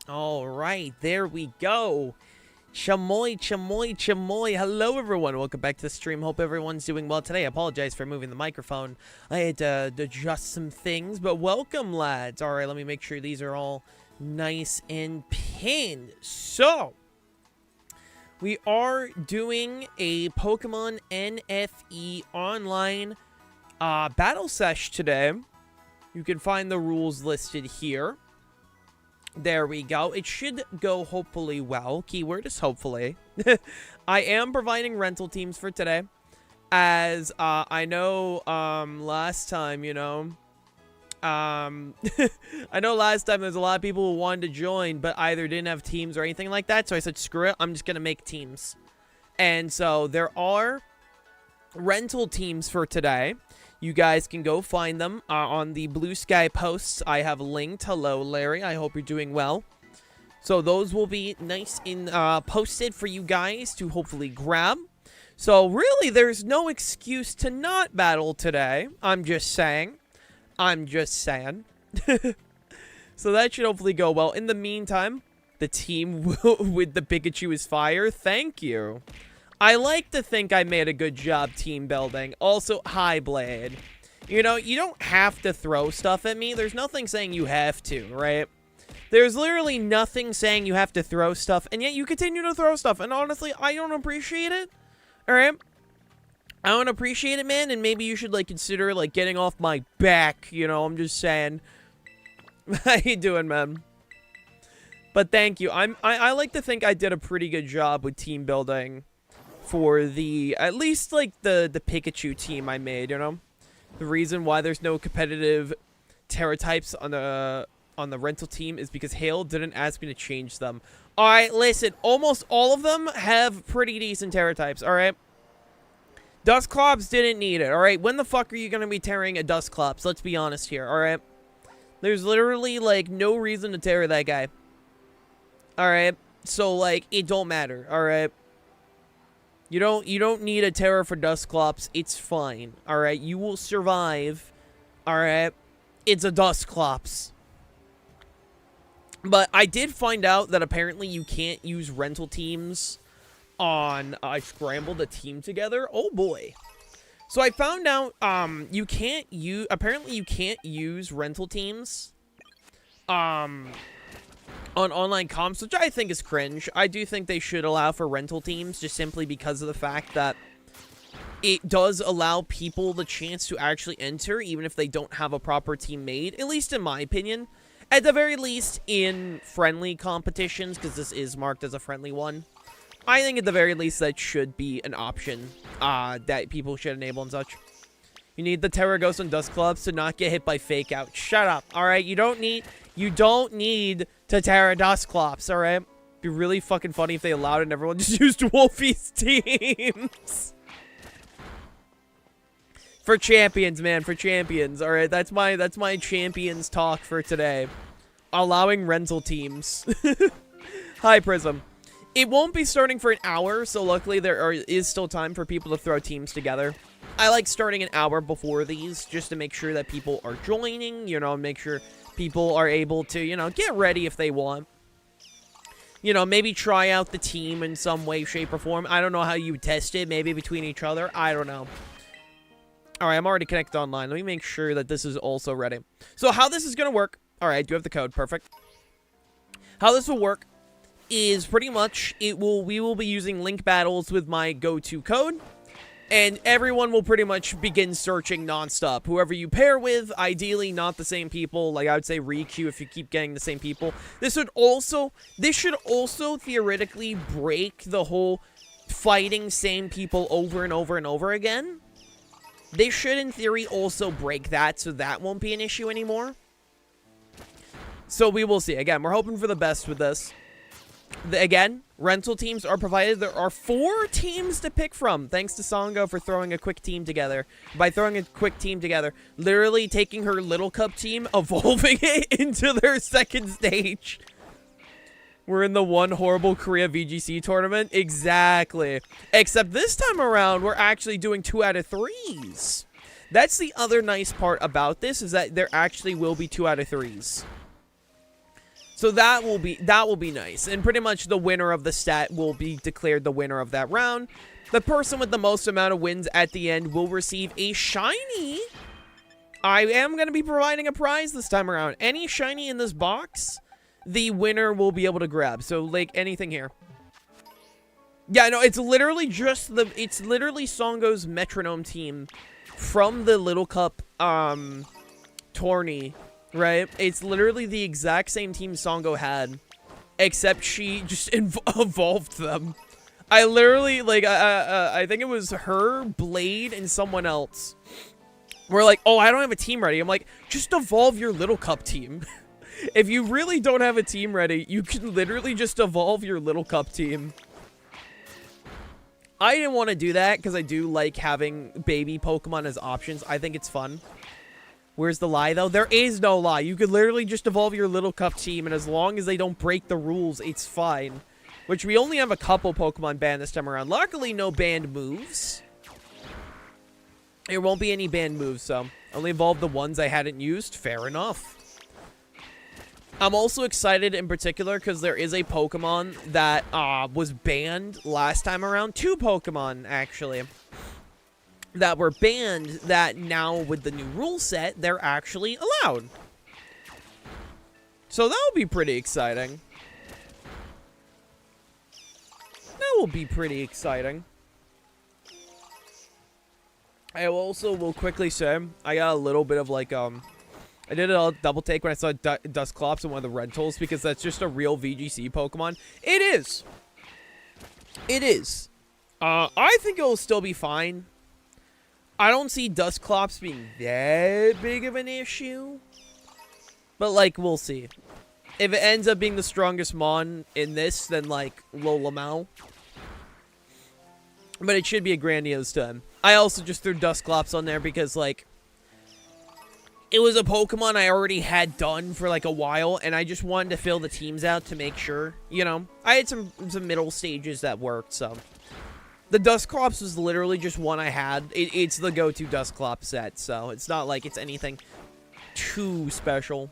All right, there we go. Chamoy, chamoy, chamoy. Hello, everyone. Welcome back to the stream. Hope everyone's doing well today. I apologize for moving the microphone. I had to adjust some things, but welcome, lads. All right, let me make sure these are all nice and pinned. So, we are doing a Pokemon NFE online battle sesh today. You can find the rules listed here. There we go. It should go hopefully well. Keyword is hopefully. I am providing rental teams for today. As I know last time, you know. I know last time there's a lot of people who wanted to join, but either didn't have teams or anything like that. So I said, screw it. I'm just going to make teams. And so there are rental teams for today. You guys can go find them on the Blue Sky posts I have linked. Hello, Larry. I hope you're doing well. So those will be nice and posted for you guys to hopefully grab. So really, there's no excuse to not battle today. I'm just saying. I'm just saying. So that should hopefully go well. In the meantime, the team with the Pikachu is fire. Thank you. I like to think I made a good job team building. Also, hi, Blade. You know, you don't have to throw stuff at me. There's nothing saying you have to, right? There's literally nothing saying you have to throw stuff, and yet you continue to throw stuff. And honestly, I don't appreciate it. All right? I don't appreciate it, man, and maybe you should, like, consider, like, getting off my back. You know, I'm just saying. How you doing, man? But thank you. I like to think I did a pretty good job with team building. For the, at least, like, the Pikachu team I made, you know? The reason why there's no competitive Terra types on the rental team is because Hale didn't ask me to change them. Alright, listen, almost all of them have pretty decent Terra types, alright? Dusclops didn't need it, alright? When the fuck are you gonna be tearing a Dusclops? Let's be honest here, alright? There's literally, like, no reason to tear that guy. Alright? So, like, it don't matter, alright? You don't need a terror for Dusclops. It's fine. Alright? You will survive. Alright? It's a Dusclops. But I did find out that apparently you can't use rental teams on I scrambled a team together. Oh boy. So I found out you can't use apparently you can't use rental teams on online comps, which I think is cringe. I do think they should allow for rental teams, just simply because of the fact that it does allow people the chance to actually enter, even if they don't have a proper team made, at least in my opinion. At the very least, in friendly competitions, because this is marked as a friendly one. I think at the very least that should be an option that people should enable and such. You need the Terra Ghost and Dusclops to not get hit by Fake Out. Shut up, alright? You don't need to Terra Dusclops, alright? It'd be really fucking funny if they allowed it and everyone just used Wolfie's teams. For champions, man, for champions, alright? That's my champions talk for today. Allowing rental teams. Hi, Prism. It won't be starting for an hour, so luckily there is still time for people to throw teams together. I like starting an hour before these, just to make sure that people are joining, you know, make sure people are able to, you know, get ready if they want. You know, maybe try out the team in some way, shape, or form. I don't know how you would test it, maybe between each other. I don't know. Alright, I'm already connected online. Let me make sure that this is also ready. So how this is going to work. Alright, I do have the code. Perfect. How this will work is pretty much, we will be using link battles with my go-to code. And everyone will pretty much begin searching nonstop. Whoever you pair with, ideally not the same people. Like, I would say re-queue if you keep getting the same people. This should also theoretically break the whole fighting same people over and over and over again. They should, in theory, also break that, so that won't be an issue anymore. So we will see. Again, we're hoping for the best with this. Again, rental teams are provided. There are 4 teams to pick from, thanks to Songo for throwing a quick team together. By throwing a quick team together, literally taking her Little Cup team, evolving it into their second stage. We're in the one horrible Korea VGC tournament. Exactly. Except this time around, we're actually doing 2 out of 3s. That's the other nice part about this, is that there actually will be 2 out of 3s. So that will be nice. And pretty much the winner of the stat will be declared the winner of that round. The person with the most amount of wins at the end will receive a shiny. I am going to be providing a prize this time around. Any shiny in this box, the winner will be able to grab. So, like, anything here. Yeah, no, it's literally just it's literally Songo's metronome team from the Little Cup, tourney. Right? It's literally the exact same team Songo had, except she just evolved them. I literally, like, I think it was her, Blade, and someone else. We're like, oh, I don't have a team ready. I'm like, just evolve your Little Cup team. If you really don't have a team ready, you can literally just evolve your Little Cup team. I didn't want to do that because I do like having baby Pokemon as options. I think it's fun. Where's the lie, though? There is no lie. You could literally just evolve your Little Cup team, and as long as they don't break the rules, it's fine. Which we only have a couple Pokemon banned this time around. Luckily, no banned moves. There won't be any banned moves, so only evolve the ones I hadn't used. Fair enough. I'm also excited in particular because there is a Pokemon that was banned last time around. 2 Pokemon, actually, that were banned that now with the new rule set, they're actually allowed. So that will be pretty exciting. That will be pretty exciting. I also will quickly say, I got a little bit of like, I did a double take when I saw Dusclops in one of the rentals because that's just a real VGC Pokemon. It is. It is. I think it'll still be fine. I don't see Dusclops being that big of an issue. But, like, we'll see. If it ends up being the strongest Mon in this, then, like, Lolamau. But it should be a grandiose time. I also just threw Dusclops on there because, like, it was a Pokemon I already had done for, like, a while, and I just wanted to fill the teams out to make sure, you know. I had some middle stages that worked, so. The Dusclops was literally just one I had. It's the go-to Dusclops set, so it's not like it's anything too special.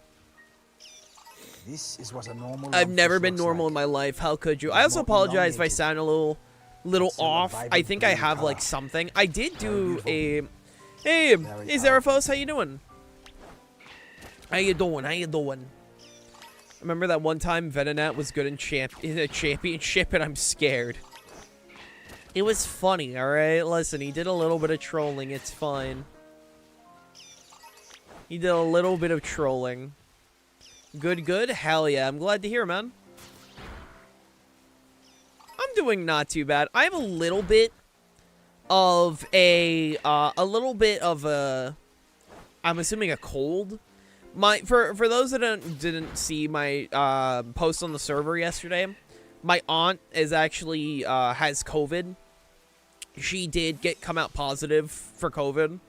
This is what a normal I've never been normal in my life. How could you? I also apologize if I sound a little off. I think I have, like, something. I did do a... Hey, Zeraphos, how you doing? How you doing? How you doing? Remember that one time Venonat was good in a championship and I'm scared. It was funny, alright? Listen, he did a little bit of trolling. It's fine. He did a little bit of trolling. Good, good? Hell yeah. I'm glad to hear, man. I'm doing not too bad. I have a little bit of I'm assuming a cold. For those that didn't see my post on the server yesterday, my aunt is actually has COVID. She did come out positive for COVID.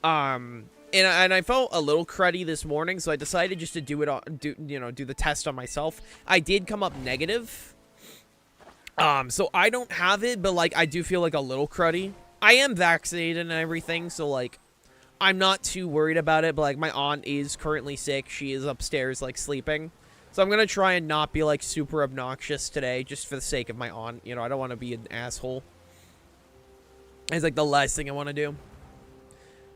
And I felt a little cruddy this morning, so I decided just to do the test on myself. I did come up negative. So I don't have it, but like I do feel like a little cruddy. I am vaccinated and everything, so like I'm not too worried about it, but like my aunt is currently sick. She is upstairs like sleeping. So I'm going to try and not be like super obnoxious today just for the sake of my aunt. You know, I don't want to be an asshole. It's like the last thing I want to do.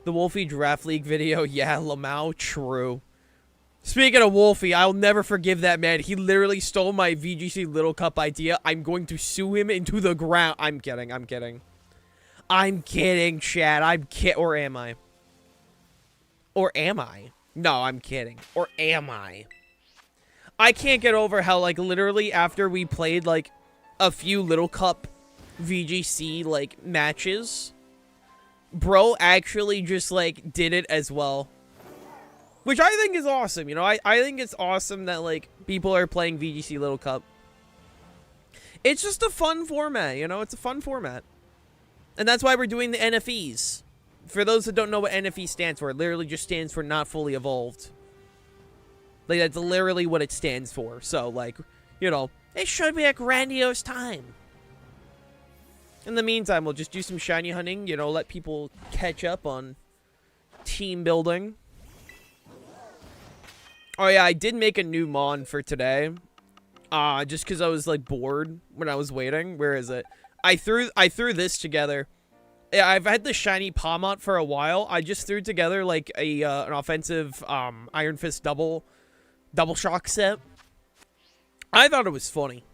The Wolfie Draft League video. Yeah, Lamau. True. Speaking of Wolfie, I'll never forgive that man. He literally stole my VGC Little Cup idea. I'm going to sue him into the ground. I'm kidding. I'm kidding. I'm kidding, Chad. Or am I? Or am I? No, I'm kidding. Or am I? I can't get over how, like, literally after we played, like, a few Little Cup VGC, like, matches, bro actually just, like, did it as well. Which I think is awesome, you know? I think it's awesome that, like, people are playing VGC Little Cup. It's just a fun format, you know? It's a fun format. And that's why we're doing the NFEs. For those that don't know what NFE stands for, it literally just stands for Not Fully Evolved. Like, that's literally what it stands for. So, like, you know, it should be a grandiose time. In the meantime, we'll just do some shiny hunting, you know, let people catch up on team building. Oh yeah, I did make a new mon for today. Just because I was like bored when I was waiting. Where is it? I threw this together. Yeah, I've had the shiny Palmont for a while. I just threw together like a an offensive Iron Fist double shock set. I thought it was funny.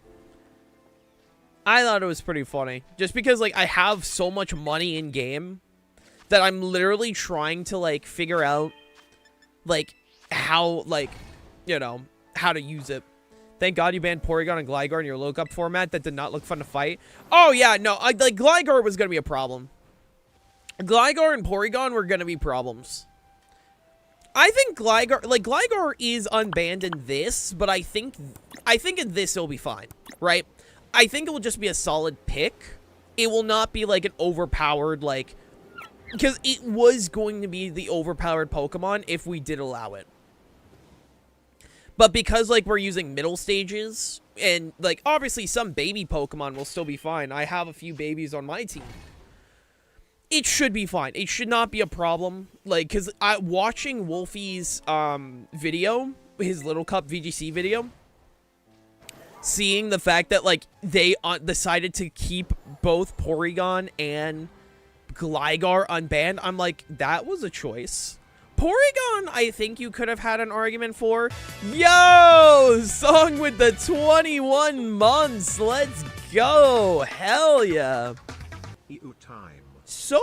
I thought it was pretty funny. Just because like I have so much money in game that I'm literally trying to like figure out like how like, you know, how to use it. Thank God you banned Porygon and Gligar in your low-up format. That did not look fun to fight. Oh yeah, no, like Gligar was gonna be a problem. Gligar and Porygon were gonna be problems. I think Gligar is unbanned in this, but I think in this it'll be fine, right? I think it will just be a solid pick. It will not be like an overpowered, like, because it was going to be the overpowered Pokemon if we did allow it. But because, like, we're using middle stages, and, like, obviously some baby Pokemon will still be fine. I have a few babies on my team. It should be fine. It should not be a problem. Like, because watching Wolfie's video, his Little Cup VGC video, seeing the fact that, like, they decided to keep both Porygon and Gligar unbanned, I'm like, that was a choice. Porygon, I think you could have had an argument for. Yo! Song with the 21 months. Let's go. Hell yeah. Time. So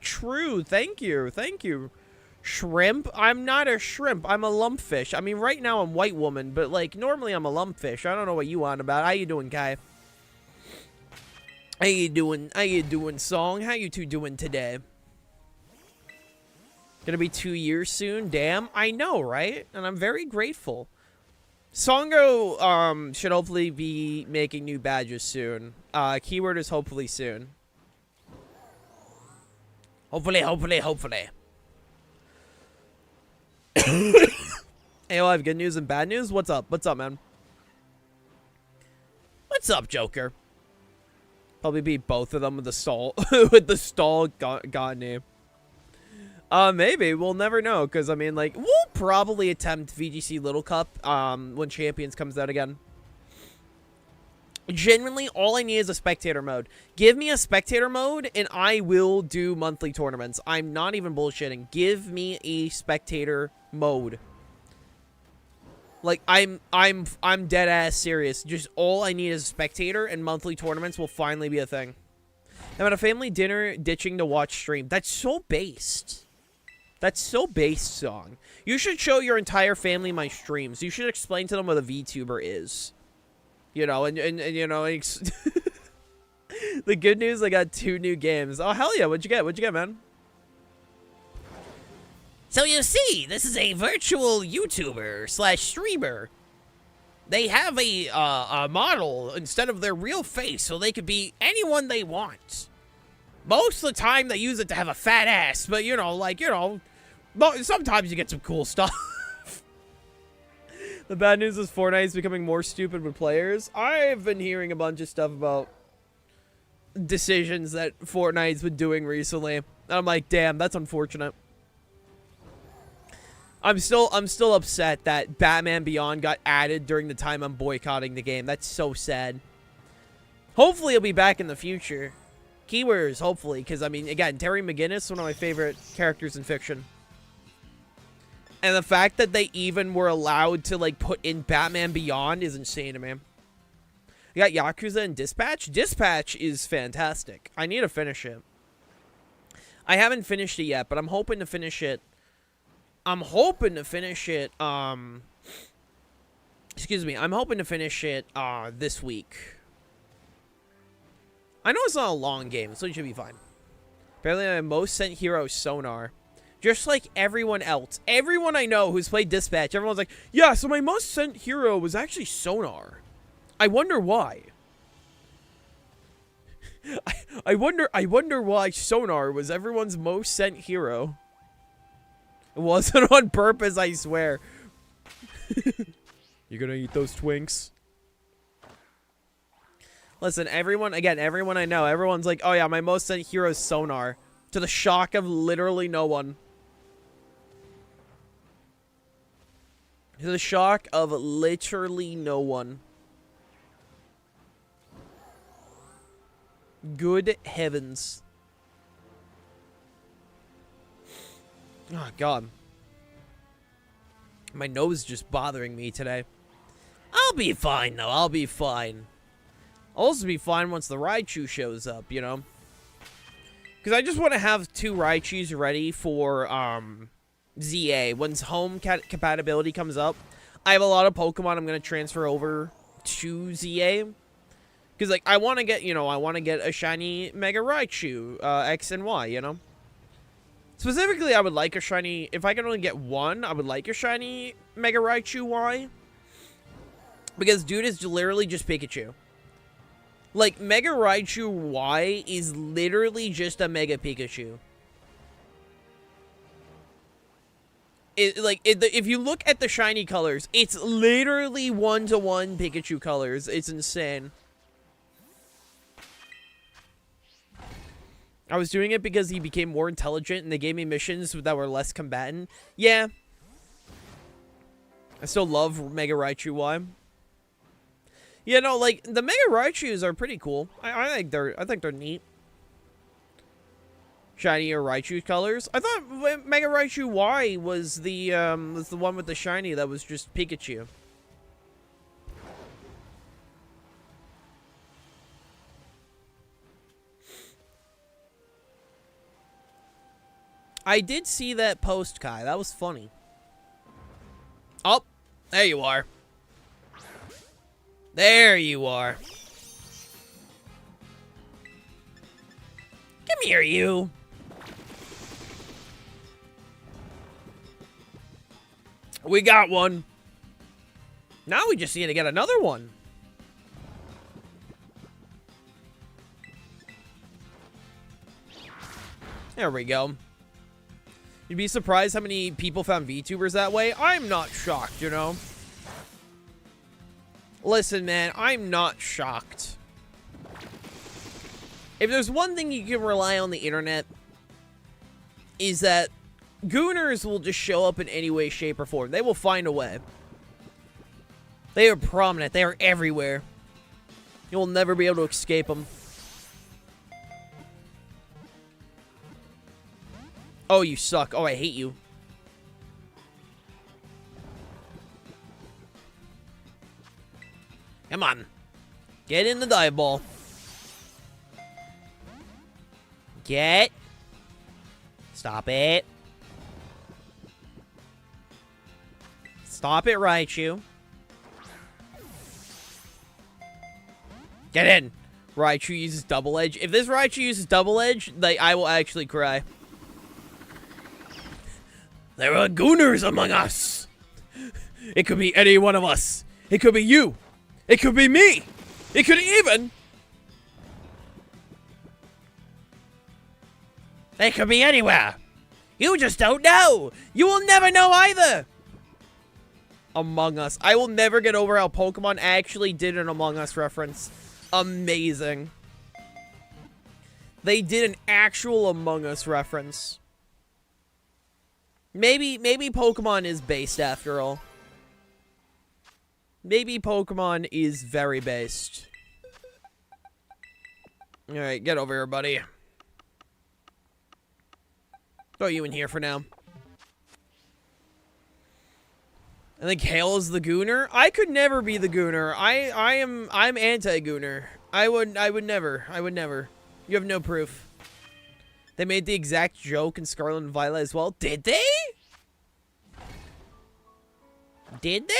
true. Thank you. Thank you. Shrimp? I'm not a shrimp. I'm a lumpfish. I mean, right now I'm white woman, but, like, normally I'm a lumpfish. I don't know what you on about. How you doing, Kai? How you doing? How you doing, Song? How you two doing today? Gonna be 2 years soon. Damn, I know, right? And I'm very grateful. Songo should hopefully be making new badges soon. Keyword is hopefully soon. Hopefully. Hey, well, I have good news and bad news. What's up? What's up, man? What's up, Joker? Probably beat both of them with the stall with the stall god name. Maybe. We'll never know, because, I mean, like, we'll probably attempt VGC Little Cup, when Champions comes out again. Genuinely, all I need is a spectator mode. Give me a spectator mode, and I will do monthly tournaments. I'm not even bullshitting. Give me a spectator mode. Like, I'm dead ass serious. Just all I need is a spectator, and monthly tournaments will finally be a thing. I'm at a family dinner ditching to watch stream. That's so based. That's so based, Song. You should show your entire family my streams. You should explain to them what a VTuber is. You know, and you know, the good news, I got 2 new games. Oh, hell yeah. What'd you get? What'd you get, man? So you see, this is a virtual YouTuber / streamer. They have a model instead of their real face, so they could be anyone they want. Most of the time, they use it to have a fat ass, but, you know, like, you know, sometimes you get some cool stuff. The bad news is Fortnite is becoming more stupid with players. I've been hearing a bunch of stuff about decisions that Fortnite's been doing recently. And I'm like, damn, that's unfortunate. I'm still upset that Batman Beyond got added during the time I'm boycotting the game. That's so sad. Hopefully it'll be back in the future. Keywords, hopefully, because, I mean, again, Terry McGinnis, one of my favorite characters in fiction. And the fact that they even were allowed to, like, put in Batman Beyond is insane to me. You got Yakuza and Dispatch? Dispatch is fantastic. I need to finish it. I haven't finished it yet, but I'm hoping to finish it. Excuse me. I'm hoping to finish it, this week. I know it's not a long game, so it should be fine. Apparently, my most sent hero is Sonar. Just like everyone else. Everyone I know who's played Dispatch, everyone's like, yeah, so my most sent hero was actually Sonar. I wonder why. I wonder why Sonar was everyone's most sent hero. It wasn't on purpose, I swear. You gonna eat those Twinks? Listen, everyone I know, everyone's like, oh yeah, my most sent hero is Sonar. To the shock of literally no one. To the shock of literally no one. Good heavens. Oh, God. My nose is just bothering me today. I'll be fine, though. I'll be fine. I'll also be fine once the Raichu shows up, you know? Because I just want to have 2 Raichus ready for, ZA. Once home compatibility comes up, I have a lot of Pokemon I'm going to transfer over to ZA. Because, like, I want to get, you know, I want to get a shiny Mega Raichu, X and Y, you know? Specifically, I would like a shiny, if I can only get one, I would like a shiny Mega Raichu Y. Because dude is literally just Pikachu. Like, Mega Raichu Y is literally just a Mega Pikachu. If you look at the shiny colors, it's literally 1-to-1 Pikachu colors. It's insane. I was doing it because he became more intelligent and they gave me missions that were less combatant. Yeah. I still love Mega Raichu Y. Yeah, no, like, the Mega Raichus are pretty cool. I think they're neat. Shiny or Raichu colors. I thought Mega Raichu Y was the one with the shiny that was just Pikachu. I did see that post, Kai. That was funny. Oh, there you are. There you are. Come here, you. We got one. Now we just need to get another one. There we go. You'd be surprised how many people found VTubers that way. I'm not shocked, you know? Listen, man, I'm not shocked. If there's one thing you can rely on the internet, is that gooners will just show up in any way, shape, or form. They will find a way. They are prominent. They are everywhere. You'll never be able to escape them. Oh, you suck. Oh, I hate you. Come on. Get in the dive ball. Get. Stop it. Stop it, Raichu. Get in. Raichu uses double edge. If this Raichu uses double edge, like, I will actually cry. There are gooners among us. It could be any one of us. It could be you. It could be me. It could even... It could be anywhere. You just don't know. You will never know either. Among Us. I will never get over how Pokemon actually did an Among Us reference. Amazing. They did an actual Among Us reference. Maybe Pokemon is based after all. Maybe Pokemon is very based. Alright, get over here, buddy. Throw you in here for now. I think Hale is the Gooner. I could never be the Gooner. I'm anti-Gooner. I would never. You have no proof. They made the exact joke in Scarlet and Violet as well. Did they? Did they?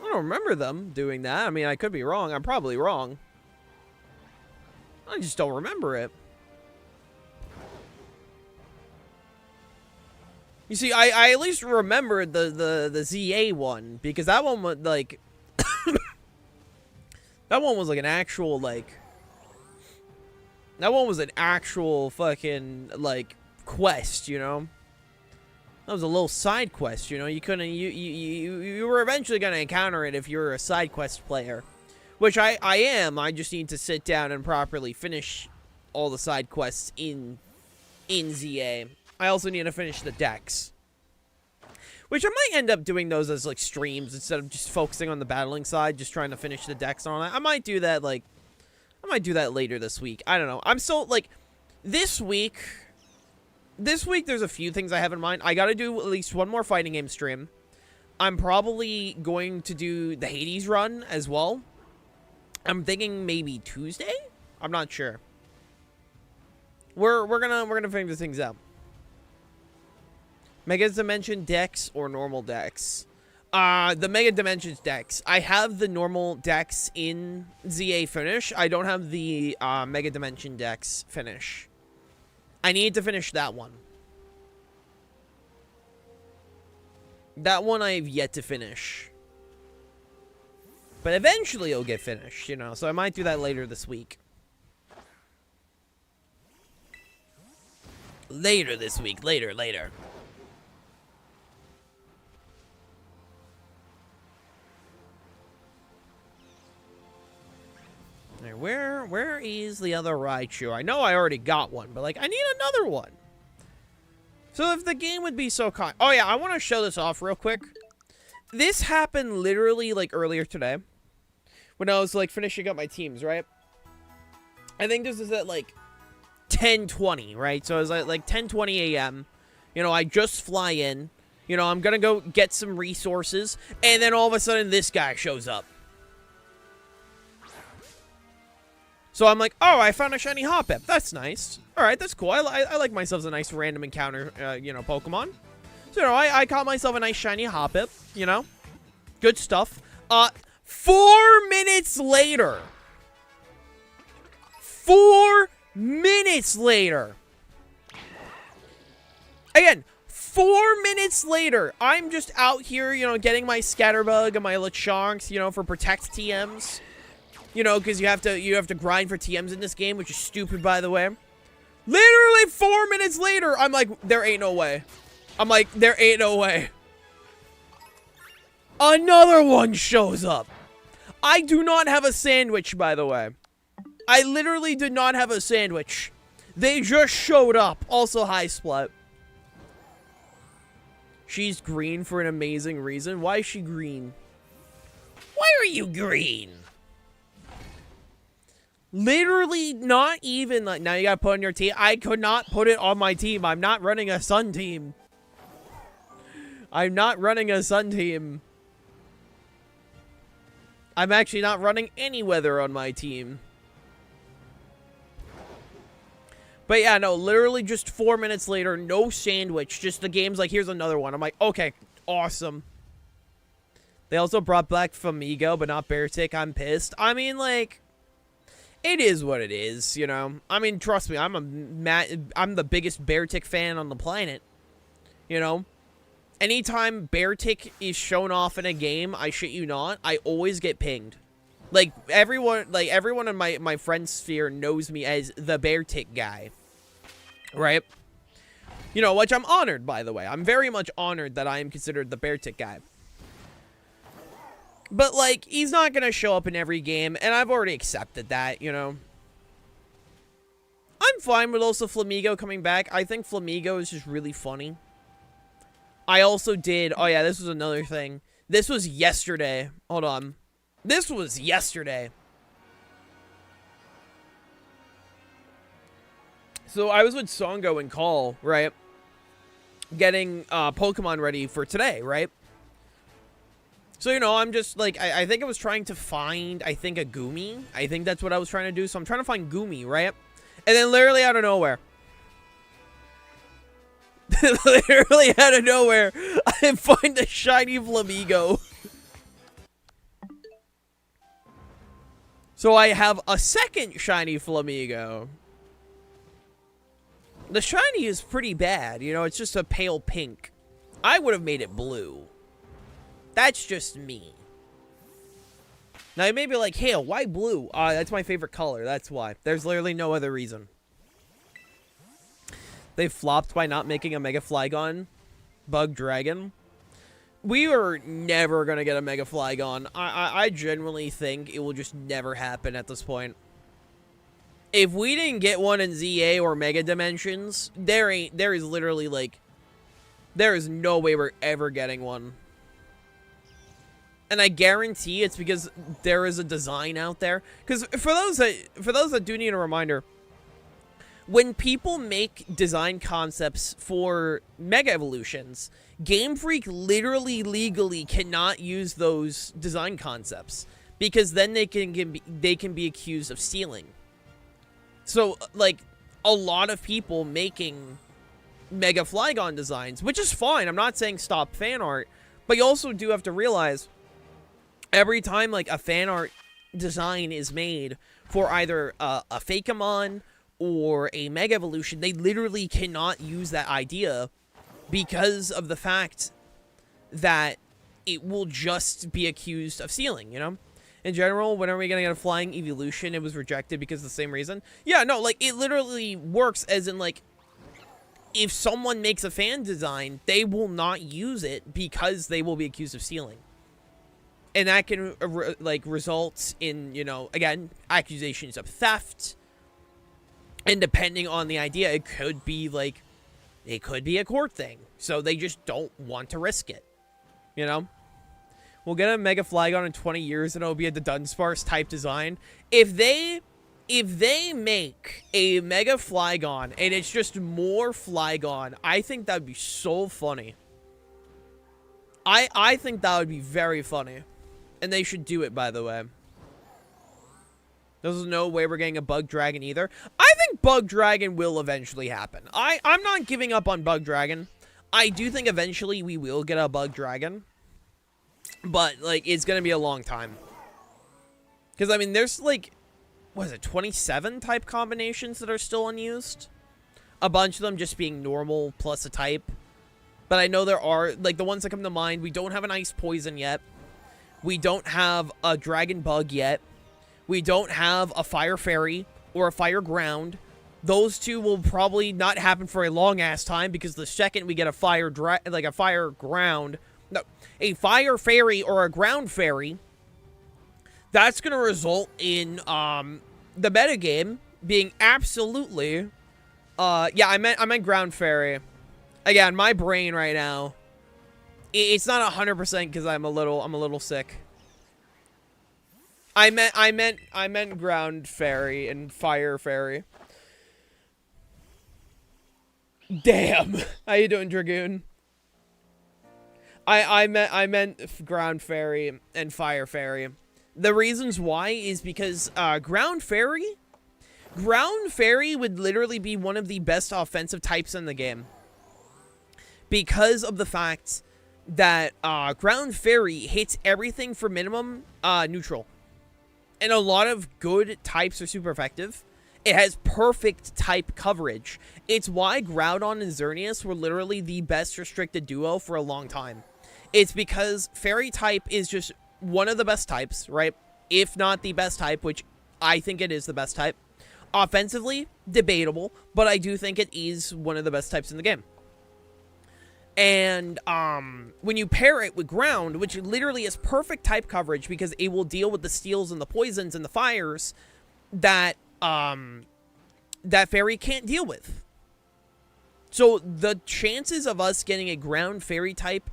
I don't remember them doing that. I mean, I could be wrong. I'm probably wrong. I just don't remember it. You see, I at least remembered the ZA one, because that one was like that one was like an actual that one was an actual fucking like quest, you know? That was a little side quest, you know? You couldn't you were eventually gonna encounter it if you were a side quest player. Which I am. I just need to sit down and properly finish all the side quests in ZA. I also need to finish the decks. Which I might end up doing those as, like, streams instead of just focusing on the battling side, just trying to finish the decks and all that. I might do that, like, I might do that later this week. I don't know. I'm so, like, this week, there's a few things I have in mind. I gotta do at least one more fighting game stream. I'm probably going to do the Hades run as well. I'm thinking maybe Tuesday? I'm not sure. We're gonna figure things out. Mega Dimension decks or normal decks? The Mega Dimensions decks. I have the normal decks in ZA finish. I don't have the Mega Dimension decks finish. I need to finish that one. That one I have yet to finish. But eventually it'll get finished, you know. So I might do that later this week. Later this week. Later. Where is the other Raichu? I know I already got one, but, like, I need another one. So if the game would be so kind... Oh, yeah, I want to show this off real quick. This happened literally, like, earlier today. When I was, like, finishing up my teams, right? I think this is at, like, 10:20, right? So it was, like 10:20 a.m. You know, I just fly in. You know, I'm gonna go get some resources. And then all of a sudden, this guy shows up. So I'm like, oh, I found a shiny Hoppip. That's nice. All right, that's cool. I like myself a nice random encounter, you know, Pokemon. So, you know, I caught myself a nice shiny Hoppip, you know. Good stuff. 4 minutes later. 4 minutes later. Again, 4 minutes later. I'm just out here, you know, getting my Scatterbug and my Lechonks, you know, for Protect TMs. You know, because you have to grind for TMs in this game, which is stupid, by the way. Literally 4 minutes later, I'm like, there ain't no way. I'm like, there ain't no way. Another one shows up. I do not have a sandwich, by the way. I literally did not have a sandwich. They just showed up. Also, hi, Split. She's green for an amazing reason. Why is she green? Why are you green? Literally not even, like, now you gotta put on your team. I could not put it on my team. I'm not running a Sun team. I'm not running a Sun team. I'm actually not running any weather on my team. But yeah, no, literally just 4 minutes later, no sandwich. Just the game's like, here's another one. I'm like, okay, awesome. They also brought back Flamigo, but not Beartick. I'm pissed. I mean, like... It is what it is, you know. I mean, trust me, I'm the biggest Beartick fan on the planet. You know, anytime Beartick is shown off in a game, I shit you not, I always get pinged. Like everyone in my friend sphere knows me as the Beartick guy, right? You know, which I'm honored, by the way. I'm very much honored that I am considered the Beartick guy. But, like, he's not going to show up in every game, and I've already accepted that, you know. I'm fine with also Flamigo coming back. I think Flamigo is just really funny. I also did... Oh, yeah, this was another thing. This was yesterday. Hold on. This was yesterday. So, I was with Songo and Call, right? Getting Pokemon ready for today, right? So, you know, I'm just, like, I think I was trying to find, I think, a Goomy. I think that's what I was trying to do. So, I'm trying to find Goomy, right? And then, literally out of nowhere. Literally out of nowhere, I find a shiny Flamigo. So, I have a second shiny Flamigo. The shiny is pretty bad. You know, it's just a pale pink. I would have made it blue. That's just me. Now, you may be like, hey, why blue? That's my favorite color. That's why. There's literally no other reason. They flopped by not making a Mega Flygon Bug Dragon. We are never going to get a Mega Flygon. I genuinely think it will just never happen at this point. If we didn't get one in ZA or Mega Dimensions, there is literally, like, There is no way we're ever getting one. And I guarantee it's because there is a design out there. Because for those that do need a reminder, when people make design concepts for Mega Evolutions, Game Freak literally legally cannot use those design concepts because then they can be accused of stealing. So like a lot of people making Mega Flygon designs, which is fine. I'm not saying stop fan art, but you also do have to realize every time like a fan art design is made for either a Fakemon or a Mega Evolution, they literally cannot use that idea because of the fact that it will just be accused of stealing, you know? In general, when are we gonna get a flying evolution? It was rejected because of the same reason. Yeah, no, like, it literally works as in, like, if someone makes a fan design, they will not use it because they will be accused of stealing. And that can, like, result in, you know, again, accusations of theft. And depending on the idea, it could be, like, it could be a court thing. So they just don't want to risk it, you know? We'll get a Mega Flygon in 20 years and it'll be a Dunsparce type design. If they make a Mega Flygon and it's just more Flygon, I think that would be so funny. I think that would be very funny. And they should do it, by the way. There's no way we're getting a Bug Dragon either. I think Bug Dragon will eventually happen. I'm not giving up on Bug Dragon. I do think eventually we will get a Bug Dragon. But, like, it's going to be a long time. Because, I mean, there's, like, what is it, 27 type combinations that are still unused? A bunch of them just being normal plus a type. But I know there are, like, the ones that come to mind, we don't have an Ice Poison yet. We don't have a Dragon Bug yet. We don't have a Fire Fairy or a Fire Ground. Those two will probably not happen for a long-ass time because the second we get a Fire Ground... No, a Fire Fairy or a Ground Fairy, that's going to result in the metagame being absolutely... yeah, I meant Ground Fairy. Again, my brain right now, it's not 100% because I'm a little sick. I meant Ground Fairy and Fire Fairy. Damn. How you doing, Dragoon? I meant Ground Fairy and Fire Fairy. The reasons why is because Ground Fairy would literally be one of the best offensive types in the game. Because of the fact that Ground Fairy hits everything for minimum neutral. And a lot of good types are super effective. It has perfect type coverage. It's why Groudon and Xerneas were literally the best restricted duo for a long time. It's because Fairy type is just one of the best types, right? If not the best type, which I think it is the best type. Offensively, debatable, but I do think it is one of the best types in the game. And when you pair it with Ground, which literally is perfect type coverage because it will deal with the steals and the poisons and the fires that that Fairy can't deal with. So the chances of us getting a Ground Fairy type,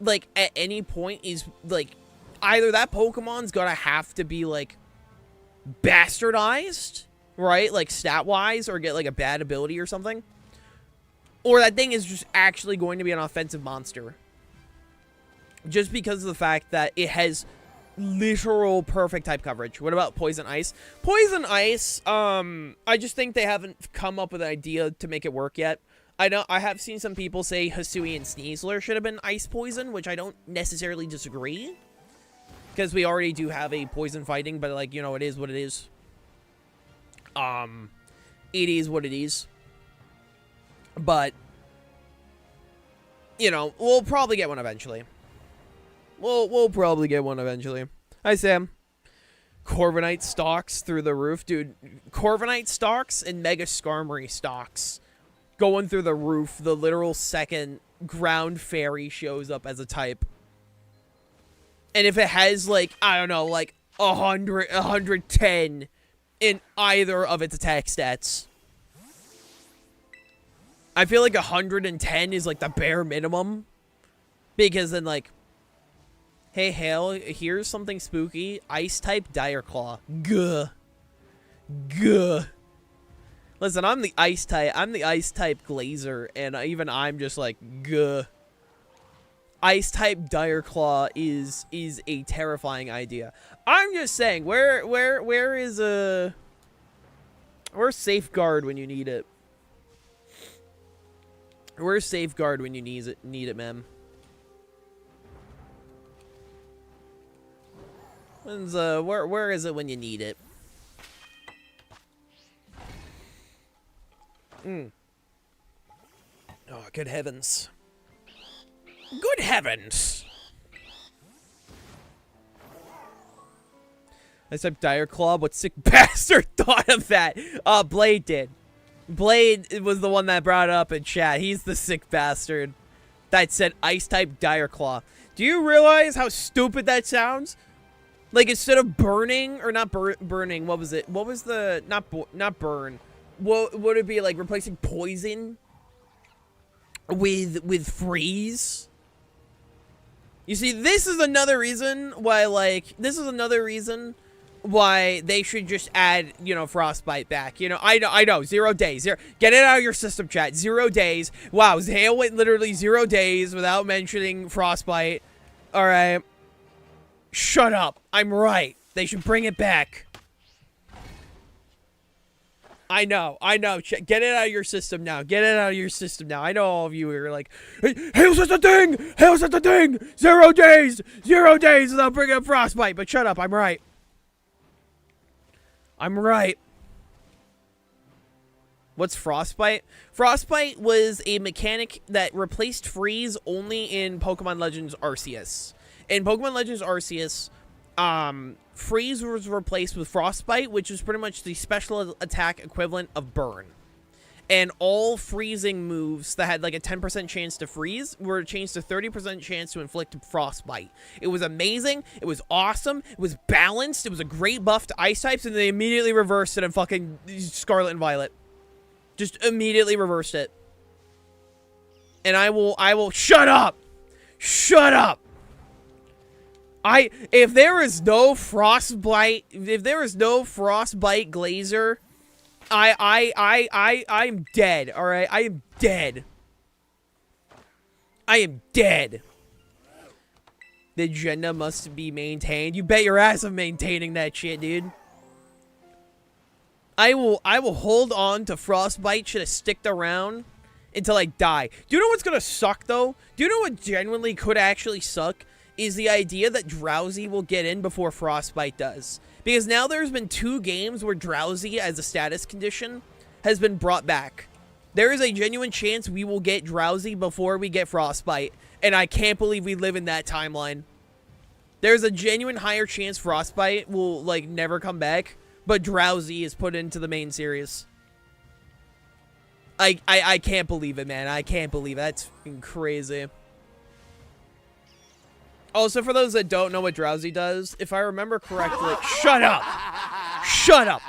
like, at any point is, like, either that Pokemon's gonna have to be, like, bastardized, right? Like, stat-wise, or get, like, a bad ability or something. Or that thing is just actually going to be an offensive monster. Just because of the fact that it has literal perfect type coverage. What about Poison Ice? Poison Ice, I just think they haven't come up with an idea to make it work yet. I know I have seen some people say Hisui and Sneasler should have been Ice Poison, which I don't necessarily disagree. Because we already do have a poison fighting, but, like, you know, it is what it is. It is what it is. But, you know, we'll probably get one eventually. We'll probably get one eventually. Hi, Sam. Corviknight stocks through the roof. Dude, Corviknight stocks and Mega Skarmory stocks going through the roof the literal second Ground Fairy shows up as a type. And if it has, like, I don't know, like 100, 110 in either of its attack stats, I feel like 110 is like the bare minimum. Because then like, hey Hale, here's something spooky. Ice type Dire Claw. Guh. Guh. Listen, I'm the ice type Glazer, and even I'm just like, guh. Ice type Dire Claw is a terrifying idea. I'm just saying, where's Safeguard when you need it? Where's Safeguard when you need it, man? Where is it when you need it? Oh, good heavens. Good heavens! I said Dire Claw, what sick bastard thought of that? Blade did. Blade was the one that brought it up in chat. He's the sick bastard that said Ice-type Dire Claw. Do you realize how stupid that sounds? Like, instead of burning, or not burning, what was it? What was the, not burn. What would it be, like, replacing poison with freeze? You see, this is another reason why, like, why they should just add, you know, Frostbite back. You know, I know, 0 days. Get it out of your system, chat. 0 days. Wow, Hale went literally 0 days without mentioning Frostbite. Alright. Shut up. I'm right. They should bring it back. I know. Get it out of your system now. Get it out of your system now. I know all of you are like, hey, Hale's at the thing! Hale's at the thing! 0 days! 0 days without bringing up Frostbite. But shut up. I'm right. I'm right. What's Frostbite? Frostbite was a mechanic that replaced freeze only in Pokemon Legends Arceus. In Pokemon Legends Arceus, freeze was replaced with Frostbite, which is pretty much the special attack equivalent of burn. And all freezing moves that had like a 10% chance to freeze were changed to 30% chance to inflict Frostbite. It was amazing. It was awesome. It was balanced. It was a great buff to ice types, and they immediately reversed it in fucking Scarlet and Violet. Just immediately reversed it. And I will shut up. Shut up. If there is no Frostbite Glazer, I'm dead, alright? I am dead. I am dead. The agenda must be maintained. You bet your ass I'm maintaining that shit, dude. I will hold on to Frostbite should have sticked around until I die. Do you know what's gonna suck, though? Do you know what genuinely could actually suck? Is the idea that Drowsy will get in before Frostbite does. Because now there's been 2 games where Drowsy as a status condition has been brought back. There is a genuine chance we will get Drowsy before we get Frostbite. And I can't believe we live in that timeline. There's a genuine higher chance Frostbite will, like, never come back. But Drowsy is put into the main series. I can't believe it, man. I can't believe it. That's fucking crazy. Also, for those that don't know what Drowsy does, if I remember correctly... Shut up! Shut up!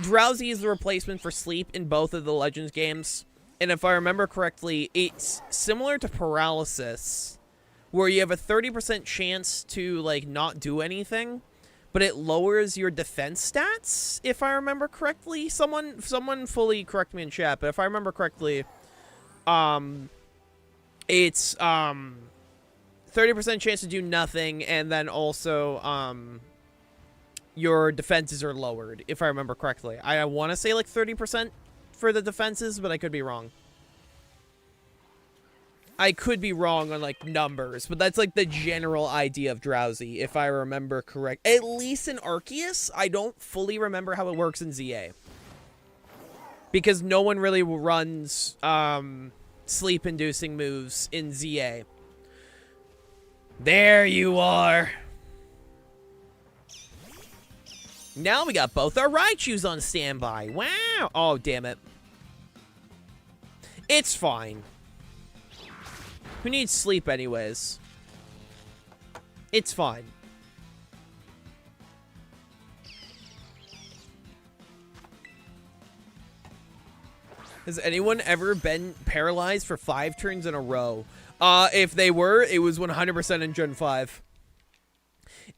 Drowsy is the replacement for sleep in both of the Legends games. And if I remember correctly, it's similar to paralysis, where you have a 30% chance to, like, not do anything, but it lowers your defense stats, if I remember correctly. Someone fully correct me in chat, but if I remember correctly, it's, 30% chance to do nothing, and then also, your defenses are lowered, if I remember correctly. I want to say, like, 30% for the defenses, but I could be wrong. I could be wrong on, like, numbers, but that's, like, the general idea of Drowsy, if I remember correct. At least in Arceus, I don't fully remember how it works in ZA. Because no one really runs, sleep-inducing moves in ZA. There you are. Now we got both our Raichus on standby. Wow. Oh, damn it. It's fine. Who needs sleep anyways? It's fine. Has anyone ever been paralyzed for 5 turns in a row? If they were, it was 100% in Gen 5.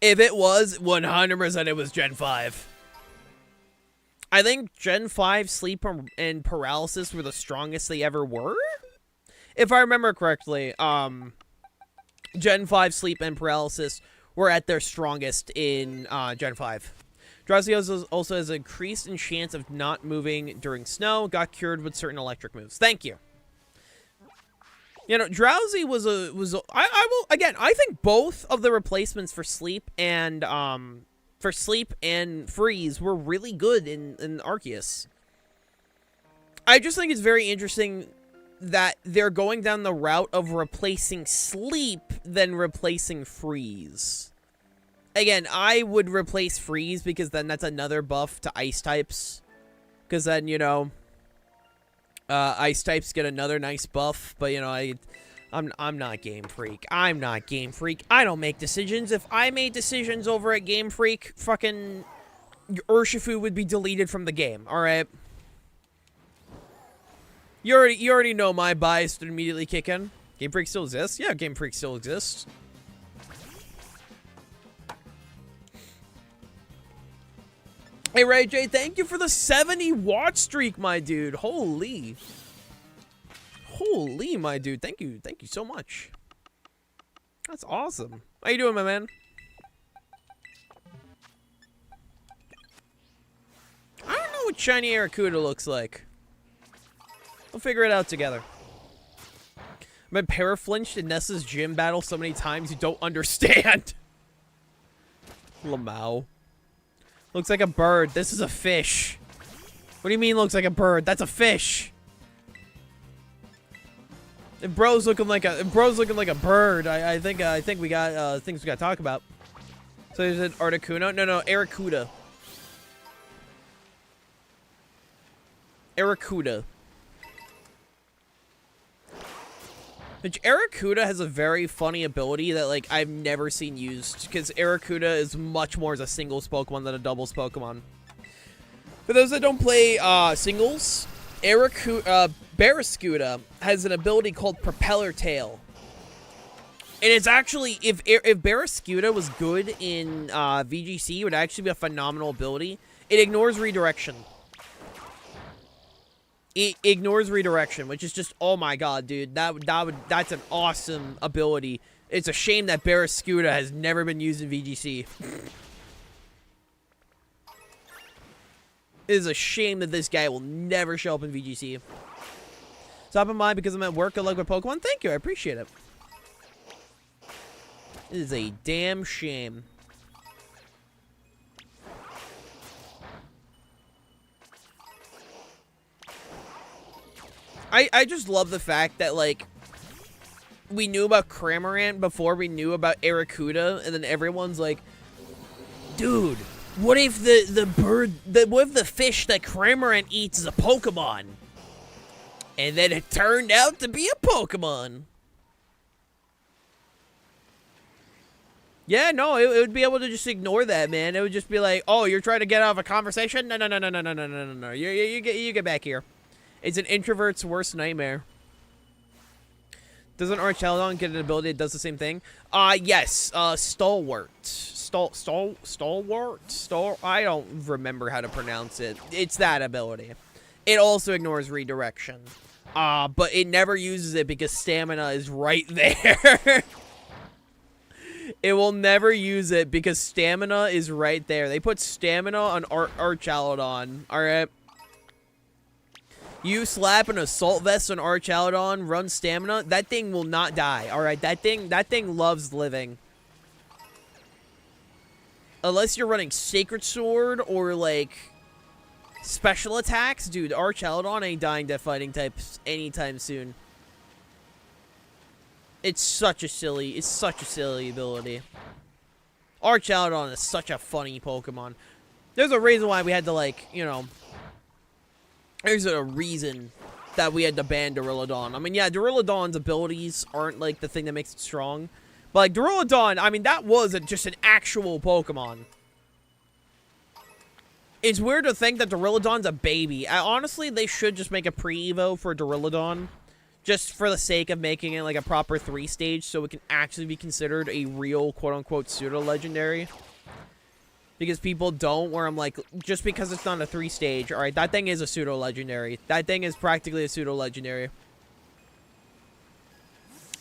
If it was, 100% it was Gen 5. I think Gen 5 sleep and paralysis were the strongest they ever were. If I remember correctly, Gen 5 sleep and paralysis were at their strongest in Gen 5. Drowsy also has increased in chance of not moving during snow. Got cured with certain electric moves. Thank you. You know, Drowsy I will again. I think both of the replacements for sleep and freeze were really good in Arceus. I just think it's very interesting that they're going down the route of replacing sleep than replacing freeze. Again, I would replace freeze because then that's another buff to ice types. Because then, you know, ice types get another nice buff. But, you know, I'm not Game Freak. I'm not Game Freak. I don't make decisions. If I made decisions over at Game Freak, fucking Urshifu would be deleted from the game. All right. You already know my bias to immediately kick in. Game Freak still exists? Yeah, Game Freak still exists. Hey, Ray J, thank you for the 70 watch streak, my dude. Holy, my dude. Thank you so much. That's awesome. How you doing, my man? I don't know what shiny Arrokuda looks like. We'll figure it out together. I've been paraflinched in Nessa's gym battle so many times you don't understand. Lamau. Looks like a bird. This is a fish. What do you mean looks like a bird? That's a fish. If bro's looking like a bird, I think we got things we got to talk about. So there's an Articuno. No, Arrokuda. Arrokuda. Which Arrokuda has a very funny ability that, like, I've never seen used, because Arrokuda is much more as a singles Pokemon than a doubles Pokemon. For those that don't play singles, Barraskewda has an ability called Propeller Tail. And it's actually, if Barraskewda was good in VGC, it would actually be a phenomenal ability. It ignores redirection. It ignores redirection, which is just, oh my god, dude. That's an awesome ability. It's a shame that Barraskewda has never been used in VGC. It is a shame that this guy will never show up in VGC. Stop in mind because I'm at work. Good luck with Pokemon. Thank you. I appreciate it. It is a damn shame. I just love the fact that, like, we knew about Cramorant before we knew about Arrokuda, and then everyone's like, dude, what if what if the fish that Cramorant eats is a Pokemon? And then it turned out to be a Pokemon. Yeah, no, it would be able to just ignore that, man. It would just be like, oh, you're trying to get out of a conversation? No. You get back here. It's an introvert's worst nightmare. Doesn't Archaludon get an ability that does the same thing? Yes. Stalwart. Stalwart? I don't remember how to pronounce it. It's that ability. It also ignores redirection. But it never uses it because stamina is right there. It will never use it because stamina is right there. They put stamina on Archaludon. Alright. You slap an assault vest on Archaludon, run stamina, that thing will not die. Alright, that thing loves living. Unless you're running Sacred Sword or, like, special attacks, dude, Archaludon ain't dying to fighting types anytime soon. It's such a silly ability. Archaludon is such a funny Pokemon. There's a reason why we had to, like, you know, there's a reason that we had to ban Duraludon. I mean, yeah, Duraludon's abilities aren't, like, the thing that makes it strong. But, like, Duraludon, I mean, that was just an actual Pokemon. It's weird to think that Duraludon's a baby. Honestly, they should just make a pre-evo for Duraludon. Just for the sake of making it like a proper 3-stage so it can actually be considered a real quote-unquote pseudo-legendary. Because people don't, where I'm like, just because it's not a 3-stage, alright, that thing is a pseudo-legendary. That thing is practically a pseudo-legendary.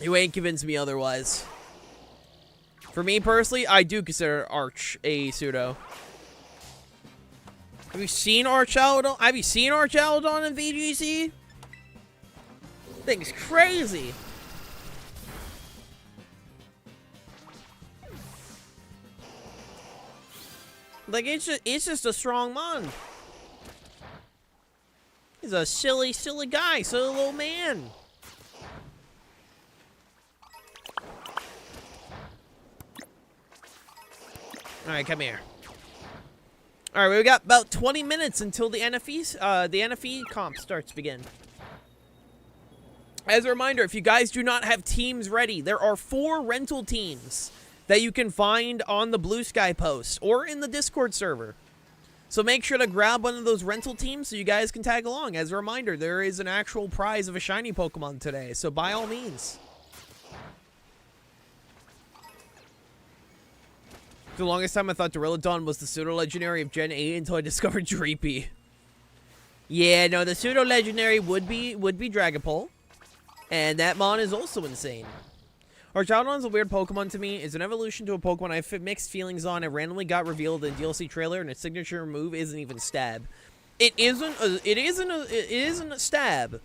You ain't convinced me otherwise. For me personally, I do consider Arch a pseudo. Have you seen Arch Alodon? Have you seen Arch Alodon in VGC? Thing's crazy. Like, it's just a strong mon. He's a silly guy, silly little man. Alright, come here. Alright, we got about 20 minutes until the NFE comp starts to begin. As a reminder, if you guys do not have teams ready, there are 4 rental teams that you can find on the Blue Sky post or in the Discord server. So make sure to grab one of those rental teams so you guys can tag along. As a reminder, there is an actual prize of a shiny Pokemon today, so by all means. For the longest time, I thought Duraludon was the pseudo-legendary of Gen 8 until I discovered Dreepy. Yeah, no, the pseudo-legendary would be Dragapult. And that mon is also insane. Archaudon's a weird Pokemon to me. It's an evolution to a Pokemon I have mixed feelings on. It randomly got revealed in the DLC trailer, and its signature move isn't even stab. It isn't a stab.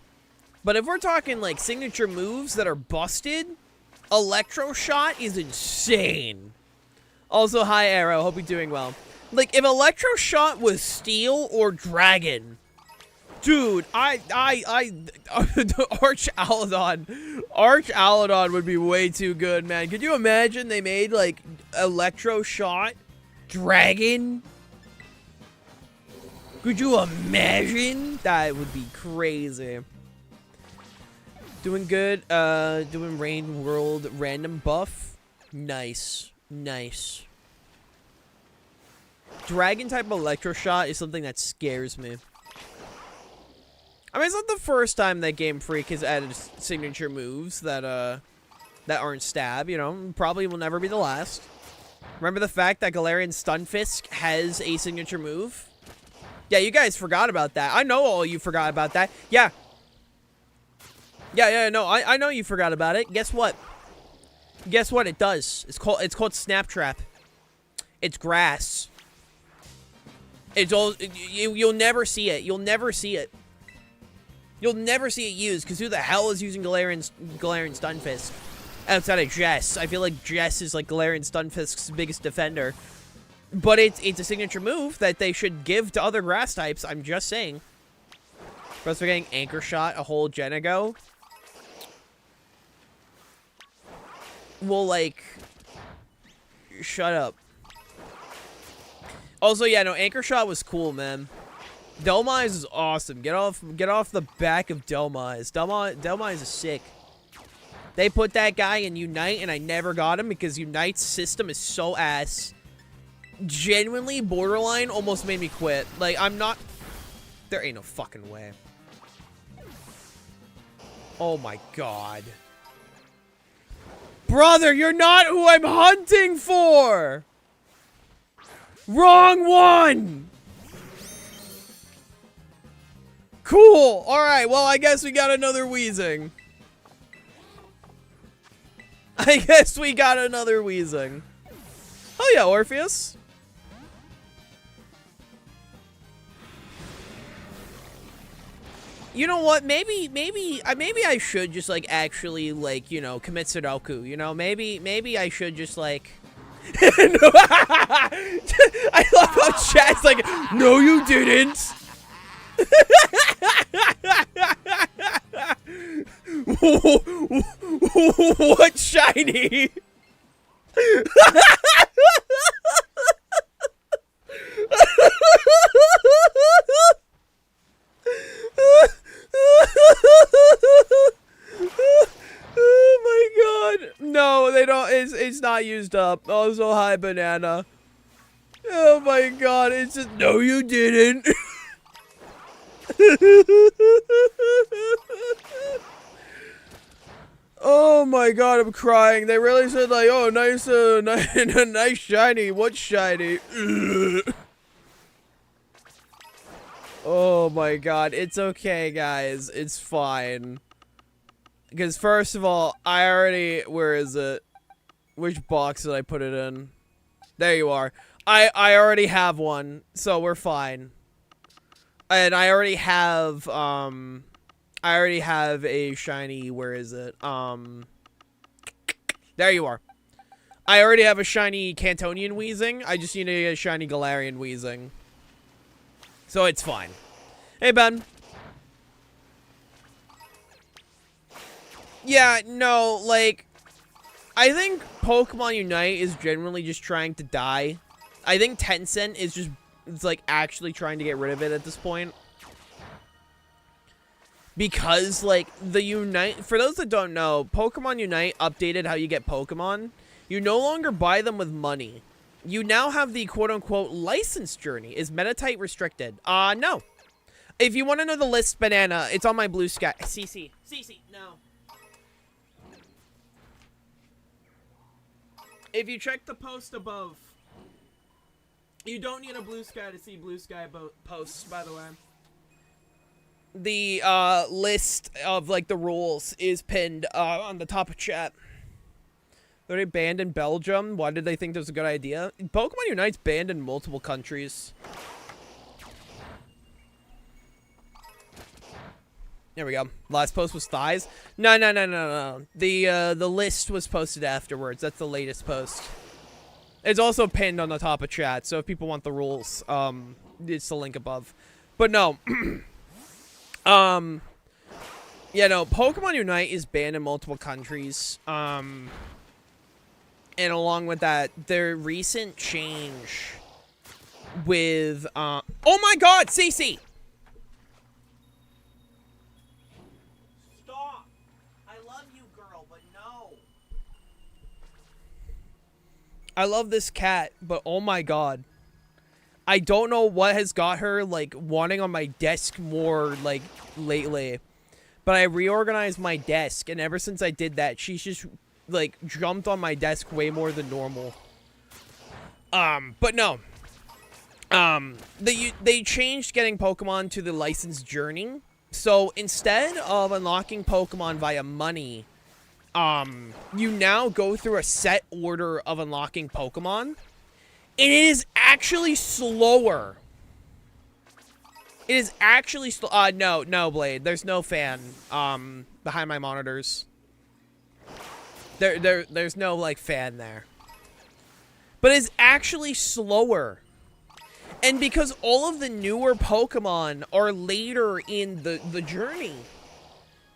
But if we're talking like signature moves that are busted, Electro Shot is insane. Also, hi Arrow, hope you're doing well. Like, if Electro Shot was Steel or Dragon, dude, Arch Alodon would be way too good, man. Could you imagine they made, like, Electro Shot Dragon? Could you imagine? That would be crazy. Doing good. Doing Rain World random buff. Nice. Nice. Dragon type Electro Shot is something that scares me. I mean, it's not the first time that Game Freak has added signature moves that aren't stab, you know. Probably will never be the last. Remember the fact that Galarian Stunfisk has a signature move? Yeah, you guys forgot about that. I know all you forgot about that. Yeah. Yeah, no, I know you forgot about it. Guess what? Guess what it does? It's called Snap Trap. It's grass. It's all you'll never see it. You'll never see it. You'll never see it used, because who the hell is using Galarian Stunfisk outside of Jess? I feel like Jess is like Galarian Stunfisk's biggest defender. But it's a signature move that they should give to other grass types. I'm just saying. Plus, we're getting Anchor Shot a whole gen ago. Well, like, shut up. Also, yeah, no, Anchor Shot was cool, man. Delmise is awesome. Get off the back of Delmise. Delmise is sick. They put that guy in Unite, and I never got him because Unite's system is so ass. Genuinely, borderline almost made me quit. Like, I'm not... There ain't no fucking way. Oh my god. Brother, you're not who I'm hunting for! Wrong one! Cool! Alright, well, I guess we got another Weezing. Oh yeah, Orpheus. You know what? Maybe I should just like actually like, you know, commit Sudoku. You know, maybe I should just like. I love how chat's like, no, you didn't. What shiny? Oh my god. No, they don't. It's not used up. Also, hi, Banana. Oh my god, it's just, no you didn't. Oh my god, I'm crying. They really said like, oh, nice, nice shiny. What's shiny? Oh my god, it's okay, guys. It's fine. Because first of all, I already, where is it? Which box did I put it in? There you are. I already have one, so we're fine. And I already have a shiny, where is it? There you are. I already have a shiny Cantonian Weezing. I just need to get a shiny Galarian Weezing. So it's fine. Hey, Ben. Yeah, no, like, I think Pokemon Unite is generally just trying to die. I think Tencent is just, it's like, actually trying to get rid of it at this point. Because, like, the Unite, for those that don't know, Pokemon Unite updated how you get Pokemon. You no longer buy them with money. You now have the quote-unquote license journey. Is Metatite restricted? No. If you want to know the list, Banana, it's on my Blue Sky. CC, no. If you check the post above, you don't need a Blue Sky to see Blue Sky posts, by the way. The list of, like, the rules is pinned on the top of chat. They're banned in Belgium. Why did they think that was a good idea? Pokemon Unite's banned in multiple countries. There we go. Last post was thighs. No. The list was posted afterwards. That's the latest post. It's also pinned on the top of chat, so if people want the rules, it's the link above. But no. Yeah, no, Pokemon Unite is banned in multiple countries. And along with that, their recent change with, oh my god, CC! Stop! I love you, girl, but no. I love this cat, but oh my god. I don't know what has got her, like, wanting on my desk more, like, lately. But I reorganized my desk, and ever since I did that, she's just, like, jumped on my desk way more than normal. But no. They changed getting Pokemon to the licensed journey. So, instead of unlocking Pokemon via money, you now go through a set order of unlocking Pokemon. It is actually slower. It is actually no, Blade. There's no fan behind my monitors. There's no, like, fan there. But it's actually slower. And because all of the newer Pokemon are later in the journey,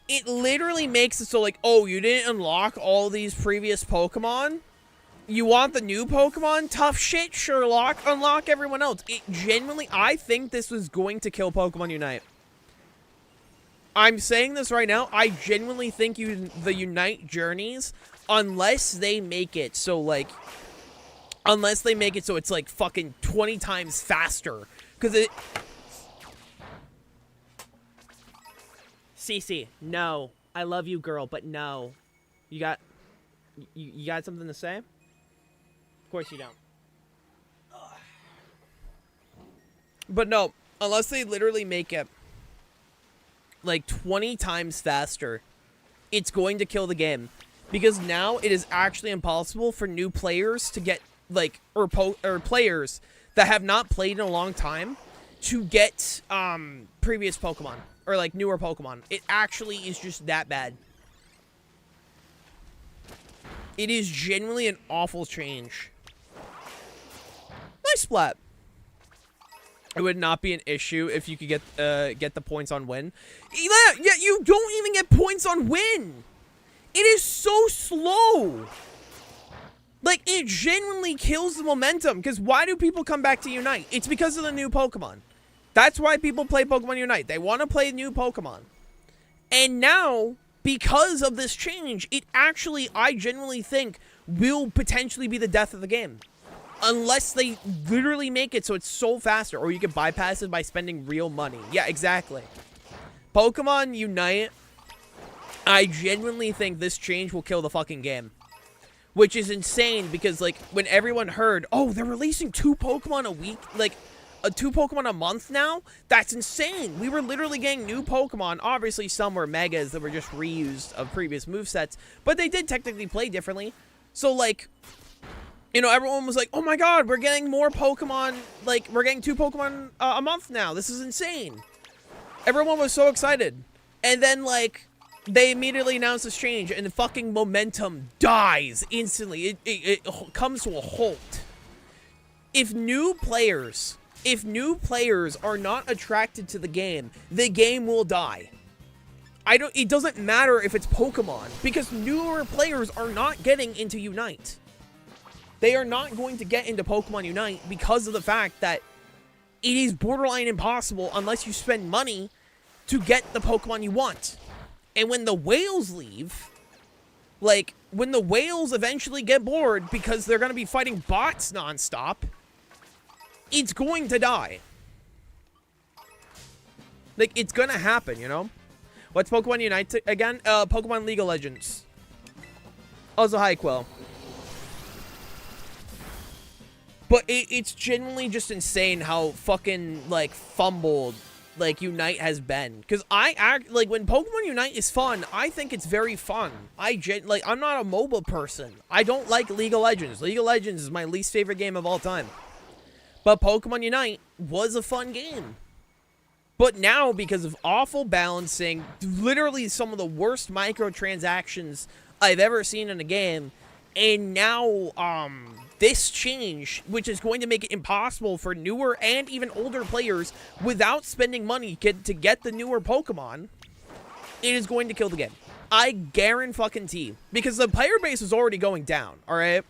it literally makes it so, like, oh, you didn't unlock all these previous Pokemon? You want the new Pokemon? Tough shit, Sherlock. Unlock everyone else. It genuinely, I think this was going to kill Pokemon Unite. I'm saying this right now. I genuinely think the Unite journeys, unless they make it so, like, it's, like, fucking 20 times faster. Because it... CC, no. I love you, girl, but no. You got something to say? Of course you don't. But no, unless they literally make it like 20 times faster, it's going to kill the game. Because now it is actually impossible for new players to get, like, or players that have not played in a long time to get previous Pokemon or, like, newer Pokemon. It actually is just that bad. It is genuinely an awful change. Nice splat. It would not be an issue if you could get the points on win. Yeah, you don't even get points on win. It is so slow. Like, it genuinely kills the momentum. Because why do people come back to Unite? It's because of the new Pokemon. That's why people play Pokemon Unite. They want to play new Pokemon. And now, because of this change, it actually, I genuinely think, will potentially be the death of the game. Unless they literally make it so it's so faster, or you can bypass it by spending real money. Yeah, exactly. Pokemon Unite, I genuinely think this change will kill the fucking game. Which is insane, because, like, when everyone heard, oh, they're releasing 2 Pokemon a week, like, 2 Pokemon a month now? That's insane. We were literally getting new Pokemon. Obviously, some were Megas that were just reused of previous movesets, but they did technically play differently. So, like, you know, everyone was like, oh my god, we're getting more Pokemon, like, we're getting 2 Pokemon a month now. This is insane. Everyone was so excited. And then, like, they immediately announced this change, and the fucking momentum dies instantly. It comes to a halt. If new players are not attracted to the game will die. It doesn't matter if it's Pokemon, because newer players are not getting into Unite. They are not going to get into Pokemon Unite because of the fact that it is borderline impossible unless you spend money to get the Pokemon you want. And when the whales leave, like, when the whales eventually get bored because they're going to be fighting bots nonstop, it's going to die. Like, it's going to happen, you know? What's Pokemon Unite again? Pokemon League of Legends. Also, hi, Quill. But it's genuinely just insane how fucking, like, fumbled, like, Unite has been. Because like, when Pokemon Unite is fun, I think it's very fun. I'm not a MOBA person. I don't like League of Legends. League of Legends is my least favorite game of all time. But Pokemon Unite was a fun game. But now, because of awful balancing, literally some of the worst microtransactions I've ever seen in a game, and now, this change, which is going to make it impossible for newer and even older players without spending money to get the newer Pokemon, it is going to kill the game. I guarantee, because the player base is already going down, alright?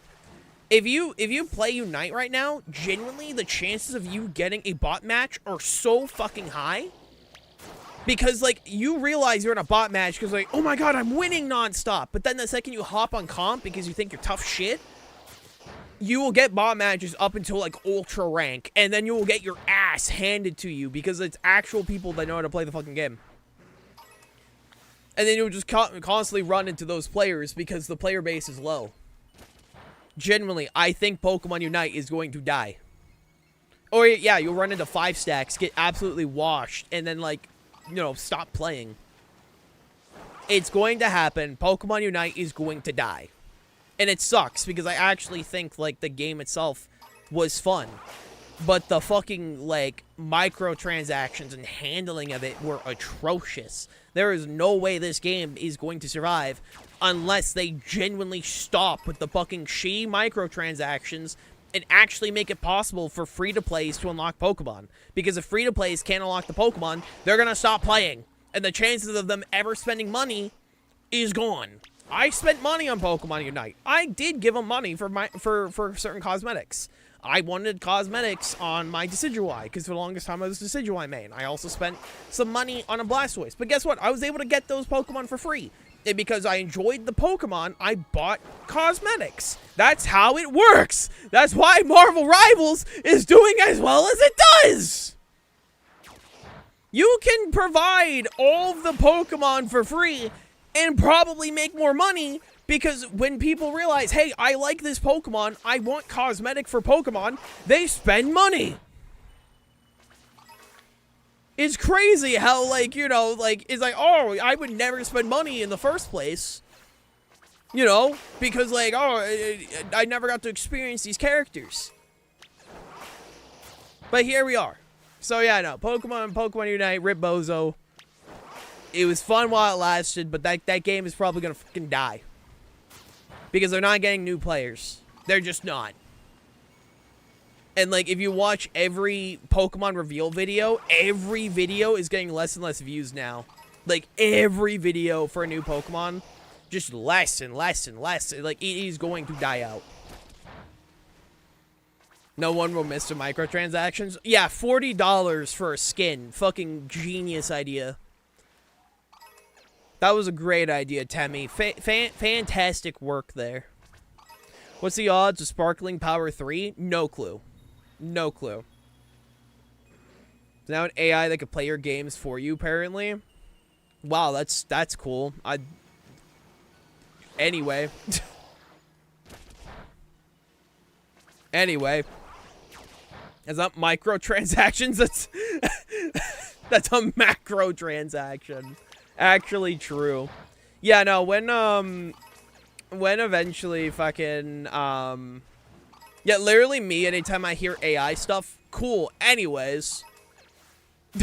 If you play Unite right now, genuinely, the chances of you getting a bot match are so fucking high. Because, like, you realize you're in a bot match because, like, oh my god, I'm winning nonstop. But then the second you hop on comp because you think you're tough shit, you will get bot matches up until, like, ultra rank. And then you will get your ass handed to you because it's actual people that know how to play the fucking game. And then you'll just constantly run into those players because the player base is low. Genuinely, I think Pokemon Unite is going to die. Or, yeah, you'll run into 5 stacks, get absolutely washed, and then, like, you know, stop playing. It's going to happen. Pokemon Unite is going to die. And it sucks, because I actually think, like, the game itself was fun. But the fucking, like, microtransactions and handling of it were atrocious. There is no way this game is going to survive unless they genuinely stop with the fucking shitty microtransactions and actually make it possible for free-to-plays to unlock Pokemon. Because if free-to-plays can't unlock the Pokemon, they're gonna stop playing. And the chances of them ever spending money is gone. I spent money on Pokemon Unite. I did give them money for certain cosmetics. I wanted cosmetics on my Decidueye, because for the longest time I was Decidueye main. I also spent some money on a Blastoise. But guess what? I was able to get those Pokemon for free. And because I enjoyed the Pokemon, I bought cosmetics. That's how it works. That's why Marvel Rivals is doing as well as it does. You can provide all of the Pokemon for free and probably make more money, because when people realize, hey, I like this Pokemon, I want cosmetic for Pokemon, they spend money. It's crazy how, like, you know, like, it's like, oh, I would never spend money in the first place. You know, because, like, oh, I never got to experience these characters. But here we are. So, yeah, no, Pokemon Unite, Rip Bozo. It was fun while it lasted, but that game is probably gonna fucking die. Because they're not getting new players. They're just not. And, like, if you watch every Pokemon reveal video, every video is getting less and less views now. Like, every video for a new Pokemon, just less and less and less. Like, it is going to die out. No one will miss the microtransactions. Yeah, $40 for a skin. Fucking genius idea. That was a great idea, Temmie. Fantastic work there. What's the odds of Sparkling Power 3? No clue. No clue. Is now an AI that could play your games for you, apparently. Wow, that's cool. Anyway. Anyway. Is that microtransactions? That's a macro transaction. Actually true. Yeah, no, when eventually fucking, yeah, literally me, anytime I hear AI stuff, cool. Anyways,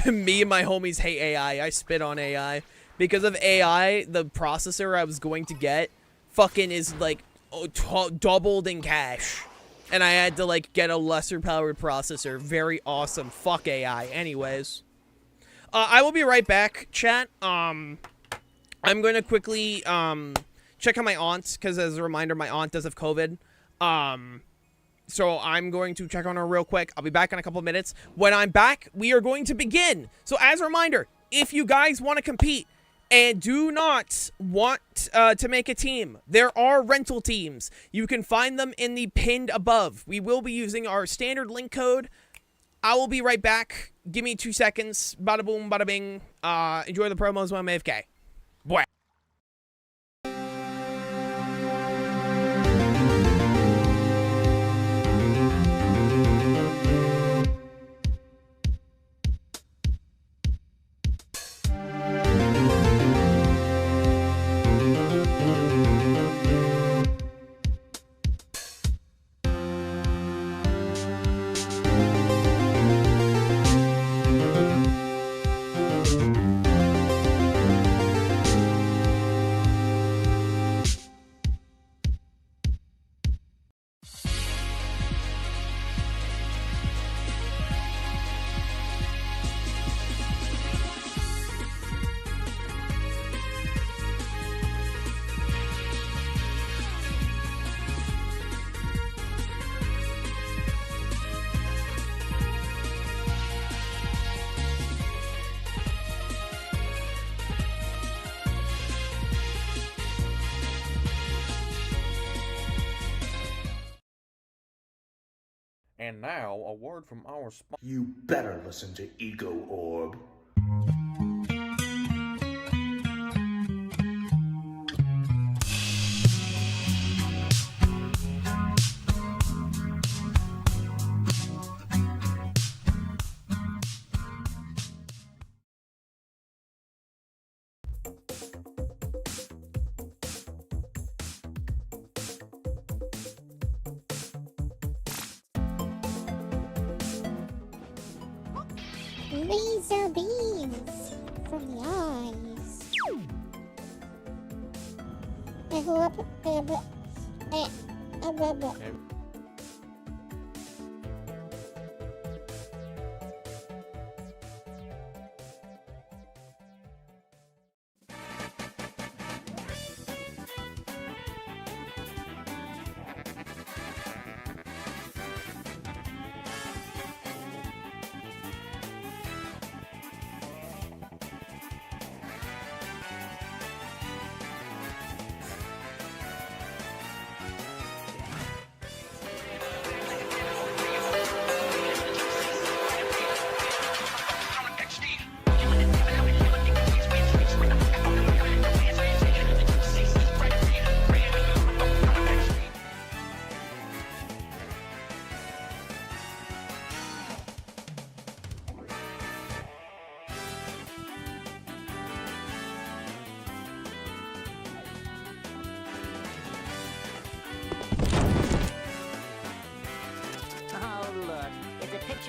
me and my homies hate AI. I spit on AI. Because of AI, the processor I was going to get fucking is, like, doubled in cash. And I had to, like, get a lesser powered processor. Very awesome. Fuck AI. Anyways. I will be right back, chat. I'm going to quickly, check on my aunt, because as a reminder, my aunt does have COVID. So I'm going to check on her real quick. I'll be back in a couple of minutes. When I'm back, we are going to begin. So as a reminder, if you guys want to compete and do not want to make a team, there are rental teams. You can find them in the pinned above. We will be using our standard link code. I will be right back. Give me 2 seconds. Bada boom, bada bing. Enjoy the promos while I'm AFK. Boy. And now, a word from our sponsor. You better listen to Ego Orb. Laser beams from the eyes.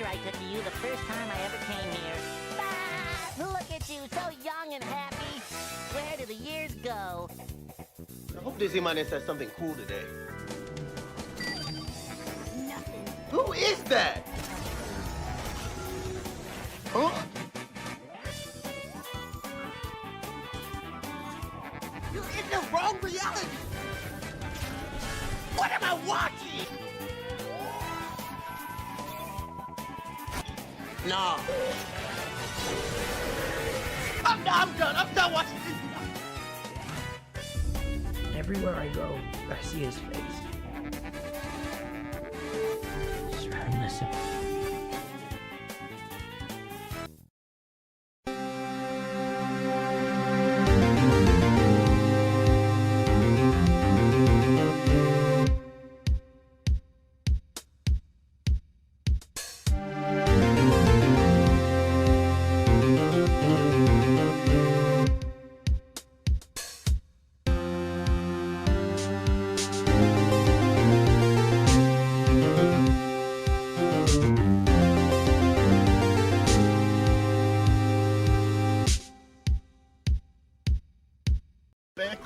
I took to you the first time I ever came here. Ah, look at you, so young and happy. Where do the years go? I hope Dizzy Money says something cool today. Nothing. Who is that? Huh? You're in the wrong reality. What am I watching? No. I'm done. I'm done watching this. Everywhere I go, I see his face. Thanks.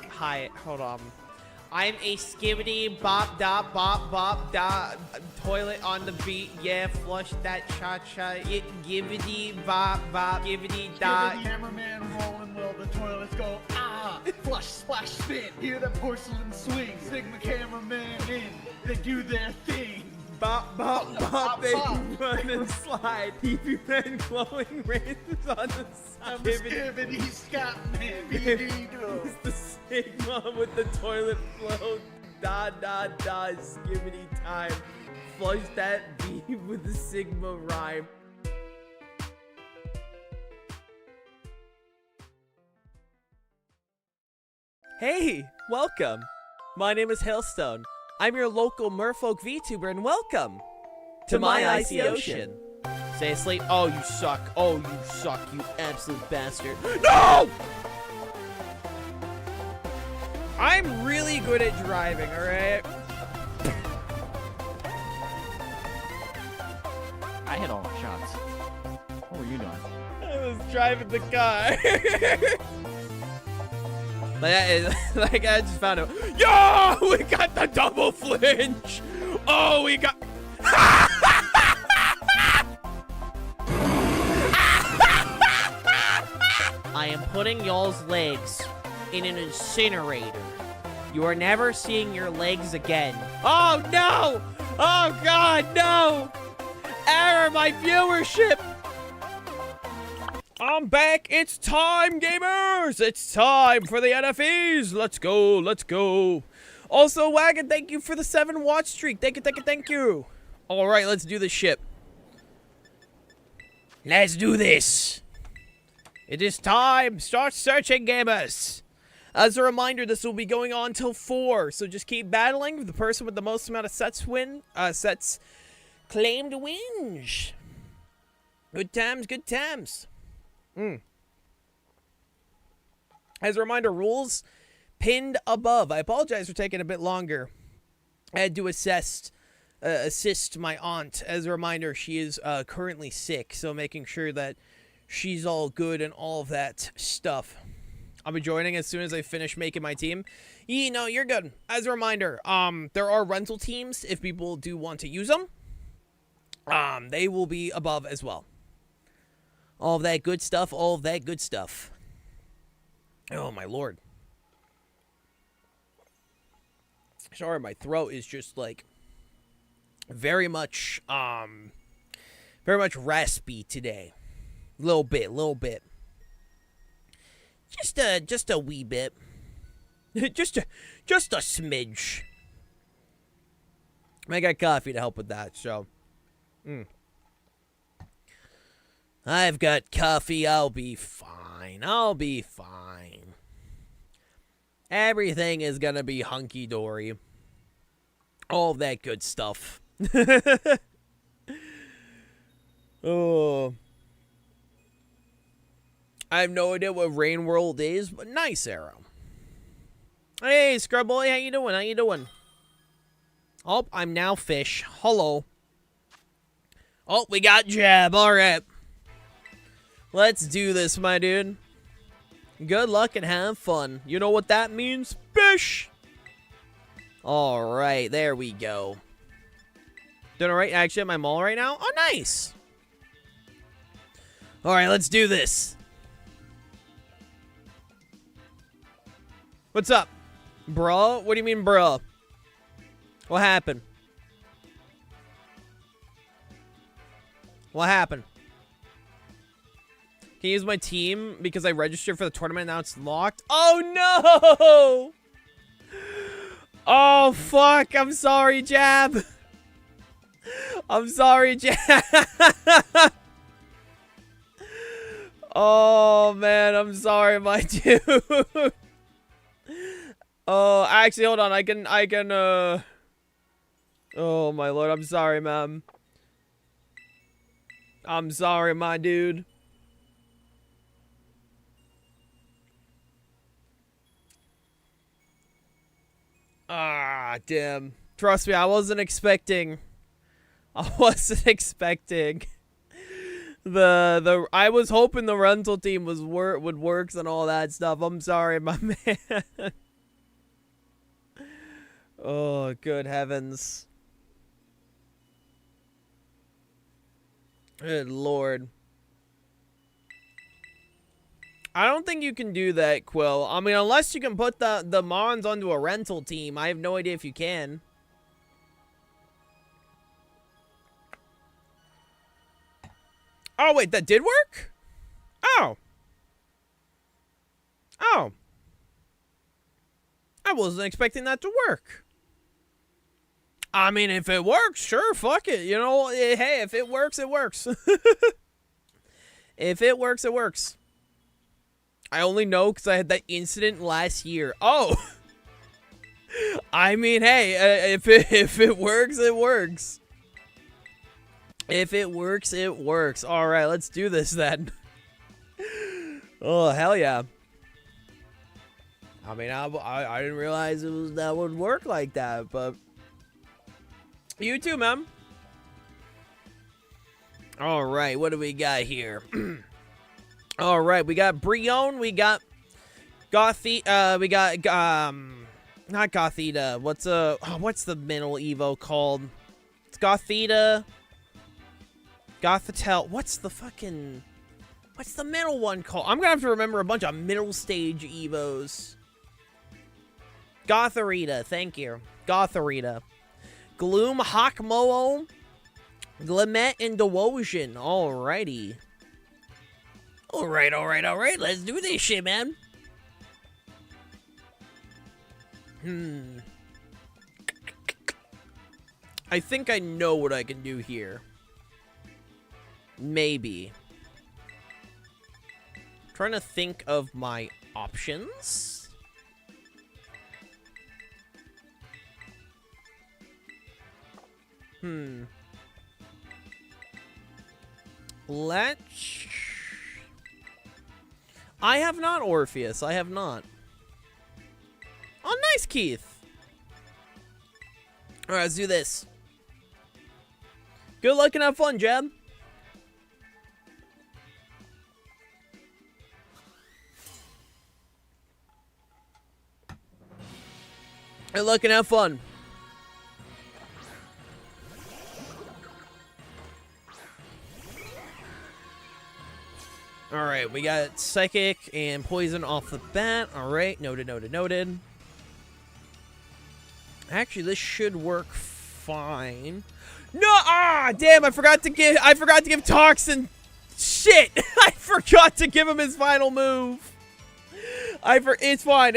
Hi, hold on. I'm a skibbity bop da bop bop da toilet on the beat. Yeah, flush that cha cha. It gibbity bop bop gibbity da. Cameraman rolling while the toilets go ah. Flush, splash, spin. Hear the porcelain swing. Sigma cameraman in. They do their thing. Bop bop bop. They run and slide. TV man glowing rays on the side. Skibbity Scotman. BD It's the Sigma with the toilet flow. Da da da. Skibbity time. Flush that beat with the Sigma rhyme. Hey, welcome. My name is Hailstone. I'm your local merfolk VTuber, and welcome to my icy ocean. Stay asleep. Oh, you suck. Oh, you suck, you absolute bastard. No! I'm really good at driving, alright? I hit all the shots. What were you doing? I was driving the car. Like I just found out. Yo, we got the double flinch. Oh, we got. I am putting y'all's legs in an incinerator. You are never seeing your legs again. Oh no! Oh god, no! Error my viewership! I'm back! It's time, gamers! It's time for the NFEs! Let's go, let's go. Also, Wagon, thank you for the 7 watch streak. Thank you, thank you, thank you. Alright, let's do this shit. Let's do this. It is time. Start searching, gamers. As a reminder, this will be going on till 4, so just keep battling. The person with the most amount of sets claimed wins. Good times, good times. As a reminder, rules pinned above. I apologize for taking a bit longer. I had to assist my aunt. As a reminder, she is currently sick, so making sure that she's all good and all of that stuff. I'll be joining as soon as I finish making my team. No, you're good. As a reminder, there are rental teams if people do want to use them. They will be above as well. All of that good stuff, all of that good stuff. Oh, my lord. Sorry, my throat is just, like, very much raspy today. Little bit. Just a wee bit. just a smidge. I got coffee to help with that, so. I've got coffee. I'll be fine. Everything is gonna be hunky-dory. All that good stuff. Oh. I have no idea what Rain World is, but nice arrow. Hey, Scrub Boy, how you doing? Oh, I'm now fish. Hello. Oh, we got jab. All right. Let's do this, my dude. Good luck and have fun. You know what that means? Fish. All right, there we go. Doing all right. Actually, at my mall right now. Oh, nice. All right, let's do this. What's up, bruh? What do you mean, bruh? What happened? What happened? Can you use my team because I registered for the tournament and now it's locked? Oh, no! Oh, fuck. I'm sorry, Jab. I'm sorry, chat. Oh, man. I'm sorry, my dude. Oh, actually, hold on. I can, oh, my lord. I'm sorry, ma'am. I'm sorry, my dude. Ah, damn. Trust me, I wasn't expecting. I wasn't expecting. I was hoping the rental team would works and all that stuff. I'm sorry, my man. Oh, good heavens. Good lord. I don't think you can do that, Quill. I mean, unless you can put the Mons onto a rental team. I have no idea if you can. Oh, wait, that did work? Oh. Oh. I wasn't expecting that to work. I mean, if it works, sure, fuck it. You know, hey, if it works, it works. If it works, it works. I only know because I had that incident last year. Oh. I mean, hey, if it works, it works. If it works, it works. All right, let's do this then. Oh, hell yeah. I mean, I didn't realize that would work like that, but you too, man. All right, what do we got here? All right, we got Brion, we got Gothita, we got not Gothita. What's the middle Evo called? It's Gothita. Gothitel. What's the middle one called? I'm gonna have to remember a bunch of middle stage Evos. Gotharita, thank you. Gotharita. Gloom, Hawkmoo, Glimmet, and Dewosion. Alrighty. Alright. Let's do this shit, man. I think I know what I can do here. Maybe. Trying to think of my options. Let's... I have not, Orpheus. I have not. Oh, nice, Keith. Alright, let's do this. Good luck and have fun, Jeb. Good luck and have fun. Alright, we got Psychic and Poison off the bat. Alright, noted. Actually, this should work fine. No, damn, I forgot to give Toxin. Shit! I forgot to give him his final move. It's fine.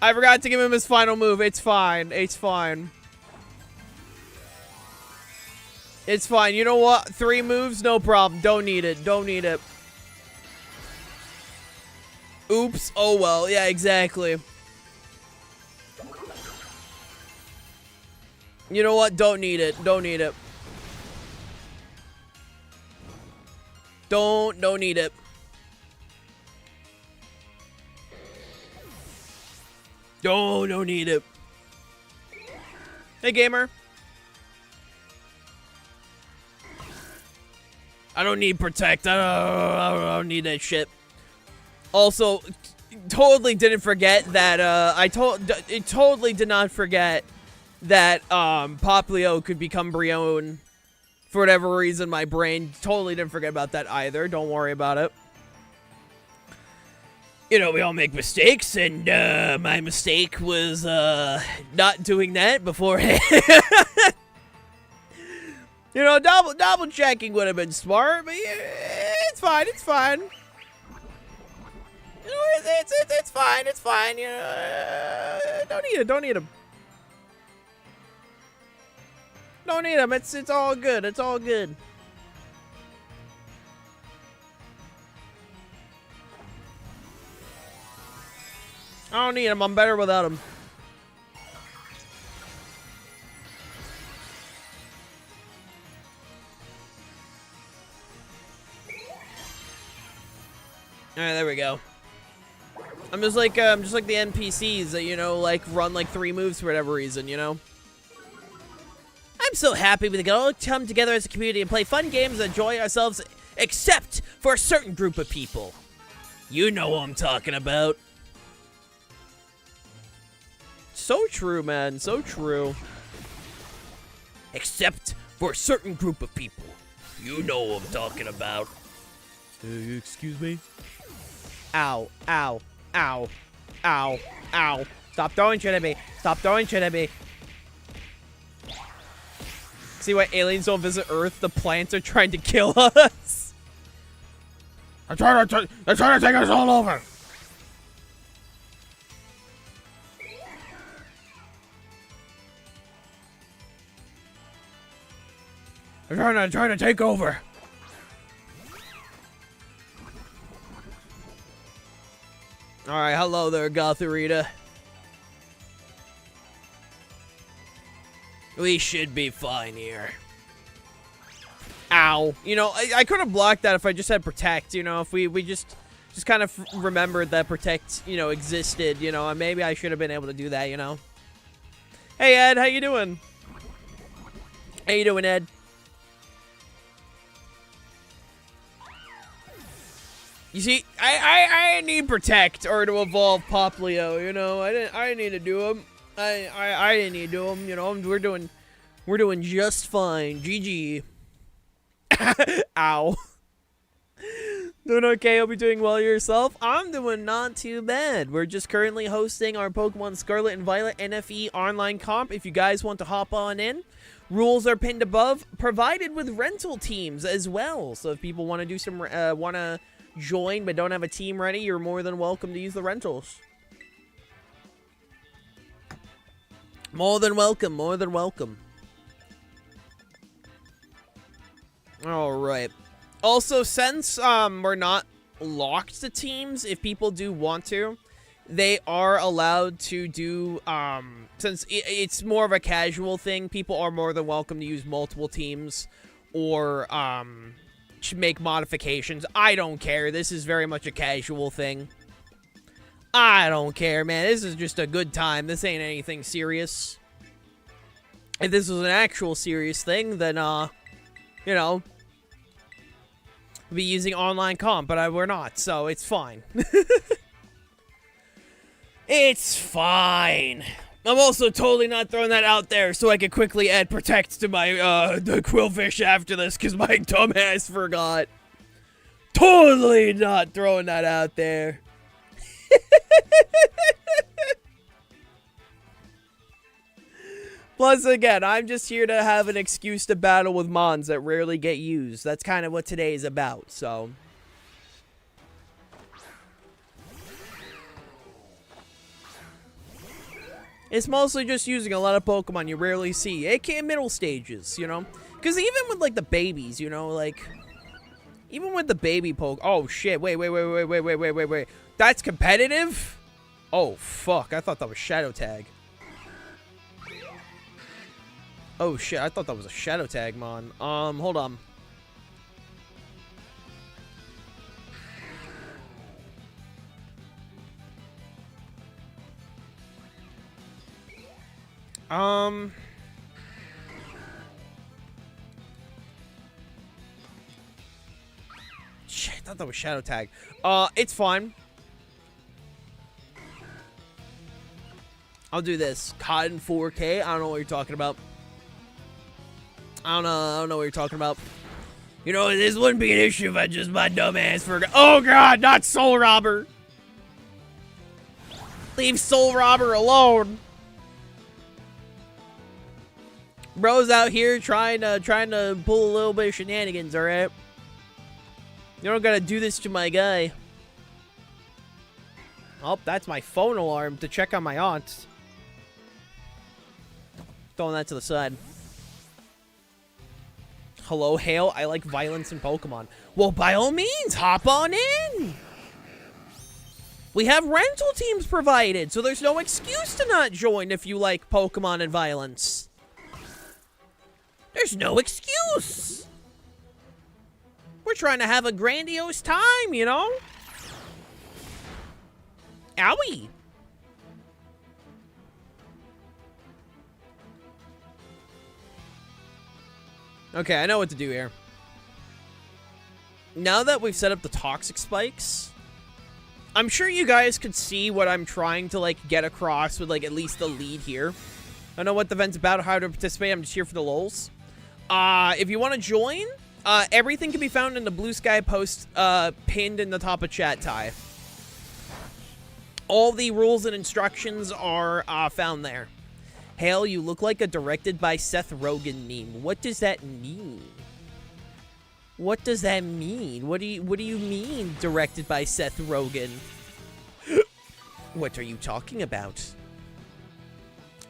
I forgot to give him his final move. It's fine. It's fine. You know what? 3 moves, no problem. Don't need it. Oops. Oh, well. Yeah, exactly. You know what? Don't need it. Don't need it. Don't need it. Don't need it. Hey, gamer. I don't need protect. I don't need that shit. Also, totally didn't forget that, totally did not forget that, Poplio could become Brion. For whatever reason, my brain totally didn't forget about that either. Don't worry about it. You know, we all make mistakes, and, my mistake was, not doing that beforehand. You know, double checking would have been smart, but yeah, it's fine. You know, it's fine. You know, don't need him. Don't need them. It's all good. It's all good. I don't need them. I'm better without them. Alright, there we go. I'm just like the NPCs that, you know, like run like 3 moves for whatever reason, you know? I'm so happy we can all come together as a community and play fun games and enjoy ourselves, except for a certain group of people. You know what I'm talking about. So true, man. So true. Except for a certain group of people. You know what I'm talking about. Excuse me? Ow, ow, ow, ow, ow. Stop throwing shit at me. Stop throwing shit at me. See why aliens don't visit Earth? The plants are trying to kill us. They're trying to take us all over. They're trying to take over. Alright, hello there, Gotharita. We should be fine here. Ow. You know, I could have blocked that if I just had Protect, you know, if we just kind of remembered that Protect, you know, existed, you know, and maybe I should have been able to do that, you know. Hey, Ed, how you doing? How you doing, Ed? You see, I didn't need Protect or to evolve Poplio, you know. I didn't need to do them. I didn't need to do them, you know. We're doing just fine. GG. Ow. Doing okay? Hope you're doing well yourself. I'm doing not too bad. We're just currently hosting our Pokemon Scarlet and Violet NFE online comp. If you guys want to hop on in, rules are pinned above, provided with rental teams as well. So if people want to do some, want to join but don't have a team ready, you're more than welcome to use the rentals. More than welcome, more than welcome. Alright. Also, since we're not locked to teams, if people do want to, they are allowed to do, since it's more of a casual thing, people are more than welcome to use multiple teams or, make modifications. I don't care. This is very much a casual thing. I don't care, man. This is just a good time. This ain't anything serious. If this was an actual serious thing, then, you know, we'd be using online comp, but we're not, so it's fine. It's fine. I'm also totally not throwing that out there so I can quickly add Protect to my, the Quillfish after this, because my dumbass forgot. Totally not throwing that out there. Plus, again, I'm just here to have an excuse to battle with mons that rarely get used. That's kind of what today is about, so. It's mostly just using a lot of Pokemon you rarely see, aka middle stages, you know? Because even with, like, the babies, you know, like, even with the baby oh, shit, wait. That's competitive? Oh, fuck, I thought that was Shadow Tag. Oh, shit, I thought that was a Shadow Tag, mon. Hold on. Shit, I thought that was Shadow Tag. It's fine. I'll do this. Cotton 4K. I don't know what you're talking about. I don't know what you're talking about. You know, this wouldn't be an issue if I just my dumb ass forgot. Oh god, not Soul Robber. Leave Soul Robber alone. Bro's out here trying to pull a little bit of shenanigans, alright? You don't gotta do this to my guy. Oh, that's my phone alarm to check on my aunt. Throwing that to the side. Hello, Hale. I like violence in Pokemon. Well, by all means, hop on in. We have rental teams provided, so there's no excuse to not join if you like Pokemon and violence. There's no excuse. We're trying to have a grandiose time, you know? Owie. Okay, I know what to do here. Now that we've set up the toxic spikes, I'm sure you guys could see what I'm trying to, like, get across with, like, at least the lead here. I don't know what the event's about or how to participate. I'm just here for the lols. If you want to join, everything can be found in the Blue Sky post pinned in the top of chat, Ty. All the rules and instructions are found there. Hale, you look like a directed by Seth Rogen meme. What does that mean? What does that mean? What do you mean directed by Seth Rogen? What are you talking about?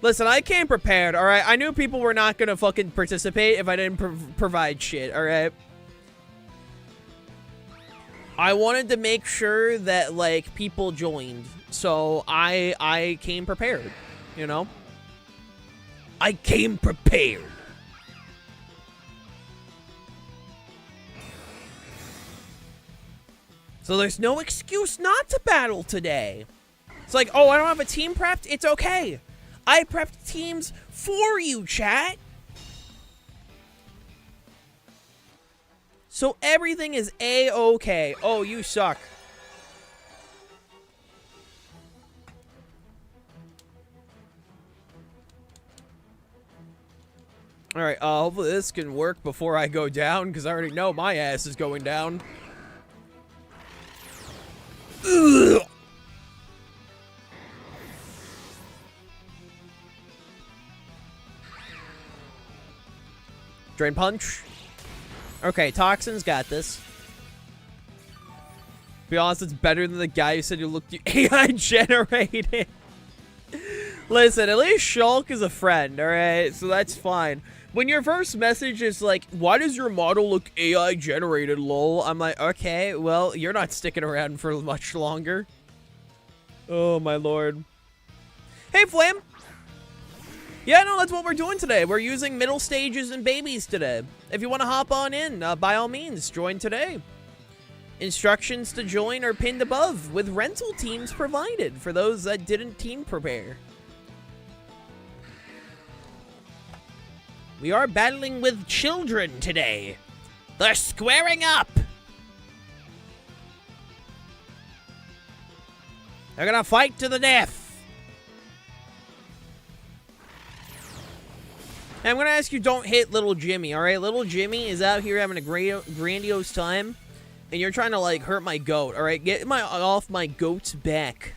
Listen, I came prepared, alright? I knew people were not gonna fucking participate if I didn't provide shit, alright? I wanted to make sure that, like, people joined. So, I came prepared, you know? I came prepared. So there's no excuse not to battle today. It's like, oh, I don't have a team prepped? It's okay. I prepped teams for you, chat. So everything is A-okay. Oh, you suck. Alright, hopefully this can work before I go down, because I already know my ass is going down. Ugh. Drain Punch. Okay, Toxin's got this. To be honest, it's better than the guy who said you looked AI generated. Listen, at least Shulk is a friend, alright? So that's fine. When your first message is like, why does your model look AI generated, lol? I'm like, okay, well, you're not sticking around for much longer. Oh, my lord. Hey, Flame. Yeah, no, that's what we're doing today. We're using middle stages and babies today. If you want to hop on in, by all means, join today. Instructions to join are pinned above, with rental teams provided for those that didn't team prepare. We are battling with children today. They're squaring up. They're gonna fight to the death. And I'm gonna ask you, don't hit little Jimmy, alright? Little Jimmy is out here having a grandiose time, and you're trying to, like, hurt my goat, alright? Get off my goat's back.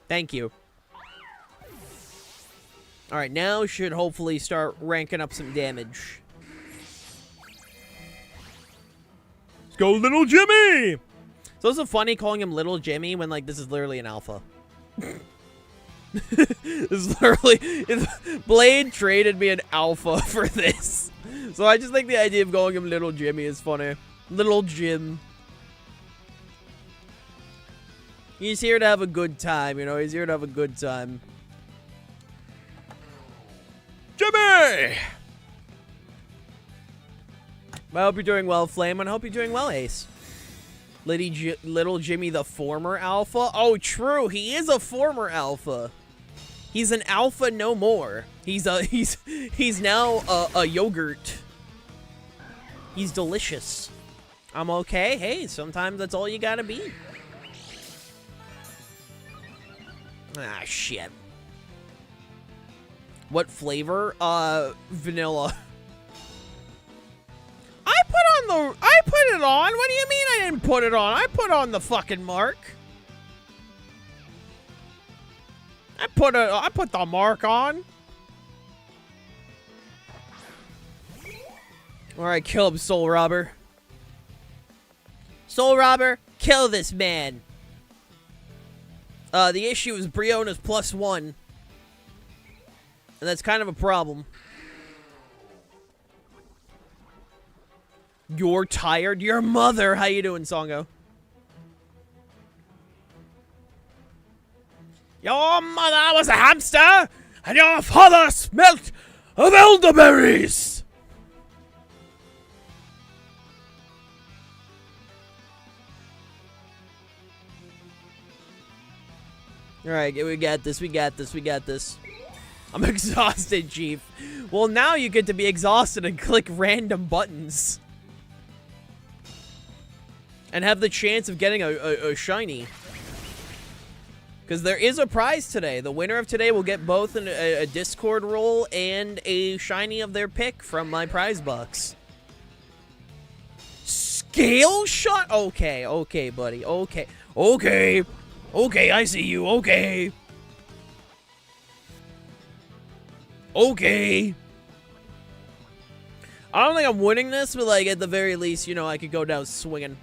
Thank you. Alright, now should hopefully start ranking up some damage. Let's go, little Jimmy! It's also funny calling him little Jimmy when, like, this is literally an alpha. This is literally... Blade traded me an alpha for this. So I just think the idea of calling him little Jimmy is funny. Little Jim. He's here to have a good time, you know? He's here to have a good time. Jimmy! I hope you're doing well, Flame, and I hope you're doing well, Ace. Little Jimmy, the former alpha? Oh, true. He is a former alpha. He's an alpha no more. He's now a yogurt. He's delicious. I'm okay. Hey, sometimes that's all you gotta be. Ah, shit. What flavor? Vanilla. I put it on. What do you mean I didn't put it on? I put on the fucking mark. I put the mark on. Alright, kill him, Soul Robber. Soul Robber, kill this man. The issue is Briona's +1. And And that's kind of a problem. You're tired? Your mother! How you doing, Songo? Your mother was a hamster, and your father smelt of elderberries! Alright, we got this, we got this, we got this. I'm exhausted, Chief. Well, now you get to be exhausted and click random buttons. And have the chance of getting a shiny. Because there is a prize today. The winner of today will get both a Discord roll and a shiny of their pick from my prize box. Scale shot? Okay, okay, buddy. Okay. Okay. Okay, I see you. Okay. Okay. I don't think I'm winning this, but like at the very least, you know, I could go down swinging.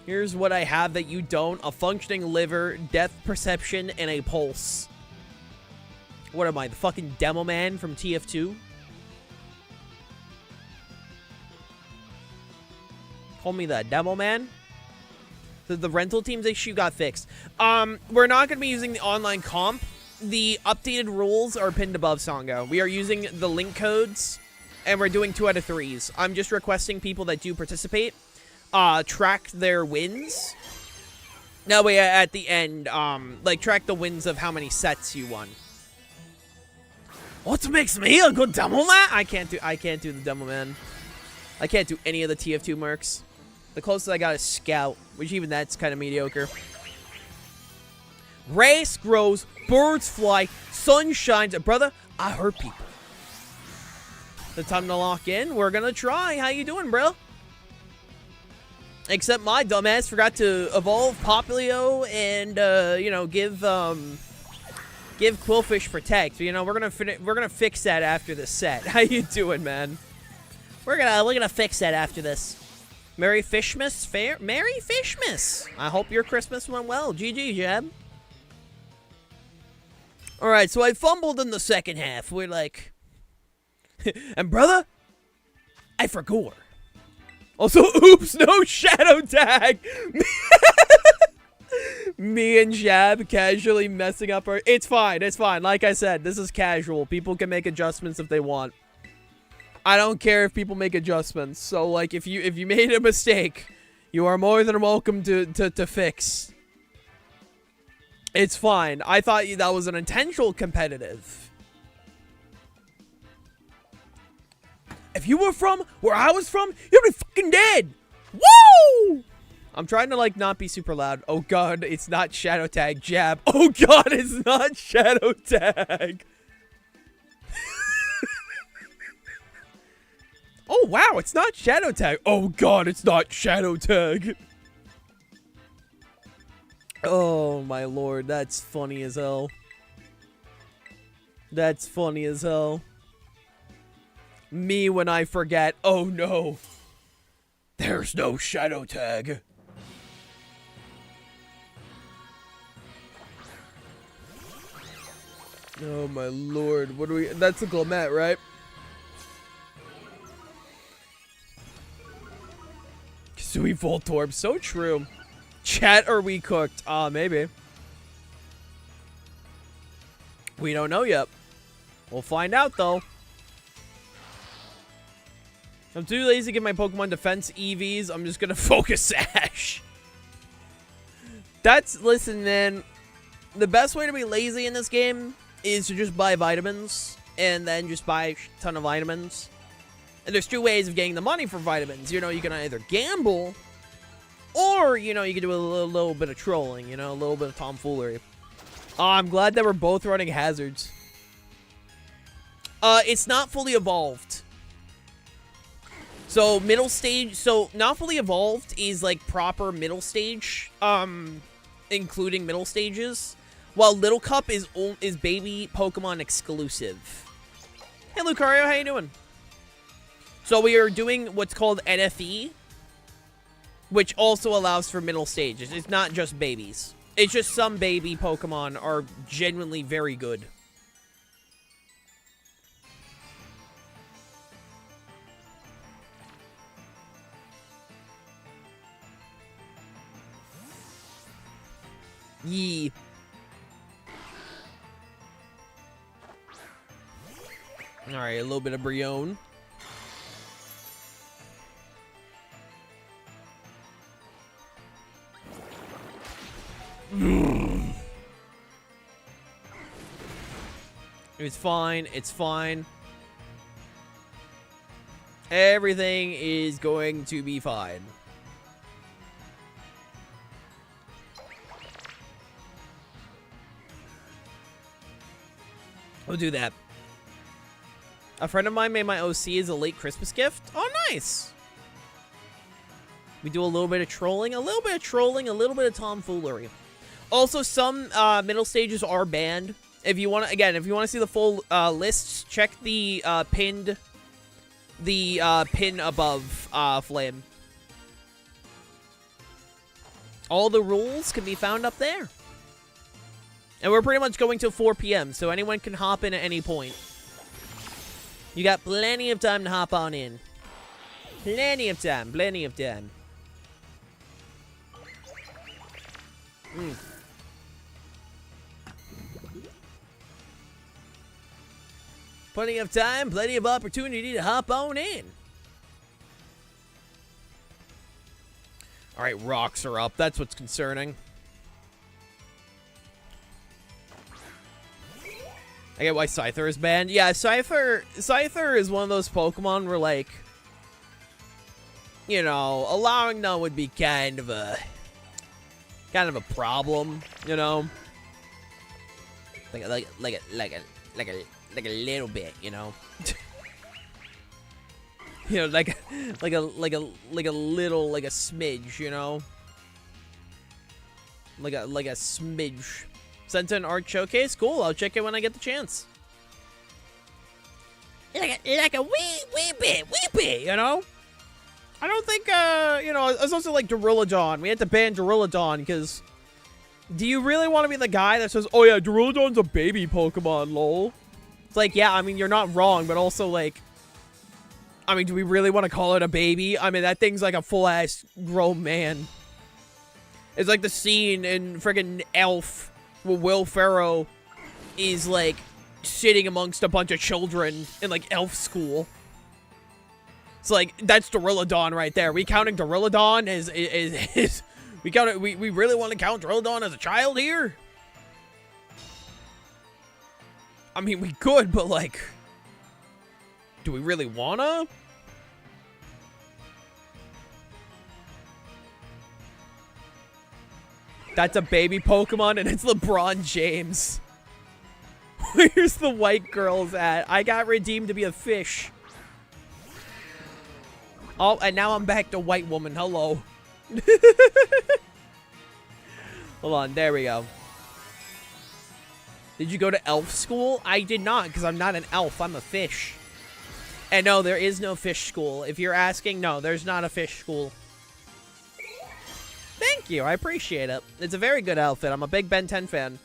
Here's what I have that you don't. A functioning liver, depth perception, and a pulse. What am I, the fucking demo man from TF2? Call me the demo man? The rental teams issue got fixed. We're not going to be using the online comp. The updated rules are pinned above Songo. We are using the link codes, and we're doing 2 out of 3s. I'm just requesting people that do participate track their wins. That way, at the end, like, track the wins of how many sets you won. What makes me a good demo man? I can't do the demo man. I can't do any of the TF2 mercs. The closest I got is Scout, which even that's kind of mediocre. Race grows, birds fly, sun shines. Brother, I hurt people. The time to lock in. We're gonna try. How you doing, bro? Except my dumbass forgot to evolve Popplio and you know, give Quillfish Protect. You know, we're gonna fix that after this set. How you doing, man? We're gonna fix that after this. Merry Fishmas, Merry Fishmas. I hope your Christmas went well. GG, Jab. All right, so I fumbled in the second half. We're like, and brother, I forgot. Also, oops, no shadow tag. Me and Jab casually messing up our... It's fine, it's fine. Like I said, this is casual. People can make adjustments if they want. I don't care if people make adjustments. So, like, if you made a mistake, you are more than welcome to fix. It's fine. I thought that was an intentional competitive. If you were from where I was from, you'd be fucking dead. Woo! I'm trying to, like, not be super loud. Oh, God, it's not shadow tag, Jab. Oh, God, it's not shadow tag. Oh, wow, it's not shadow tag. Oh, God, it's not shadow tag. Oh, my lord, that's funny as hell. That's funny as hell. Me when I forget. Oh, no. There's no shadow tag. Oh, my lord. What do we... That's a Glamet, right? Sui Voltorb. So true. Chat, are we cooked? Maybe. We don't know yet. We'll find out, though. I'm too lazy to give my Pokemon defense EVs. I'm just gonna focus Ash. Listen, man. The best way to be lazy in this game is to just buy vitamins. And then just buy a ton of vitamins. And there's 2 ways of getting the money for vitamins. You know, you can either gamble, or, you know, you can do a little bit of trolling, you know, a little bit of tomfoolery. I'm glad that we're both running hazards. It's not fully evolved. So, middle stage, so, not fully evolved is, like, proper middle stage, including middle stages, while Little Cup is baby Pokemon exclusive. Hey, Lucario, how you doing? So we are doing what's called NFE, which also allows for middle stages. It's not just babies. It's just some baby Pokemon are genuinely very good. Yee. Alright, a little bit of Brion. It's fine. It's fine. Everything is going to be fine. We'll do that. A friend of mine made my OC as a late Christmas gift. Oh, nice. We do a little bit of trolling, a little bit of tomfoolery. Also, some middle stages are banned. If you want to, again, if you want to see the full lists, check the pin above Flame. All the rules can be found up there. And we're pretty much going till 4 p.m., so anyone can hop in at any point. You got plenty of time to hop on in. Plenty of time, plenty of time. Plenty of time, plenty of opportunity to hop on in. Alright, rocks are up. That's what's concerning. I get why Scyther is banned. Yeah, Scyther is one of those Pokemon where, like, you know, allowing them would be kind of a problem, you know? Like a little bit, you know? You know, like a little, like a smidge, you know? Like a smidge. Sent to an art showcase? Cool, I'll check it when I get the chance. Like a wee bit, you know? I don't think, you know, it's also like Duraludon. We had to ban Duraludon because do you really want to be the guy that says, oh yeah, Duraludon's a baby Pokemon, lol? It's like, yeah, I mean, you're not wrong, but also, like, I mean, do we really want to call it a baby? I mean, that thing's like a full-ass grown man. It's like the scene in friggin' Elf where Will Ferrell is, like, sitting amongst a bunch of children in, like, elf school. It's like, that's Duraludon right there. We counting Duraludon as we really want to count Duraludon as a child here? I mean, we could, but, like, do we really wanna? That's a baby Pokemon, and it's LeBron James. Where's the white girls at? I got redeemed to be a fish. Oh, and now I'm back to white woman. Hello. Hold on, there we go. Did you go to elf school? I did not, because I'm not an elf. I'm a fish. And no, there is no fish school. If you're asking, no, there's not a fish school. Thank you, I appreciate it. It's a very good outfit. I'm a big Ben 10 fan.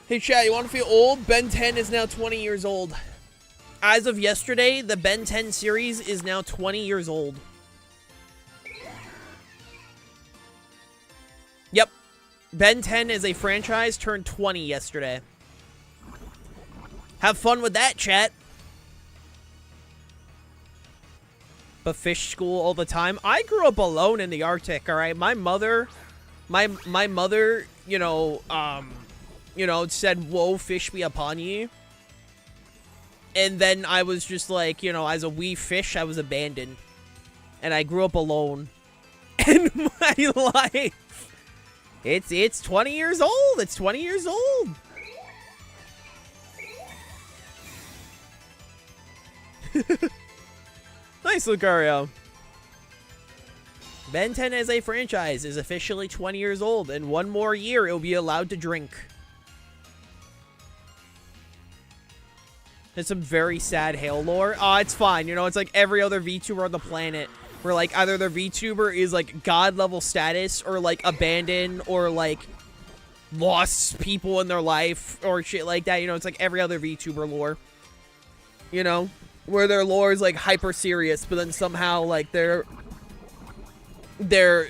Hey, chat, you want to feel old? Ben 10 is now 20 years old. As of yesterday, the Ben 10 series is now 20 years old. Yep. Ben 10 as a franchise turned 20 yesterday. Have fun with that, chat. But fish school all the time. I grew up alone in the Arctic, all right? My mother, my mother, you know, said, "Whoa, fish be upon ye." And then I was just like, you know, as a wee fish, I was abandoned. And I grew up alone. And my life, it's 20 years old. It's 20 years old. Nice, Lucario. Ben 10 as a franchise is officially 20 years old. In one more year, it will be allowed to drink. There's some very sad Hail lore. It's fine. You know, it's like every other VTuber on the planet. Where, like, either their VTuber is, like, God-level status, or, like, abandoned, or, like, lost people in their life, or shit like that. You know, it's like every other VTuber lore. You know? Where their lore is, like, hyper serious, but then somehow, like, their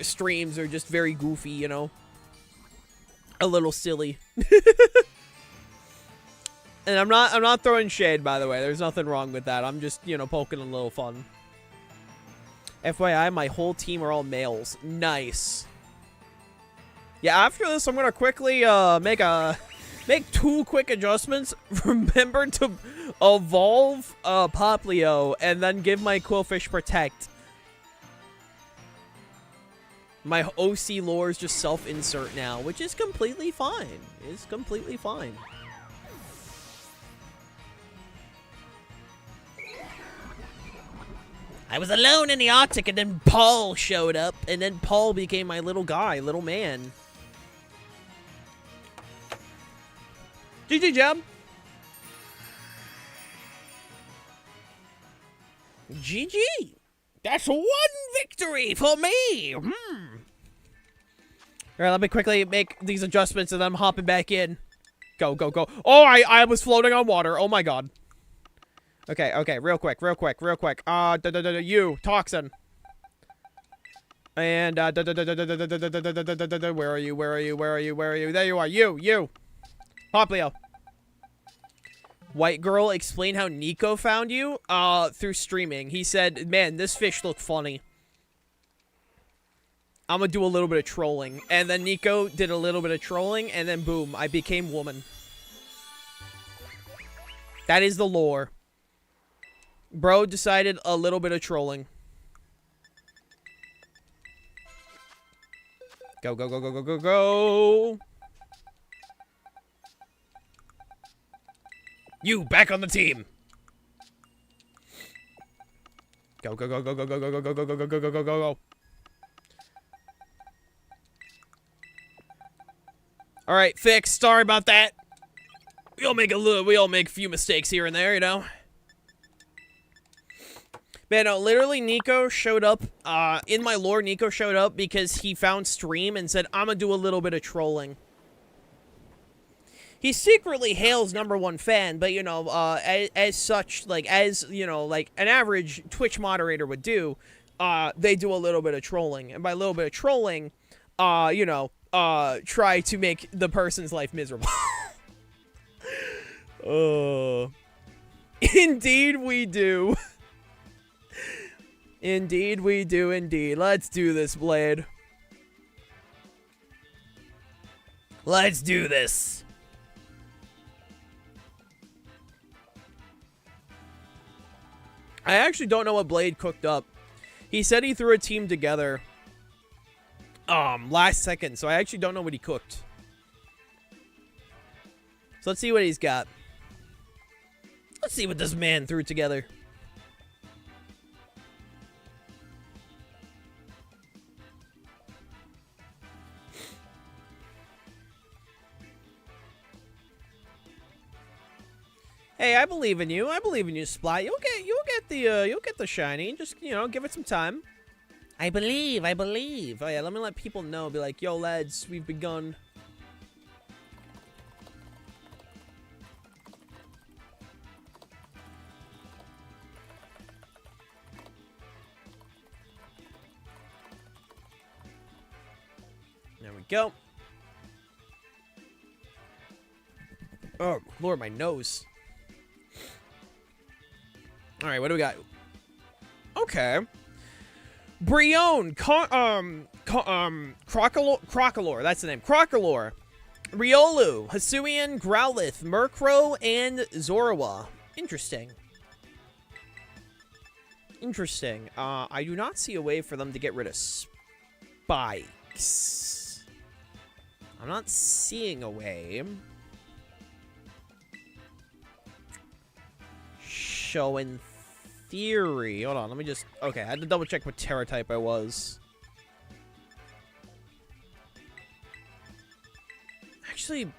streams are just very goofy, you know? a little silly. And I'm not throwing shade, by the way. There's nothing wrong with that. I'm just, you know, poking a little fun. FYI, my whole team are all males. Nice. Yeah, after this, I'm gonna quickly make 2 quick adjustments. Remember to evolve Poplio and then give my Quillfish Protect. My OC lore is just self-insert now, which is completely fine. It's completely fine. I was alone in the Arctic, and then Paul showed up, and then Paul became my little guy, little man. GG job. GG. That's 1 victory for me. All right, let me quickly make these adjustments, and then I'm hopping back in. Go, go, go. Oh, I was floating on water. Oh, my God. Okay, okay, real quick. You, Toxin. And, where are you? There you are, you. Poplio. White girl, explain how Nico found you? Through streaming. He said, man, this fish looked funny. I'm gonna do a little bit of trolling. And then Nico did a little bit of trolling, and then boom, I became woman. That is the lore. Bro decided a little bit of trolling. Go, go, go, go, go, go, go. You, back on the team. Go, go, go, go, go, go, go, go, go, go, go, go, go, go, go. All right, fix. Sorry about that. We all make a few mistakes here and there, you know. Man, no, literally Nico showed up, in my lore, Nico showed up because he found stream and said, I'm gonna do a little bit of trolling. He's secretly Hale's #1 fan, but, you know, as such, like, as, you know, like, an average Twitch moderator would do, they do a little bit of trolling. And by a little bit of trolling, you know, try to make the person's life miserable. Indeed we do. Indeed we do, indeed. Let's do this, Blade. Let's do this. I actually don't know what Blade cooked up. He said he threw a team together last second, so I actually don't know what he cooked. So let's see what he's got. Let's see what this man threw together. Hey, I believe in you. I believe in you, Splat. You'll get the shiny. Just, you know, give it some time. I believe. Oh yeah, let me let people know. Be like, yo, lads, we've begun. There we go. Oh, Lord, my nose. All right, what do we got? Okay. Brion, Crocolore, that's the name. Crocolore, Riolu, Hisuian, Growlithe, Murkrow, and Zorua. Interesting. Interesting. I do not see a way for them to get rid of spikes. I'm not seeing a way. So in theory, hold on, let me just, okay, I had to double check what Terra type I was. Actually,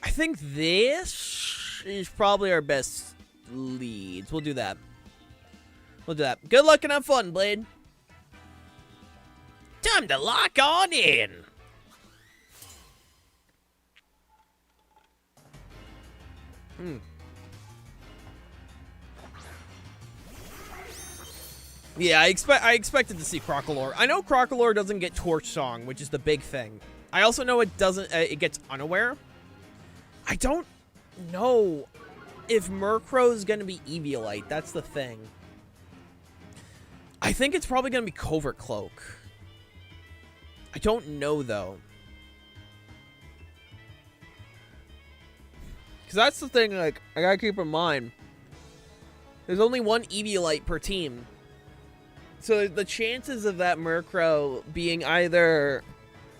I think this is probably our best leads. We'll do that. We'll do that. Good luck and have fun, Blade. Time to lock on in. Yeah, I expected to see Crocolore. I know Crocolore doesn't get Torch Song, which is the big thing. I also know it doesn't. It gets Unaware. I don't know if Murkrow is going to be Eviolite. That's the thing. I think it's probably going to be Covert Cloak. I don't know, though. Because that's the thing, like, I gotta keep in mind. There's only one Eviolite per team. So the chances of that Murkrow being either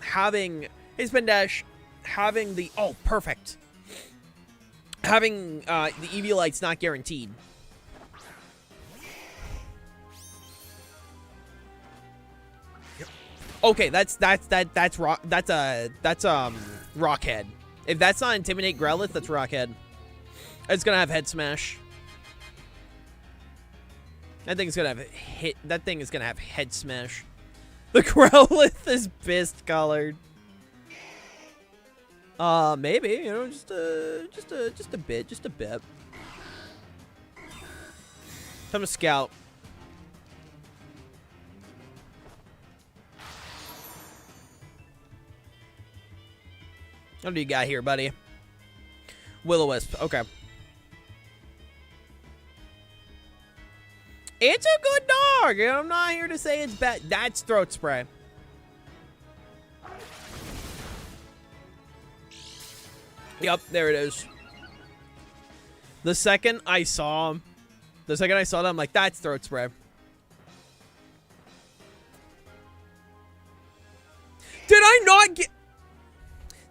having his Spin Dash, having the... Oh, perfect. Having the Eviolite's not guaranteed. Okay, that's Rockhead. If that's not Intimidate Growlithe, that's Rockhead. It's gonna have Head Smash. That thing is gonna have That thing is gonna have Head Smash. The Growlithe is Bist colored. Maybe, you know, just a bit. Time to scout. What do you got here, buddy? Will-O-Wisp. Okay. It's a good dog. I'm not here to say it's bad. That's Throat Spray. Yep, there it is. The second I saw that, I'm like, that's Throat Spray.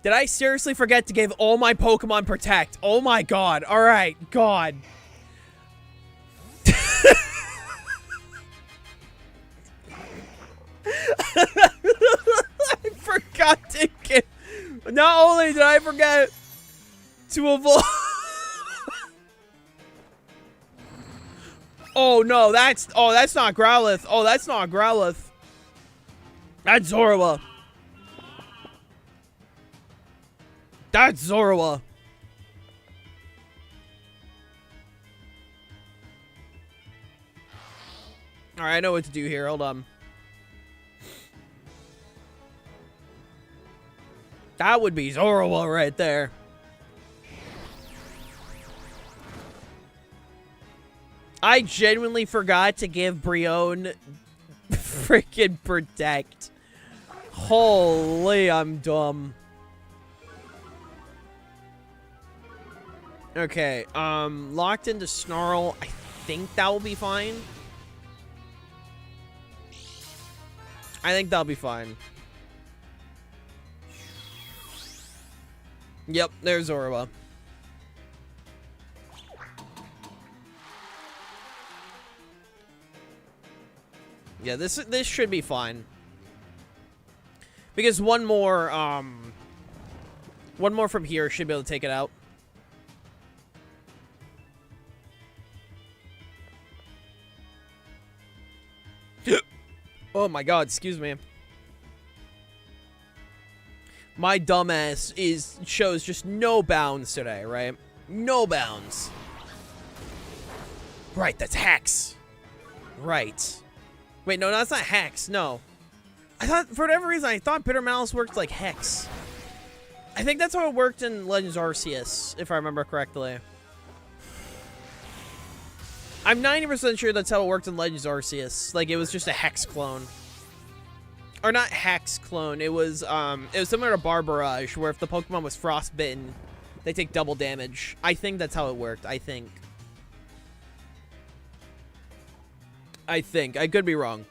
Did I seriously forget to give all my Pokemon Protect? Oh my god. Alright, god. I forgot to give... Not only did I forget to evolve... Oh no, that's not Growlithe. Oh, that's not Growlithe. That's Zorua. That's Zorua. Alright, I know what to do here. Hold on. That would be Zorua right there. I genuinely forgot to give Brion freaking Protect. Holy, I'm dumb. Okay, locked into Snarl. I think that will be fine. I think that'll be fine. Yep, there's Zorua. Yeah, this should be fine. Because one more from here should be able to take it out. Oh my god, excuse me. My dumbass shows just no bounds today, right? No bounds. Right, that's Hex. Right. Wait, no, that's not Hex, no. I thought, for whatever reason, I thought Bitter Malice worked like Hex. I think that's how it worked in Legends Arceus, if I remember correctly. I'm 90% sure that's how it worked in Legends Arceus. Like, it was just a Hex clone. Or not Hex clone, it was similar to Barbarage, where if the Pokemon was frostbitten, they take double damage. I think that's how it worked, I think. I could be wrong.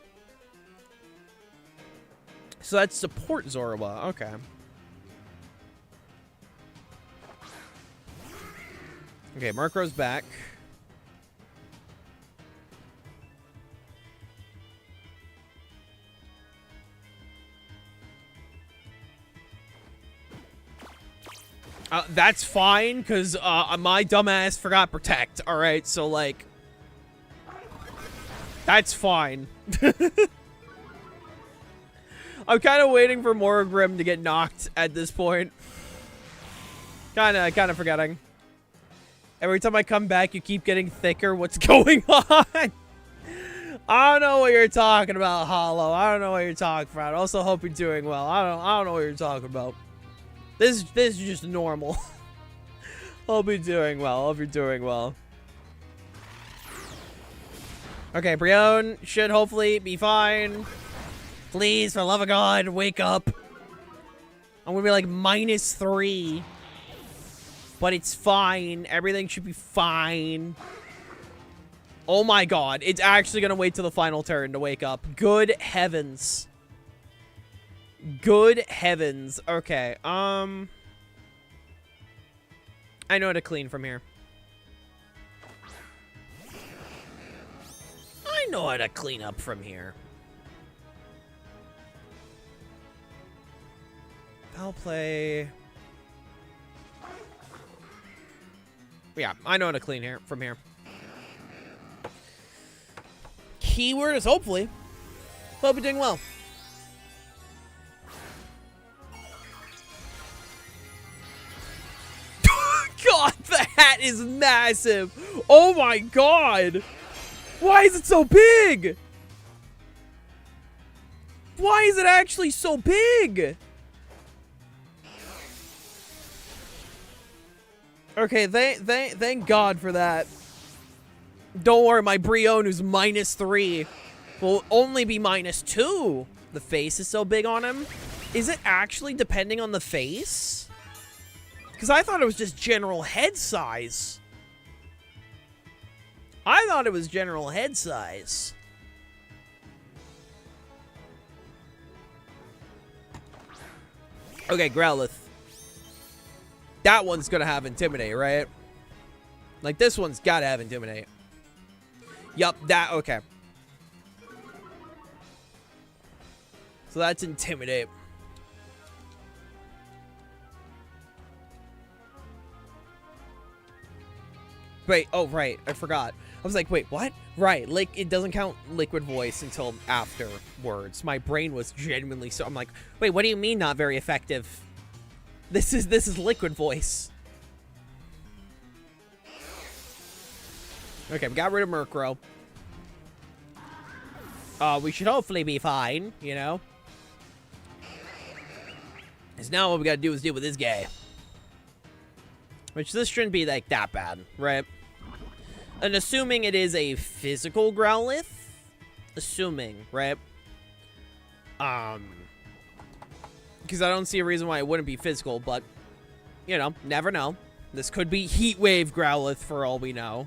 So that's support Zorua, okay. Okay, Murkrow's back. That's fine, because my dumbass forgot Protect, alright? So, like, that's fine. I'm kind of waiting for Morgrim to get knocked at this point. Kind of forgetting. Every time I come back, you keep getting thicker. What's going on? I don't know what you're talking about, Hollow. I don't know what you're talking about. I also hope you're doing well. I don't know what you're talking about. This is just normal. Hope you're doing well. Hope you're doing well. Okay, Brion should hopefully be fine. Please, for the love of God, wake up. I'm gonna be like -3. But it's fine. Everything should be fine. Oh my God. It's actually gonna wait till the final turn to wake up. Good heavens. Good heavens. Okay, I know how to clean from here. I know how to clean up from here. Foul play. Yeah, I know how to clean here from here. Keyword is hopefully. Hope you're doing well. God, the hat is massive. Oh my God. Why is it so big? Why is it actually so big? Okay, thank God for that. Don't worry, my Brion, who's -3, will only be -2. The face is so big on him. Is it actually depending on the face? Because I thought it was just general head size. I thought it was general head size. Okay, Growlithe. That one's gonna have Intimidate, right? Like, this one's gotta have Intimidate. Yup, that, okay. So that's Intimidate. Wait, oh, right, I forgot. I was like, wait, what? Right, like, it doesn't count Liquid Voice until afterwards. My brain was genuinely so, I'm like, wait, what do you mean not very effective? This is Liquid Voice. Okay, we got rid of Murkrow. We should hopefully be fine, you know? Because now what we gotta do is deal with this guy. Which this shouldn't be, like, that bad, right? And assuming it is a physical Growlithe. Assuming, right? Because I don't see a reason why it wouldn't be physical, but, you know, never know. This could be Heat Wave Growlithe for all we know.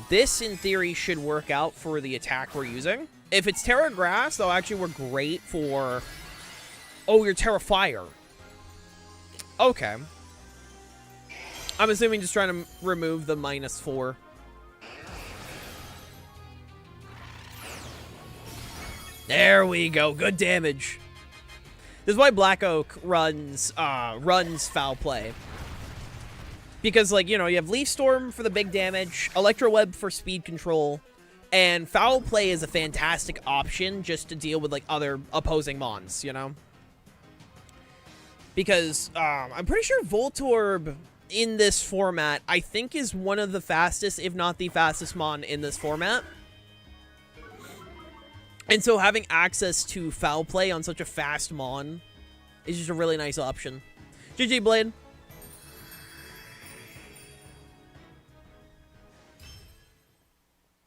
This, in theory, should work out for the attack we're using. If it's Terra Grass, they'll actually work great for... Oh, you're Terra Fire. Okay. I'm assuming just trying to remove the -4. There we go. Good damage. This is why Black Oak runs Foul Play. Because, like, you know, you have Leaf Storm for the big damage, Electro Web for speed control, and Foul Play is a fantastic option just to deal with, like, other opposing mons, you know? Because, I'm pretty sure Voltorb in this format, I think, is one of the fastest, if not the fastest mon in this format. And so having access to Foul Play on such a fast mon is just a really nice option. GG, Blade.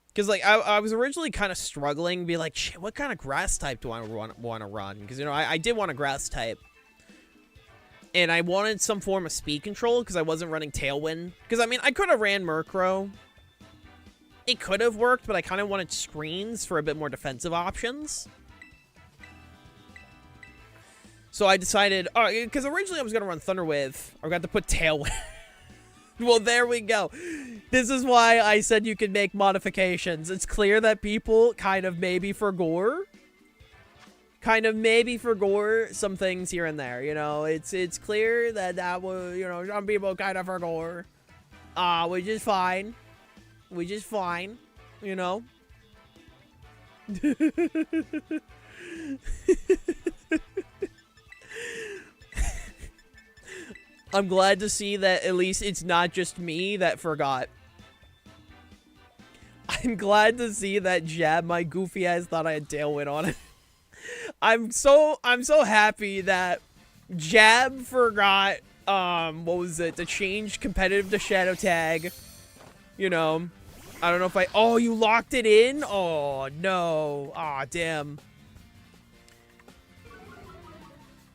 Because, like, I was originally kind of struggling, be like, shit, what kind of grass type do I want to run? Because, you know, I did want a grass type. And I wanted some form of speed control because I wasn't running Tailwind. Because, I mean, I could have ran Murkrow. It could have worked, but I kind of wanted screens for a bit more defensive options. So I decided, because originally I was going to run Thunder Wave. I got to put Tailwind. Well, there we go. This is why I said you could make modifications. It's clear that people kind of maybe forgore some things here and there, you know. It's clear that was, you know, some people kind of forgore. Which is fine. Which is fine, you know. I'm glad to see that at least it's not just me that forgot. I'm glad to see that Jab, my goofy ass, thought I had Tailwind on it. I'm so happy that Jab forgot, what was it, to change competitive to Shadow Tag. You know, I don't know if oh, you locked it in? Oh, no. Aw, damn.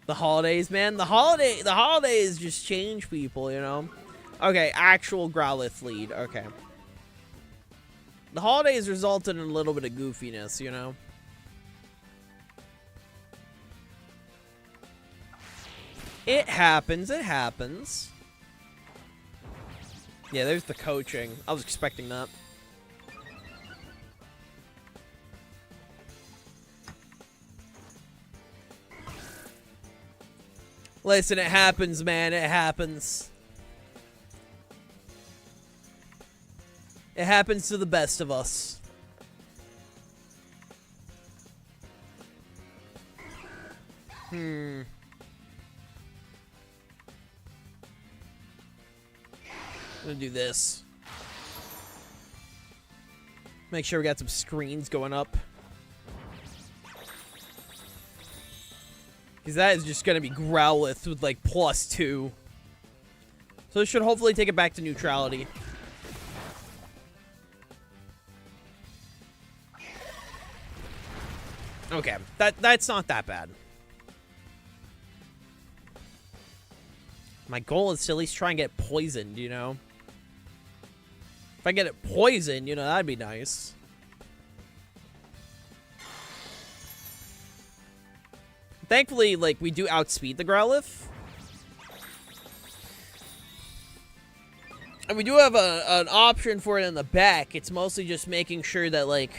The holidays, man. The holidays just change people, you know? Okay, actual Growlithe lead. Okay. The holidays resulted in a little bit of goofiness, you know? It happens, it happens. Yeah, there's the coaching. I was expecting that. Listen, it happens, man. It happens. It happens to the best of us. I'm gonna do this. Make sure we got some screens going up. Because that is just gonna be Growlithe with like +2. So it should hopefully take it back to neutrality. Okay, that's not that bad. My goal is to at least try and get poisoned, you know? If I get it poisoned, you know, that'd be nice. Thankfully, like, we do outspeed the Growlithe. And we do have an option for it in the back. It's mostly just making sure that, like,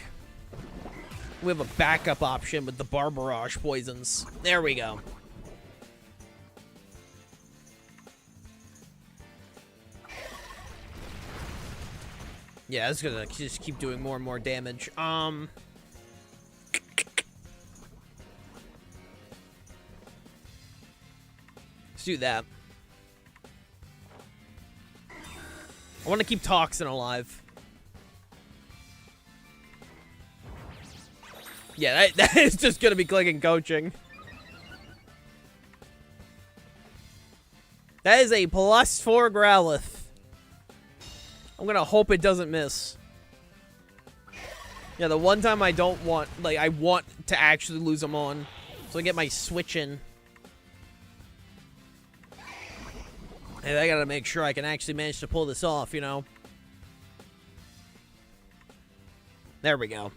we have a backup option with the Barbarage poisons. There we go. Yeah, it's gonna just keep doing more and more damage. Let's do that. I want to keep Toxin alive. Yeah, that is just gonna be clicking coaching. That is a +4 Growlithe. I'm gonna hope it doesn't miss. Yeah, the one time I don't want, like, I want to actually lose them on. So I get my switch in. And I gotta make sure I can actually manage to pull this off, you know? There we go.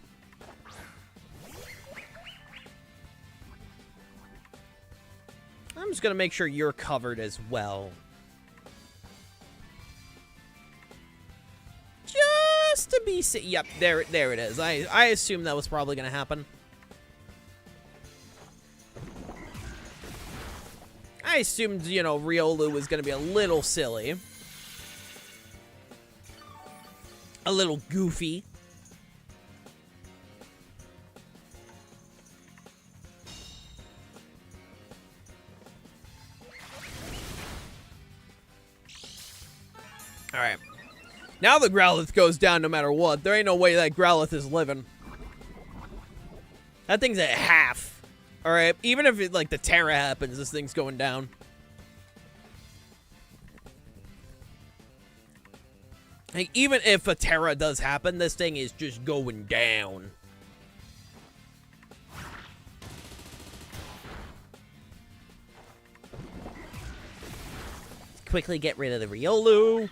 I'm just gonna make sure you're covered as well. Just to be safe. Yep, there it is. I assume that was probably gonna happen. I assumed, you know, Riolu was gonna be a little silly. A little goofy. Alright. Now the Growlithe goes down no matter what. There ain't no way that Growlithe is living. That thing's at half. Alright, even if it, like, the Terra happens, this thing's going down. Like, even if a Terra does happen, this thing is just going down. Quickly get rid of the Riolu.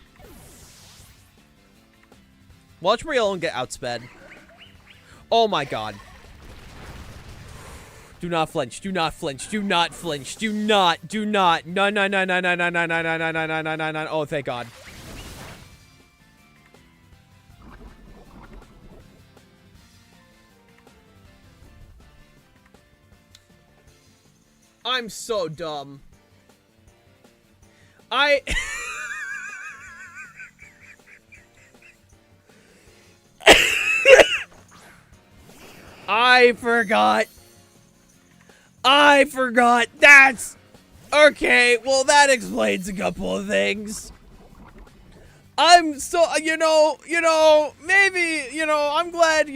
Watch Riolu get outsped. Oh my god. Do not flinch. Do not flinch. Do not flinch. Do not. No, no, no, no, no, no, no, no, no, no, no, no, no, no, no. Oh, thank god. I'm so dumb. I forgot. That's... Okay, well, that explains a couple of things. I'm so, maybe, I'm glad,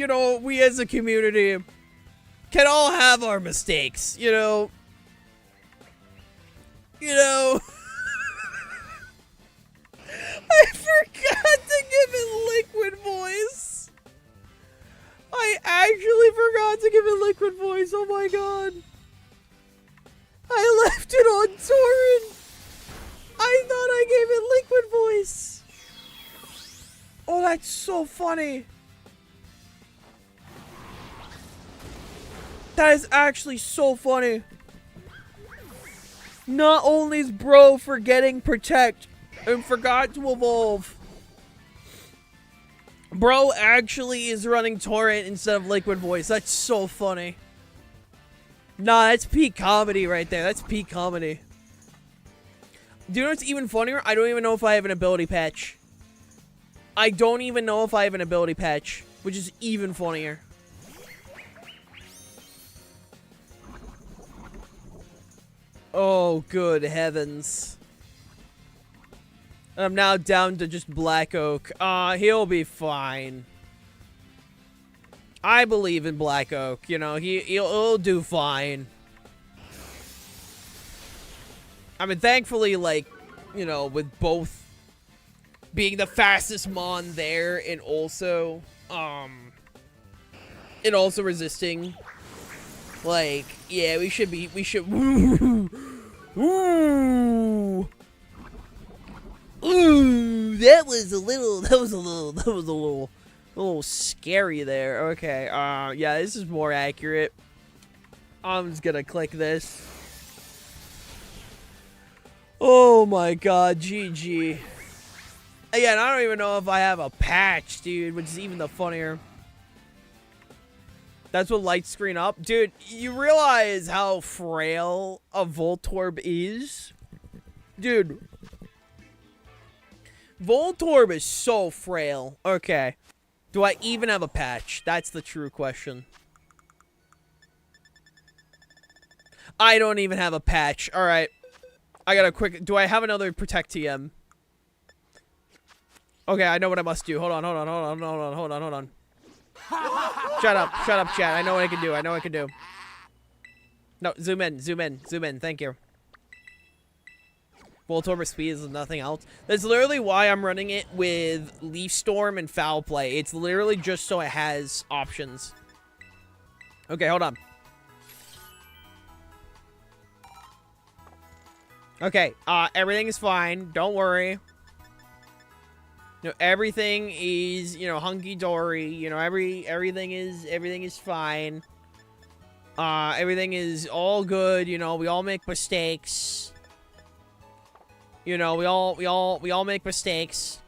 we as a community can all have our mistakes, I forgot to give it liquid voice. I actually forgot to give it liquid voice. Oh my god. I left it on torrent. I thought I gave it liquid voice. Oh, that's so funny. That is actually so funny. Not only is bro forgetting protect and forgot to evolve, bro actually is running torrent instead of liquid voice. That's so funny. Nah, that's peak comedy right there. That's peak comedy. Do you know what's even funnier? I don't even know if I have an ability patch. I don't even know if I have an ability patch, which is even funnier. Oh, good heavens. I'm now down to just Black Oak. He'll be fine. I believe in Black Oak. He'll do fine. I mean, thankfully, like, with both being the fastest mon there and also resisting, like, yeah, we should ooh, that was a little scary there. Okay, yeah, this is more accurate. I'm just gonna click this. Oh my god, GG. Again, I don't even know if I have a patch, dude, which is even the funnier. That's what light screen up. Dude, you realize how frail a Voltorb is? Dude. Voltorb is so frail. Okay. Do I even have a patch? That's the true question. I don't even have a patch. Alright. I got a quick... Do I have another Protect TM? Okay, I know what I must do. Hold on. Shut up, chat. I know what I can do. No, zoom in. Thank you. Voltorb speed is nothing else. That's literally why I'm running it with Leaf Storm and Foul Play. It's literally just so it has options. Okay, hold on. Okay, everything is fine. Don't worry. Everything is, hunky-dory. Everything is fine. Everything is all good. We all make mistakes. We all make mistakes.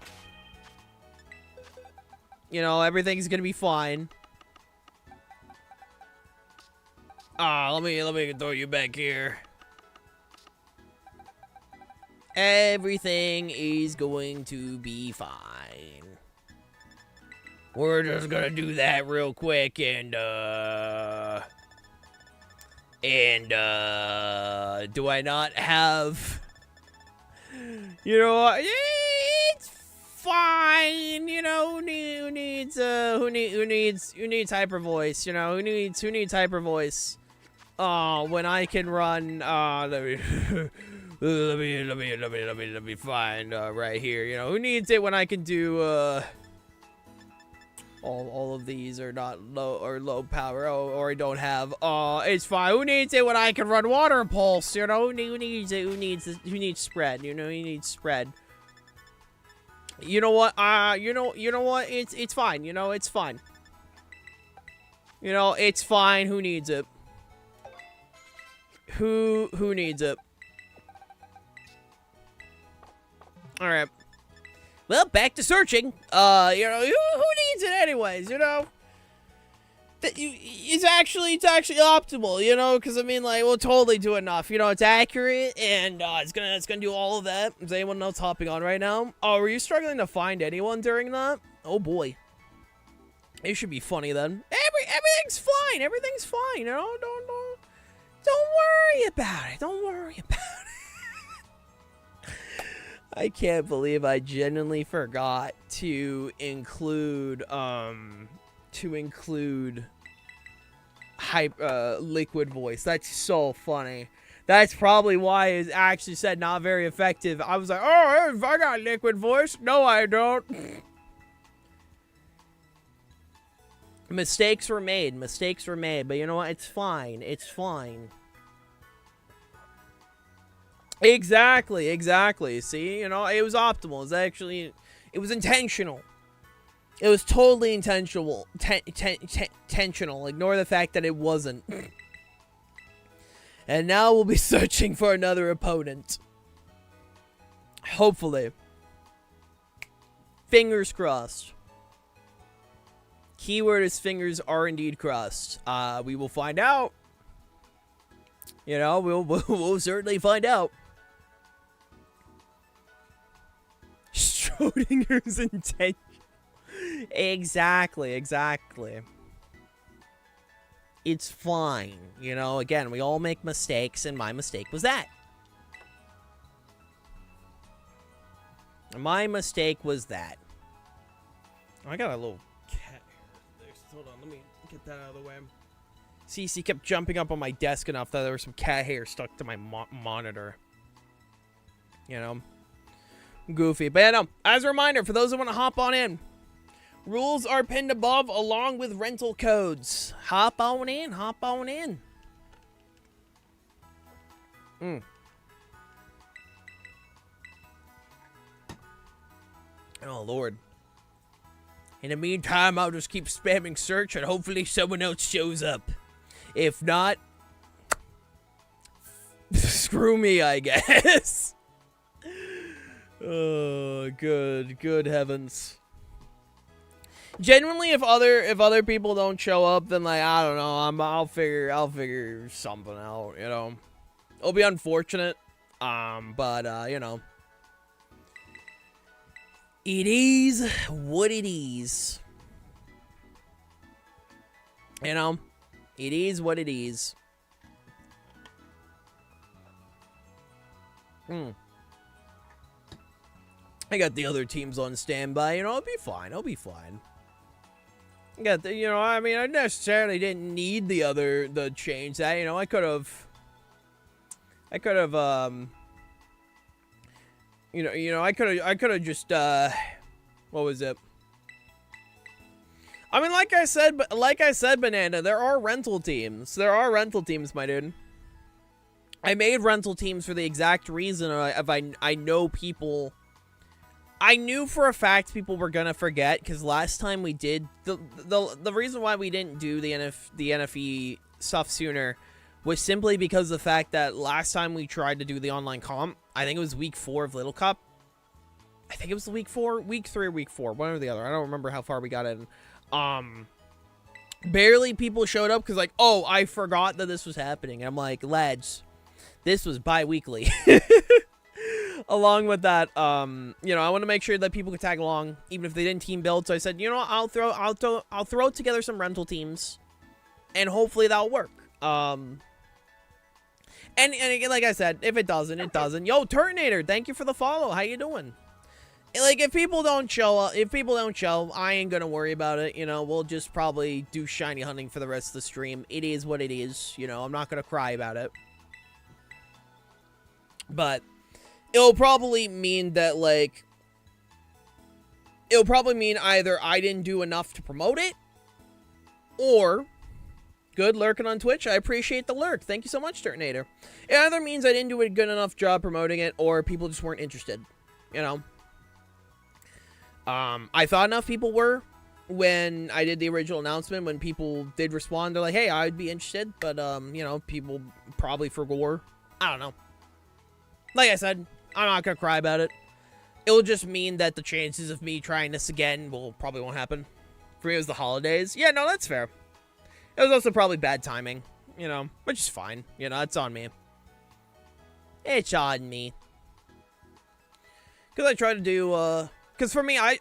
Everything's gonna be fine. Let me throw you back here. Everything is going to be fine. We're just gonna do that real quick and do I not have, it's fine, who needs hyper voice, who needs hyper voice, when I can run, let me find right here. Who needs it when I can do all of these are not low power, or I don't have. It's fine. Who needs it when I can run Water Pulse? Who needs it? Who needs spread? Who needs spread? You know what? You know what? It's fine. It's fine. It's fine. Who needs it? Who needs it? All right. Well, back to searching. Who needs it anyways? It's actually optimal. Because I mean, like, we'll totally do enough. It's accurate and it's gonna do all of that. Is anyone else hopping on right now? Oh, were you struggling to find anyone during that? Oh boy. It should be funny then. Everything's fine. Everything's fine. Don't worry about it. Don't worry about it. I can't believe I genuinely forgot to include liquid voice. That's so funny. That's probably why it actually said not very effective. I was like, oh, I got liquid voice. No, I don't. Mistakes were made. Mistakes were made. But you know what? It's fine. It's fine. Exactly. Exactly. See? You know, it was optimal. It was actually... It was intentional. It was totally intentional. Intentional. Ignore the fact that it wasn't. And now we'll be searching for another opponent. Hopefully. Fingers crossed. Keyword is fingers are indeed crossed. We will find out. You know, we'll certainly find out. Schrodinger's intention. Exactly, exactly. It's fine. You know, again, we all make mistakes, and my mistake was that. My mistake was that. Oh, I got a little cat hair. Hold on, let me get that out of the way. CC kept jumping up on my desk enough that there was some cat hair stuck to my monitor. You know? Goofy. But yeah, no, as a reminder, for those that want to hop on in, rules are pinned above along with rental codes. Hop on in. Hop on in. Oh, Lord. In the meantime, I'll just keep spamming search and hopefully someone else shows up. If not, screw me, I guess. Oh, good heavens. Genuinely, if other people don't show up, then like I don't know, I'll figure something out. You know, it'll be unfortunate, but you know, it is what it is. You know, it is what it is. I got the other teams on standby. You know, it'll be fine. It'll be fine. I got the, you know, I mean, I necessarily didn't need the change that, you know, I could have, I could have just, what was it? I mean, like I said, Banana, there are rental teams. There are rental teams, my dude. I made rental teams for the exact reason I know people. I knew for a fact people were gonna forget, because last time we did the reason why we didn't do the NFE stuff sooner was simply because of the fact that last time we tried to do the online comp, I think it was week 4 of Little Cup. I think it was week 3 or week 4, one or the other. I don't remember how far we got in. Barely people showed up because like, oh, I forgot that this was happening. And I'm like, lads, this was bi-weekly. Along with that, you know, I want to make sure that people could tag along, even if they didn't team build. So I said, you know, I'll throw together some rental teams, and hopefully that'll work. And again, like I said, if it doesn't, it doesn't. Yo, Turtonator, thank you for the follow. How you doing? Like, if people don't show, I ain't gonna worry about it. You know, we'll just probably do shiny hunting for the rest of the stream. It is what it is. You know, I'm not gonna cry about it. But it'll probably mean that, like, it'll probably mean either I didn't do enough to promote it, or, good lurking on Twitch, I appreciate the lurk. Thank you so much, Turtonator. It either means I didn't do a good enough job promoting it, or people just weren't interested, you know? I thought enough people were when I did the original announcement. When people did respond, they're like, hey, I'd be interested, but, you know, people probably forgot. I don't know. Like I said, I'm not gonna cry about it. It'll just mean that the chances of me trying this again probably won't happen. For me, it was the holidays. Yeah, no, that's fair. It was also probably bad timing, you know, which is fine. You know, it's on me. It's on me. Because I try to do, because for me, I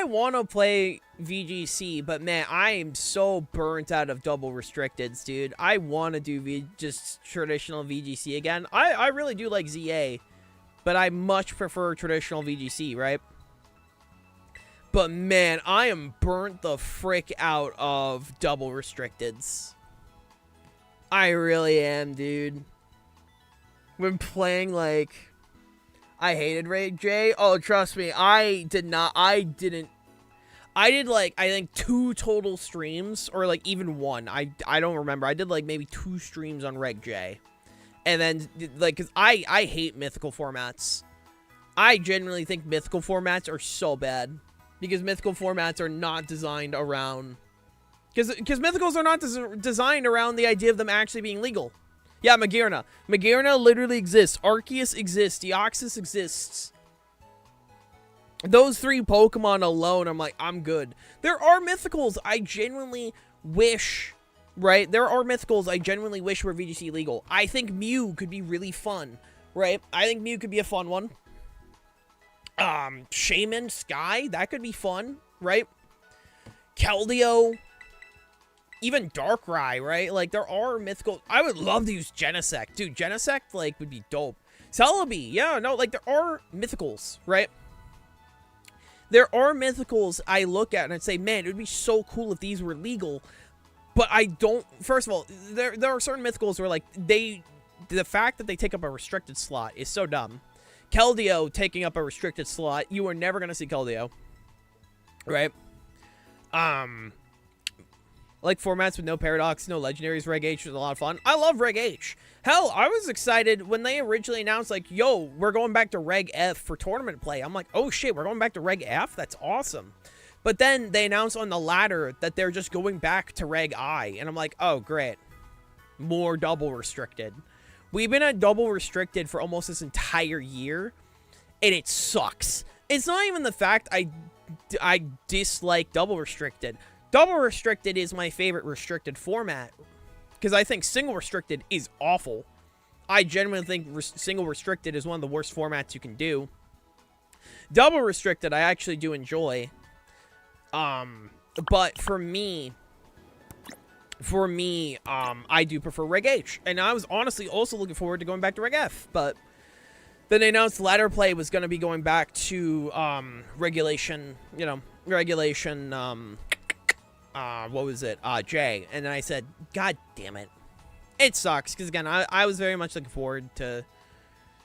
want to play VGC, but man, I am so burnt out of double restricteds, dude. I want to do just traditional VGC again. I really do like ZA, but I much prefer traditional VGC, right? But man, I am burnt the frick out of double restricteds. I really am, dude. When playing, like, I hated Reg J. Oh, trust me, I did, like, I think 2 total streams, or, like, even 1. I don't remember. I did, like, maybe 2 streams on Reg J. And then, like, because I hate mythical formats. I genuinely think mythical formats are so bad. Because mythical formats are not designed around... Because mythicals are not designed around the idea of them actually being legal. Yeah, Magearna. Magearna literally exists. Arceus exists. Deoxys exists. Those 3 Pokemon alone, I'm like, I'm good. There are mythicals I genuinely wish... Right? There are mythicals I genuinely wish were VGC legal. I think Mew could be really fun. Right? I think Mew could be a fun one. Shaman, Sky, that could be fun, right? Keldeo, even Darkrai, right? Like, there are mythical... I would love to use Genesect. Dude, Genesect, like, would be dope. Celebi, yeah, no, like, there are mythicals, right? There are mythicals I look at and I'd say, man, it would be so cool if these were legal. But I don't... First of all, there are certain mythicals where, like, the fact that they take up a restricted slot is so dumb. Keldeo taking up a restricted slot. You are never going to see Keldeo. Right? Like formats with no paradox, no legendaries. Reg H was a lot of fun. I love Reg H. Hell, I was excited when they originally announced, like, yo, we're going back to Reg F for tournament play. I'm like, oh shit, we're going back to Reg F? That's awesome. But then they announced on the ladder that they're just going back to Reg I. And I'm like, oh, great. More double restricted. We've been at double restricted for almost this entire year, and it sucks. It's not even the fact I dislike double restricted. Double restricted is my favorite restricted format, because I think single restricted is awful. I genuinely think single restricted is one of the worst formats you can do. Double restricted I actually do enjoy. But for me, I do prefer Reg H. And I was honestly also looking forward to going back to Reg F. But then they announced ladder play was going to be going back to regulation, what was it? J. And then I said, God damn it. It sucks. Because again, I was very much looking forward to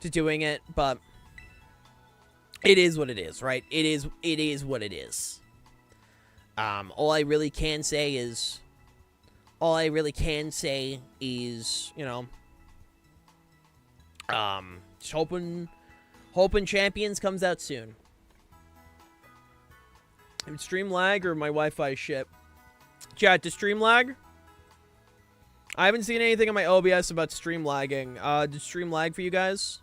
doing it. But it is what it is, right? It is what it is. All I really can say is, just hoping Champions comes out soon. If it's stream lag or my Wi-Fi shit. Chat, does stream lag? I haven't seen anything on my OBS about stream lagging. Did stream lag for you guys?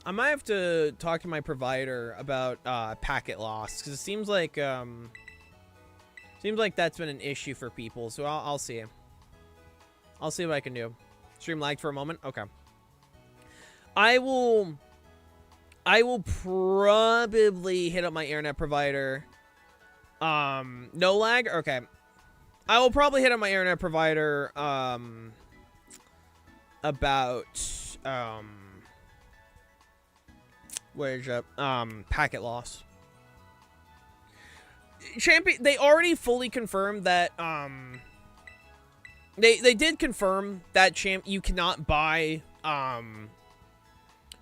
I might have to talk to my provider about packet loss, because it seems like that's been an issue for people. So I'll see. I'll see what I can do. Stream lagged for a moment. Okay. I will probably hit up my internet provider. No lag. Okay. I will probably hit up my internet provider. About where's it? Packet loss. Champion, they already fully confirmed that, they did confirm that you cannot buy,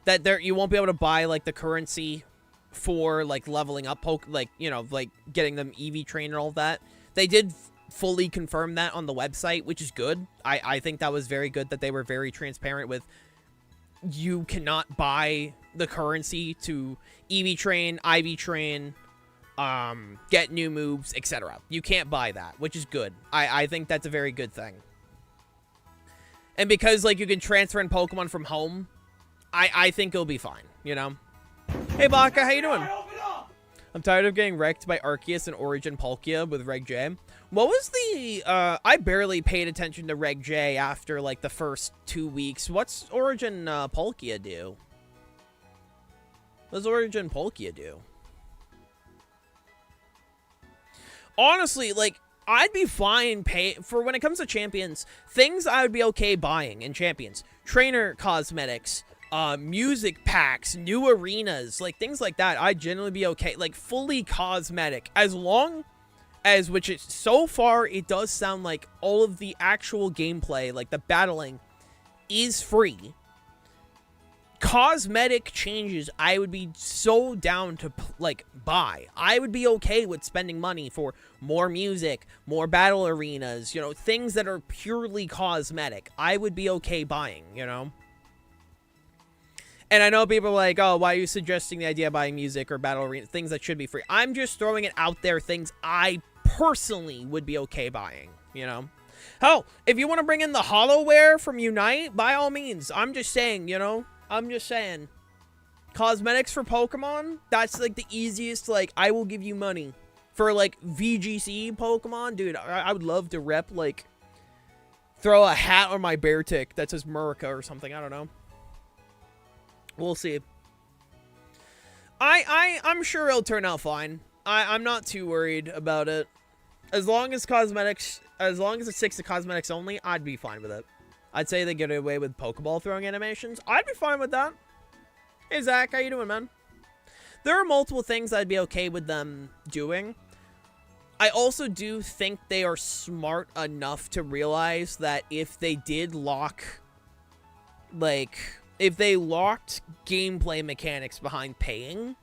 that you won't be able to buy, like, the currency for, like, leveling up, like, like, getting them EV train and all that. They did fully confirm that on the website, which is good. I think that was very good that they were very transparent with, you cannot buy the currency to EV train, IV train, get new moves, etc. You can't buy that, which is good. I think that's a very good thing. And because, like, you can transfer in Pokemon from home, I think it'll be fine, Hey, Baka, how you doing? I'm tired of getting wrecked by Arceus and Origin Palkia with Reg J. What was the, I barely paid attention to Reg J after, like, the first 2 weeks. What's Origin Palkia do? What does Origin Palkia do? Honestly, like, I'd be fine for when it comes to Champions, things I would be okay buying in Champions. Trainer cosmetics, music packs, new arenas, like things like that, I'd generally be okay. Like fully cosmetic, as long as, which is so far, it does sound like all of the actual gameplay, like the battling, is free. Cosmetic changes, I would be so down to like buy. I would be okay with spending money for more music, more battle arenas, you know, things that are purely cosmetic. I would be okay buying, you know. And I know people are like, oh, why are you suggesting the idea of buying music or battle arena, things that should be free? I'm just throwing it out there, things I personally would be okay buying, you know. Hell, if you want to bring in the HoloWare from Unite, by all means. I'm just saying, you know. I'm just saying. Cosmetics for Pokemon, that's like the easiest, like, I will give you money. For, like, VGC Pokemon, dude, I would love to rep, like, throw a hat on my Beartic that says Murica or something, I don't know. We'll see. I'm sure it'll turn out fine. I'm not too worried about it. As long as cosmetics, as long as it sticks to cosmetics only, I'd be fine with it. I'd say they get away with Pokeball throwing animations. I'd be fine with that. Hey, Zach, how you doing, man? There are multiple things I'd be okay with them doing. I also do think they are smart enough to realize that if they did lock, like, if they locked gameplay mechanics behind paying,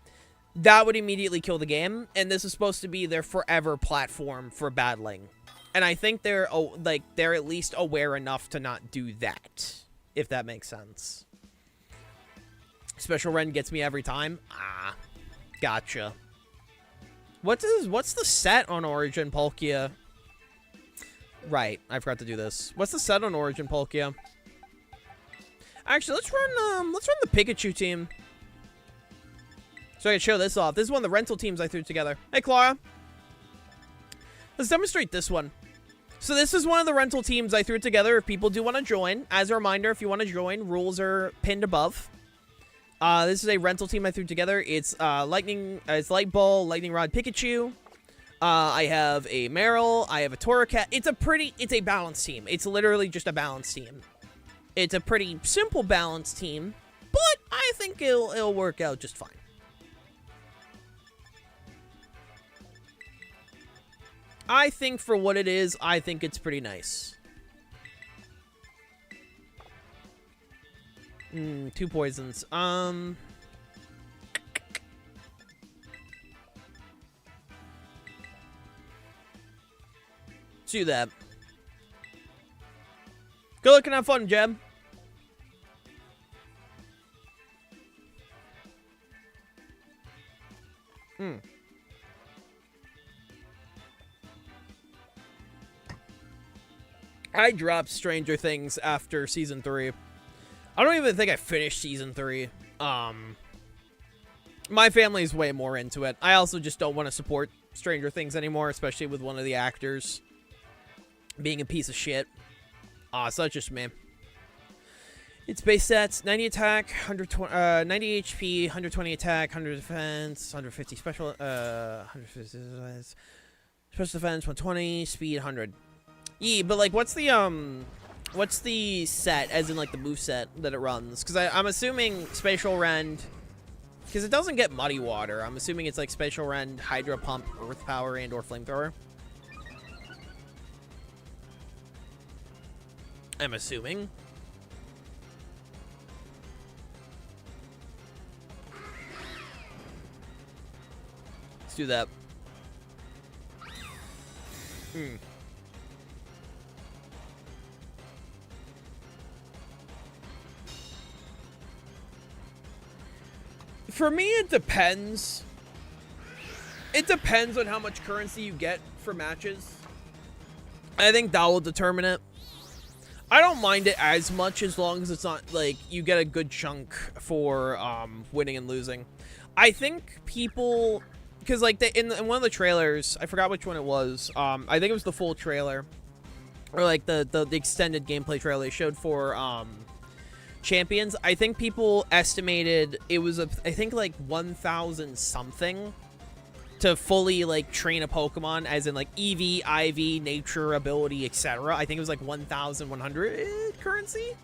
that would immediately kill the game. And this is supposed to be their forever platform for battling. And I think they're at least aware enough to not do that, if that makes sense. Special Ren gets me every time. Ah, gotcha. What's the set on Origin Palkia? Right, I forgot to do this. What's the set on Origin Palkia? Actually, let's run the Pikachu team. So I can show this off. This is one of the rental teams I threw together. Hey, Clara. Let's demonstrate this one. So this is one of the rental teams I threw together if people do want to join. As a reminder, if you want to join, rules are pinned above. This is a rental team I threw together. It's it's Light Ball, Lightning Rod, Pikachu. I have a Meryl. I have a Torracat. It's a balanced team. It's literally just a balanced team. It's a pretty simple balanced team, but I think it'll work out just fine. I think for what it is, I think it's pretty nice. 2 poisons. Let's do that. Good luck and have fun, Jeb. I dropped Stranger Things after Season 3. I don't even think I finished Season 3. My family's way more into it. I also just don't want to support Stranger Things anymore, especially with one of the actors being a piece of shit. So that's just me. It's base stats, 90 attack, 120, 90 HP, 120 attack, 100 defense, 150 special, 150 special defense, 120, speed, 100. Yeah, but like, what's the set, as in like the move set that it runs? Because I'm assuming Spatial Rend, because it doesn't get Muddy Water. I'm assuming it's like Spatial Rend, Hydro Pump, Earth Power, and or Flamethrower. I'm assuming. Let's do that. For me, it depends. It depends on how much currency you get for matches. I think that will determine it. I don't mind it as much as long as it's not, like, you get a good chunk for winning and losing. I think people... Because, like, in one of the trailers, I forgot which one it was. I think it was the full trailer. Or, like, the extended gameplay trailer they showed for Champions. I think people estimated it was, I think, like, 1,000 something to fully, like, train a Pokemon, as in, like, EV, IV, nature, ability, etc. I think it was, like, 1,100 currency.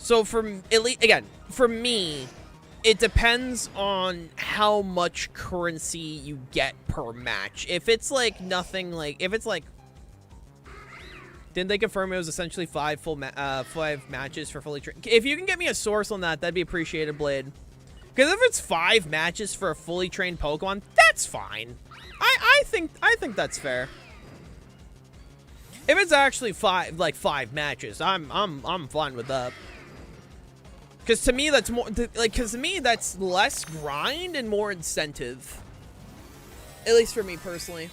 So at least, again, for me, it depends on how much currency you get per match. If it's like nothing, like if it's like, didn't they confirm it was essentially 5 matches for fully trained? If you can get me a source on that, that'd be appreciated, Blade. Because if it's 5 matches for a fully trained Pokemon, that's fine. I think that's fair. If it's actually 5 matches, I'm fine with that. Because to me, that's more because to me that's less grind and more incentive. At least for me personally.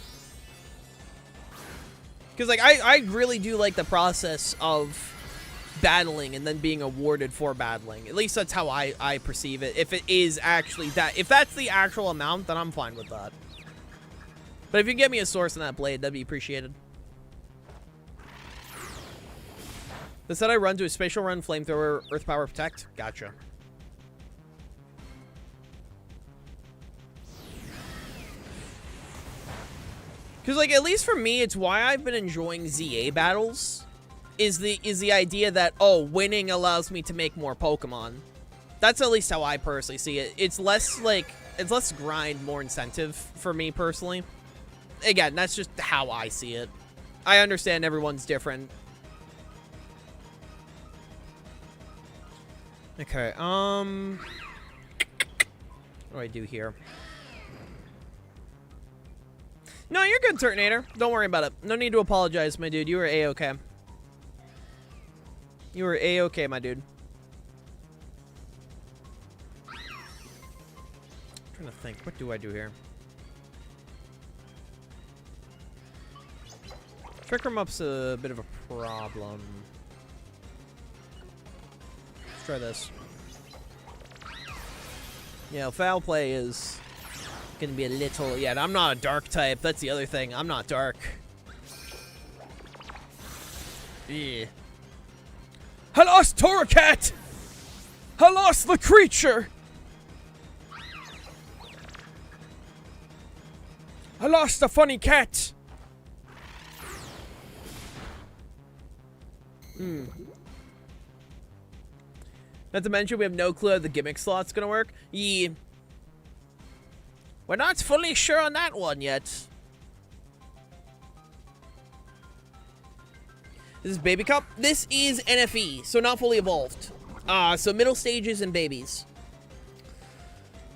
Because like I really do like the process of battling and then being awarded for battling. At least that's how I perceive it. If it is actually that, if that's the actual amount, then I'm fine with that. But if you can get me a source on that, Blade, that'd be appreciated. They said I run to a spatial run, flamethrower, earth power, protect. Gotcha. Because like at least for me, it's why I've been enjoying ZA battles. Is the idea that, oh, winning allows me to make more Pokemon. That's at least how I personally see it. It's less grind, more incentive for me personally. Again, that's just how I see it. I understand everyone's different. Okay, what do I do here? No, you're good, Turtonator. Don't worry about it. No need to apologize, my dude. You were A-okay. You were A-okay, my dude. I'm trying to think. What do I do here? Trick 'em up's a bit of a problem. Let's try this. Yeah, foul play is gonna be a little... Yeah, I'm not a dark type. That's the other thing. I'm not dark. Yeah. I lost Torracat! I lost the creature! I lost a funny cat! Not to mention, we have no clue how the gimmick slot's gonna work. Yeah. We're not fully sure on that one yet. This is Baby Cup. This is NFE, so not fully evolved. So middle stages and babies.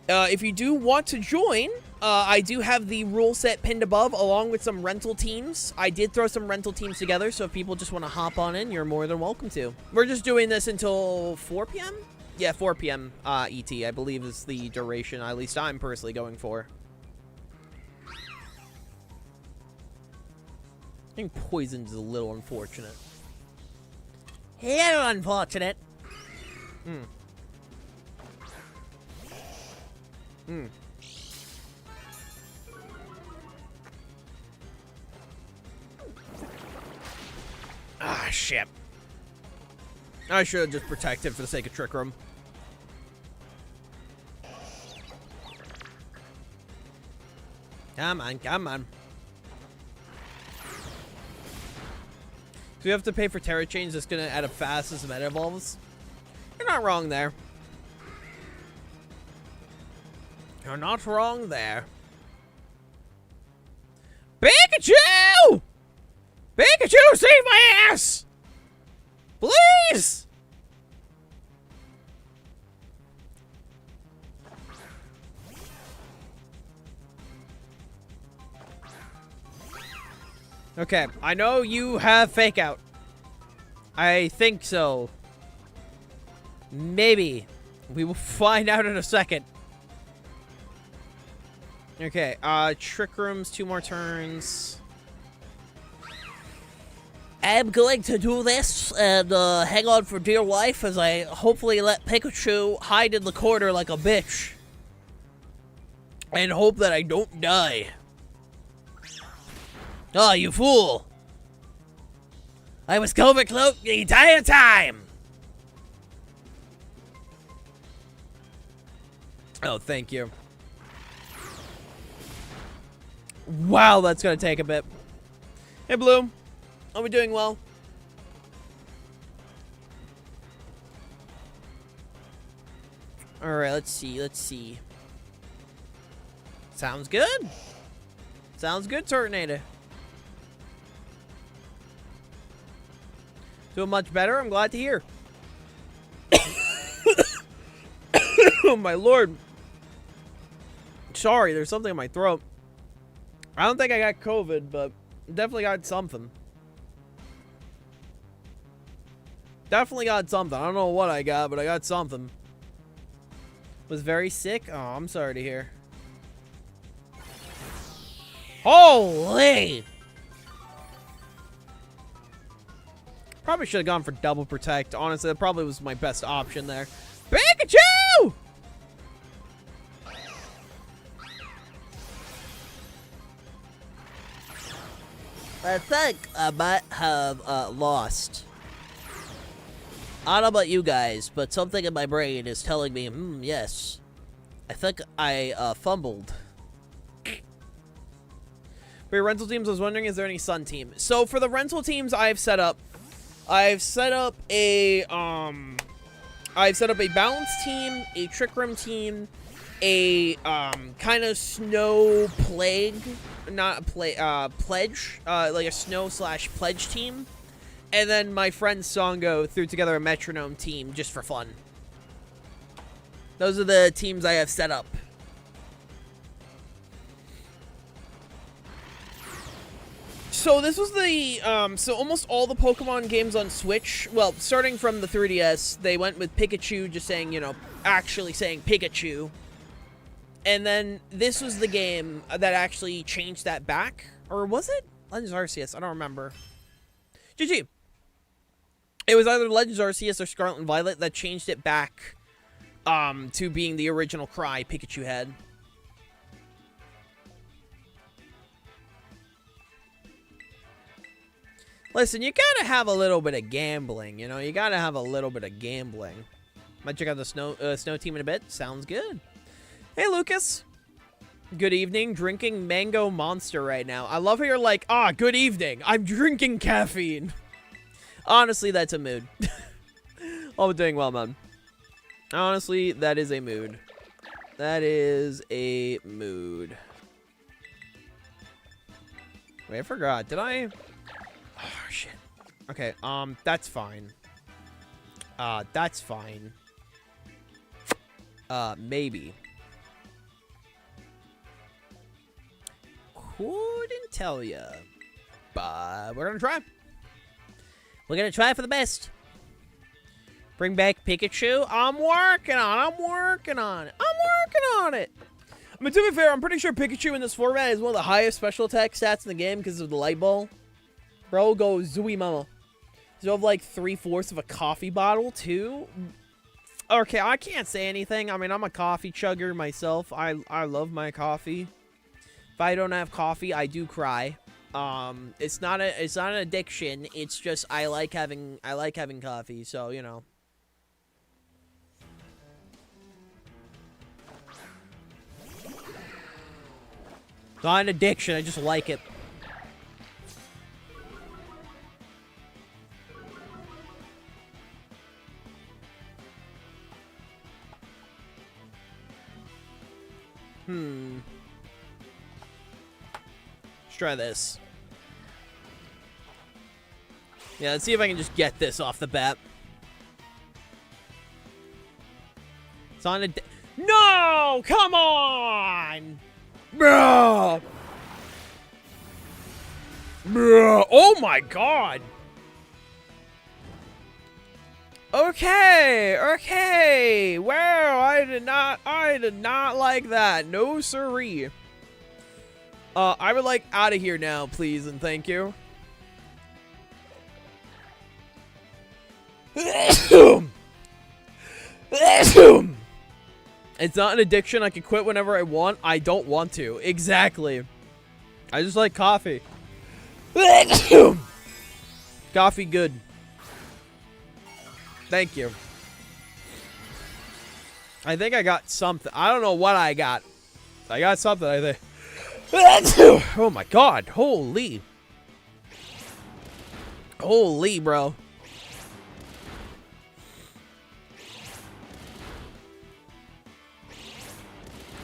If you do want to join, I do have the rule set pinned above along with some rental teams. I did throw some rental teams together, so if people just want to hop on in, you're more than welcome to. We're just doing this until 4 p.m.? Yeah, 4 p.m. ET, I believe is the duration, at least I'm personally going for. I think poisoned is a little unfortunate. Little unfortunate. Ah, shit. I should have just protected for the sake of Trick Room. Come on, come on. Do we have to pay for Terra Change that's gonna add up fast as the meta evolves? You're not wrong there. You're not wrong there. Pikachu! Pikachu, save my ass! Please! Okay, I know you have Fake Out. I think so. Maybe. We will find out in a second. Okay, Trick Room's 2 more turns. I'm going to do this and hang on for dear life as I hopefully let Pikachu hide in the corner like a bitch. And hope that I don't die. Oh, you fool! I was cover cloaked the entire time! Oh, thank you. Wow, that's gonna take a bit. Hey, Bloom. Are we doing well? Alright, let's see. Let's see. Sounds good. Sounds good, Tornado. Doing much better. I'm glad to hear. Oh, my lord. Sorry, there's something in my throat. I don't think I got COVID, but definitely got something. Definitely got something. I don't know what I got, but I got something. Was very sick. Oh, I'm sorry to hear. Holy! Probably should have gone for double protect. Honestly, that probably was my best option there. Pikachu! I think I might have lost. I don't know about you guys, but something in my brain is telling me, yes. I think I fumbled. For your rental teams, I was wondering, is there any Sun team? So for the rental teams I've set up a balance team, a trick room team, a kind of snow plague, not play pledge, like a snow/pledge team. And then my friend Songo threw together a metronome team just for fun. Those are the teams I have set up. So this was the, so almost all the Pokemon games on Switch, well, starting from the 3DS, they went with Pikachu, just saying, you know, actually saying Pikachu. And then this was the game that actually changed that back. Or was it? Legends Arceus, I don't remember. GG. It was either Legends Arceus or Scarlet and Violet that changed it back to being the original cry Pikachu had. Listen, you gotta have a little bit of gambling, you know? You gotta have a little bit of gambling. Might check out the snow team in a bit. Sounds good. Hey, Lucas. Good evening. Drinking Mango Monster right now. I love how you're like, good evening. I'm drinking caffeine. Honestly, that's a mood. Oh, doing well, man. Honestly, that is a mood. That is a mood. Wait, I forgot. Did I... Oh, shit. Okay, that's fine. That's fine. Maybe. Couldn't tell ya. But we're gonna try. We're gonna try for the best. Bring back Pikachu. I'm working on it. I mean, to be fair, I'm pretty sure Pikachu in this format is one of the highest special attack stats in the game because of the light ball. Bro goes Zooey Mama. Does he have like 3/4 of a coffee bottle too? Okay, I can't say anything. I mean, I'm a coffee chugger myself. I love my coffee. If I don't have coffee, I do cry. It's not an addiction. It's just I like having coffee. So you know. It's not an addiction. I just like it. Let's try this. Yeah, let's see if I can just get this off the bat. It's on a... No! Come on! Bruh! Bruh! Oh my god! Okay, okay. Well, I did not like that. No siree. I would like out of here now, please, and thank you. It's not an addiction. I can quit whenever I want. I don't want to. Exactly. I just like coffee. Coffee good. Thank you. I think I got something. I don't know what I got. I got something, I think. Oh my god. Holy. Holy, bro.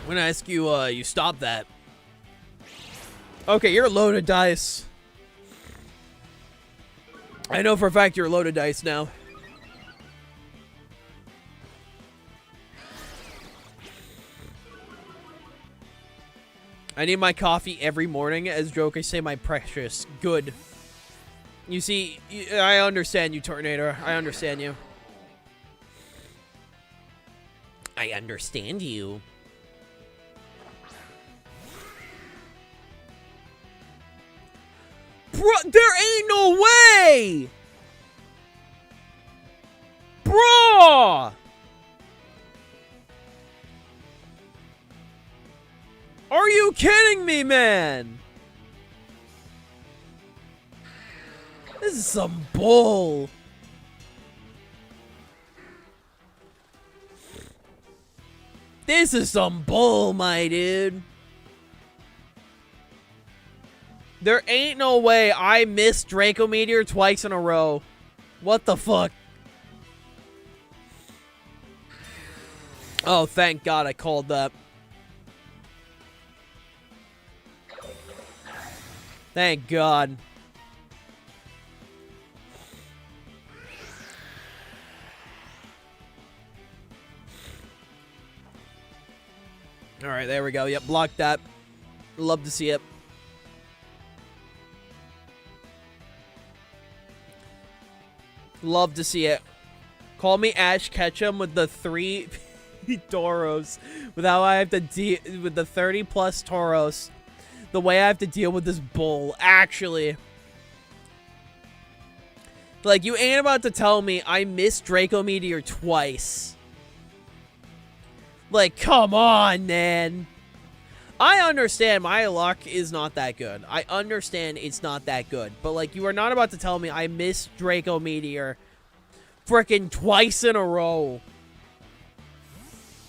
I'm gonna ask you, you stop that. Okay, you're a load of dice. I know for a fact you're a load of dice now. I need my coffee every morning. As joke, I say my precious. Good. You see, I understand you, Tornado. I understand you. I understand you. Bro, there ain't no way! Bro! Are you kidding me, man? This is some bull. This is some bull, my dude. There ain't no way I missed Draco Meteor twice in a row. What the fuck? Oh, thank God I called that. Thank God. Alright, there we go. Yep, block that. Love to see it. Love to see it. Call me Ash Ketchum with the 3 Toros. With how I have to deal with the 30 plus Toros. The way I have to deal with this bull. Actually. Like, you ain't about to tell me I missed Draco Meteor twice. Like, come on, man. I understand my luck is not that good. I understand it's not that good. But, like, you are not about to tell me I missed Draco Meteor frickin' twice in a row.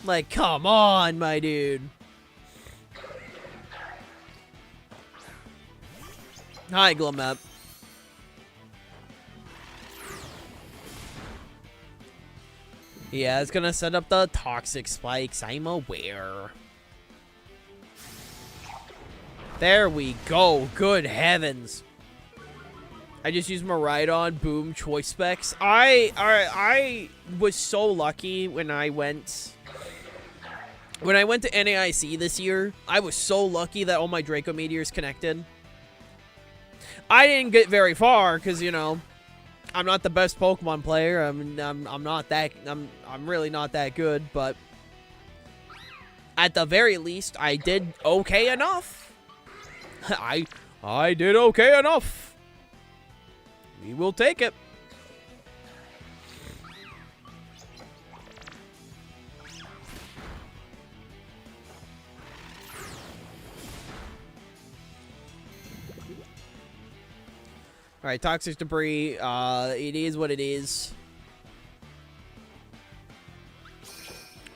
Like, come on, my dude. Hi, Glumap. Yeah, it's gonna set up the toxic spikes. I'm aware. There we go. Good heavens. I just used Miraidon. Boom. Choice specs. I was so lucky when I went to NAIC this year. I was so lucky that all my Draco Meteors connected. I didn't get very far because, you know, I'm not the best Pokemon player. I'm really not that good, but at the very least, I did okay enough. I did okay enough. We will take it. All right, toxic debris. It is what it is.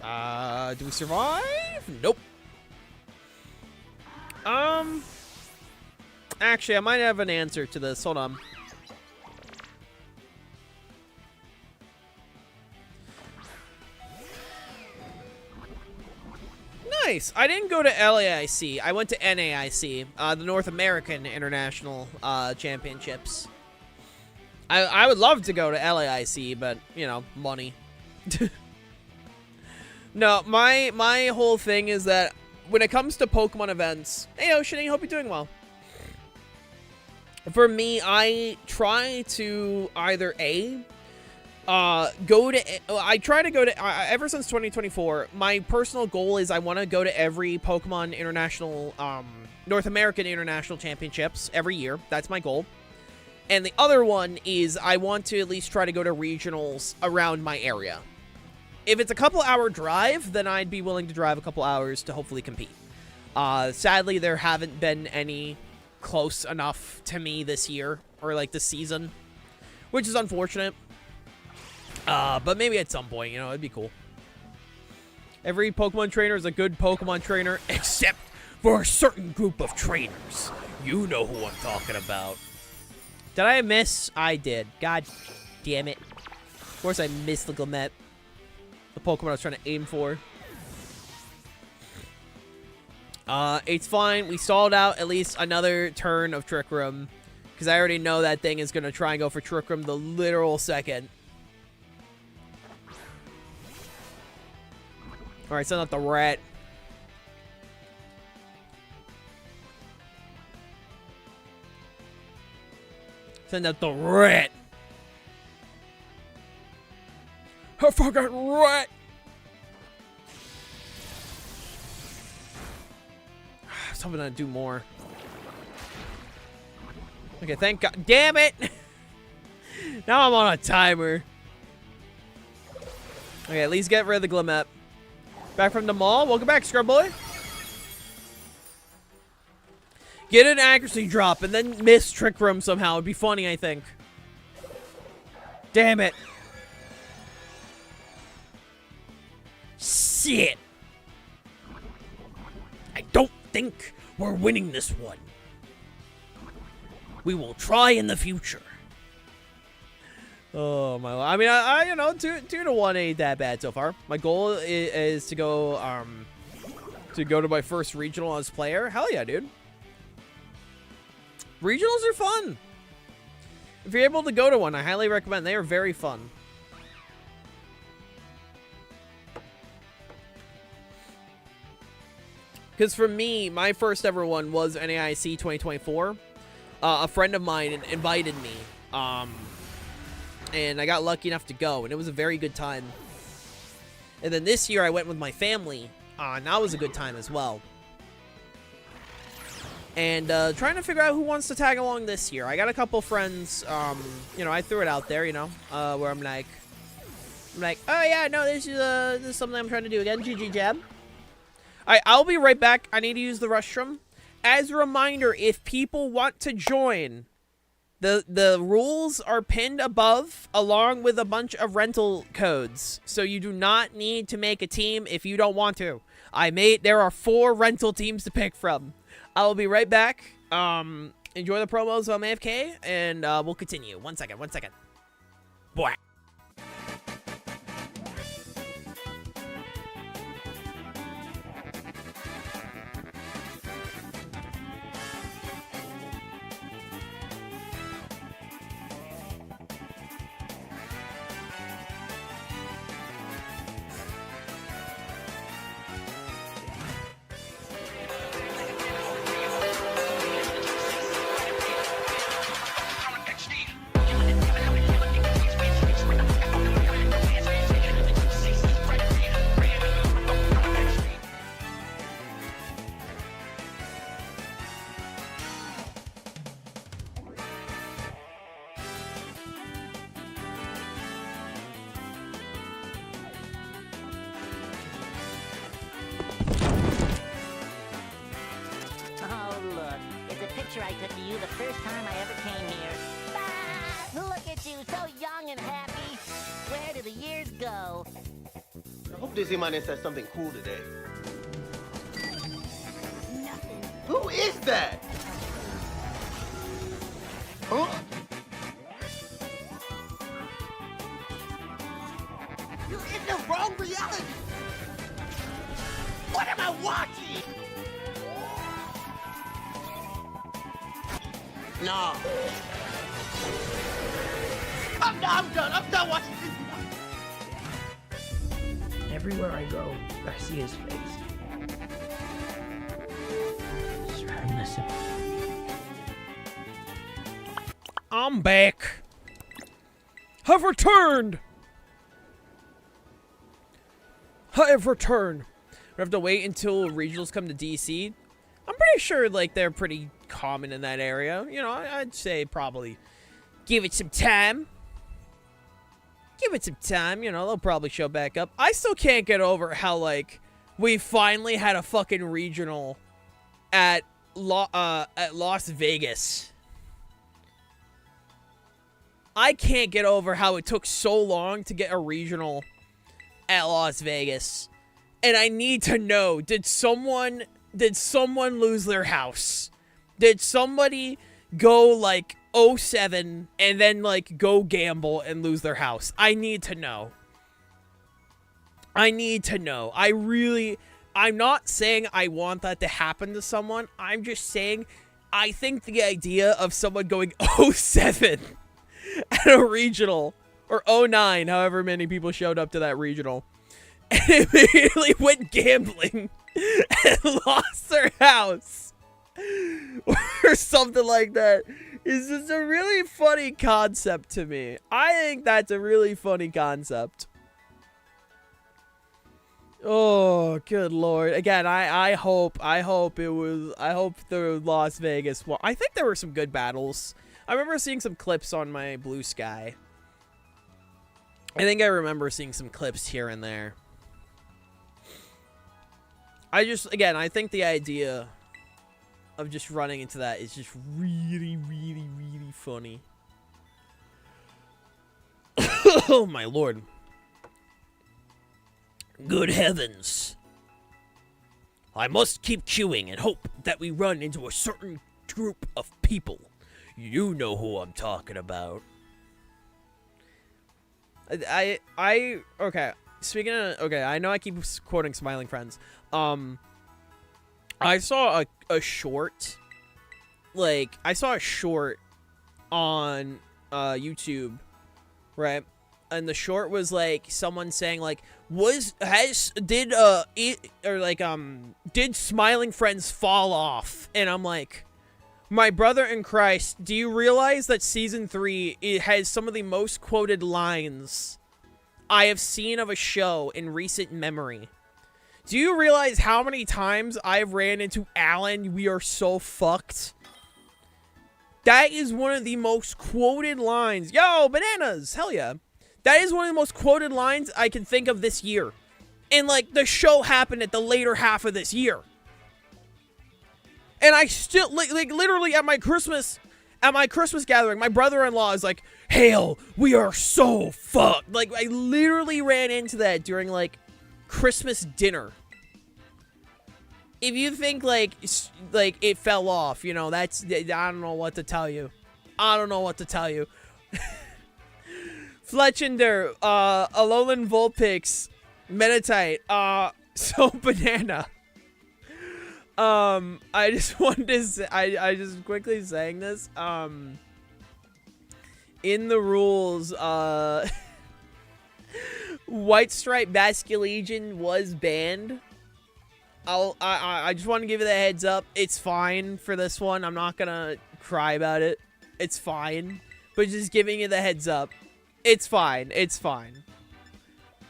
Do we survive? Nope. Actually, I might have an answer to this. Hold on. Nice. I didn't go to LAIC. I went to NAIC, the North American International Championships. I would love to go to LAIC, but, you know, money. No, my whole thing is that when it comes to Pokemon events, hey, Ocean, I hope you're doing well. For me, I try to either I try to go to, ever since 2024, my personal goal is I want to go to every Pokemon International, North American International Championships every year. That's my goal. And the other one is I want to at least try to go to regionals around my area. If it's a couple-hour drive, then I'd be willing to drive a couple hours to hopefully compete. Sadly, there haven't been any close enough to me this year, or like this season, which is unfortunate. But maybe at some point, you know, it'd be cool. Every Pokemon trainer is a good Pokemon trainer, except for a certain group of trainers. You know who I'm talking about. Did I miss? I did. God damn it. Of course I missed the Glamet. The Pokemon I was trying to aim for. It's fine. We stalled out at least another turn of Trick Room. Because I already know that thing is going to try and go for Trick Room the literal second. Alright, send out the rat. Send out the rat. A fucking rat. I was hoping I'd do more. Okay, thank God. Damn it! Now I'm on a timer. Okay, at least get rid of the Glimmet. Back from the mall. Welcome back, Scrub Boy. Get an accuracy drop and then miss Trick Room somehow. It'd be funny, I think. Damn it. Shit. I don't think we're winning this one. We will try in the future. Oh my! I mean, I you know, 2 to 1 ain't that bad so far. My goal is to go to my first regional as player. Hell yeah, dude! Regionals are fun. If you're able to go to one, I highly recommend. They are very fun. Because for me, my first ever one was NAIC 2024. A friend of mine invited me, and I got lucky enough to go, and it was a very good time. And then this year I went with my family, and that was a good time as well. And trying to figure out who wants to tag along this year. I got a couple friends, you know, I threw it out there, you know, where I'm like, oh yeah, no, this is something I'm trying to do again. GG Jab. Alright, I'll be right back. I need to use the restroom. As a reminder, if people want to join, the rules are pinned above along with a bunch of rental codes. So you do not need to make a team if you don't want to. There are 4 rental teams to pick from. I will be right back. Enjoy the promos on AFK, and we'll continue. 1 second. Boy. I took of you the first time I ever came here. Ah, look at you, so young and happy. Where do the years go? I hope Dizzy Mine says something cool today. Nothing. Who is that? Huh? You're in the wrong reality. What am I watching? No. I'm done. I'm done watching this. Everywhere I go, I see his face. Just try and listen. I'm back. Have returned. I have returned. We have to wait until regionals come to DC. I'm pretty sure, like, they're pretty common in that area. You know, I'd say probably give it some time. Give it some time, you know, they'll probably show back up. I still can't get over how, like, we finally had a fucking regional at Las Vegas. I can't get over how it took so long to get a regional at Las Vegas. And I need to know, did someone lose their house? Did somebody go, like, 07 and then, like, go gamble and lose their house? I need to know. I need to know. I really I'm not saying I want that to happen to someone. I'm just saying I think the idea of someone going 07 at a regional, or 09, however many people showed up to that regional, and immediately went gambling and lost their house or something like that is just a really funny concept to me. I think that's a really funny concept. Oh, good lord. Again, I hope the Las Vegas one. I think there were some good battles. I remember seeing some clips on my blue sky. I think I remember seeing some clips here and there. I think the idea of just running into that is just really, really, really funny. Oh my lord. Good heavens. I must keep queuing and hope that we run into a certain group of people. You know who I'm talking about. Okay. Speaking of, okay, I know I keep quoting Smiling Friends. I saw a short, I saw a short on YouTube, right? And the short was someone saying did Smiling Friends fall off? And I'm like, my brother in Christ, do you realize that season 3 it has some of the most quoted lines I have seen of a show in recent memory? Do you realize how many times I've ran into Alan, we are so fucked? That is one of the most quoted lines. Yo, bananas! Hell yeah. That is one of the most quoted lines I can think of this year. And, the show happened at the later half of this year. And I still, literally at my Christmas gathering, my brother-in-law is like, Hale, we are so fucked. I literally ran into that during, Christmas dinner. If you think, it fell off, I don't know what to tell you. Fletchender, Alolan Vulpix, Meditite, so banana. I just wanted to say, I just quickly saying this, in the rules, White Stripe Basculegion was banned. I just want to give you the heads up. It's fine for this one. I'm not gonna cry about it. It's fine. But just giving you the heads up. It's fine. It's fine.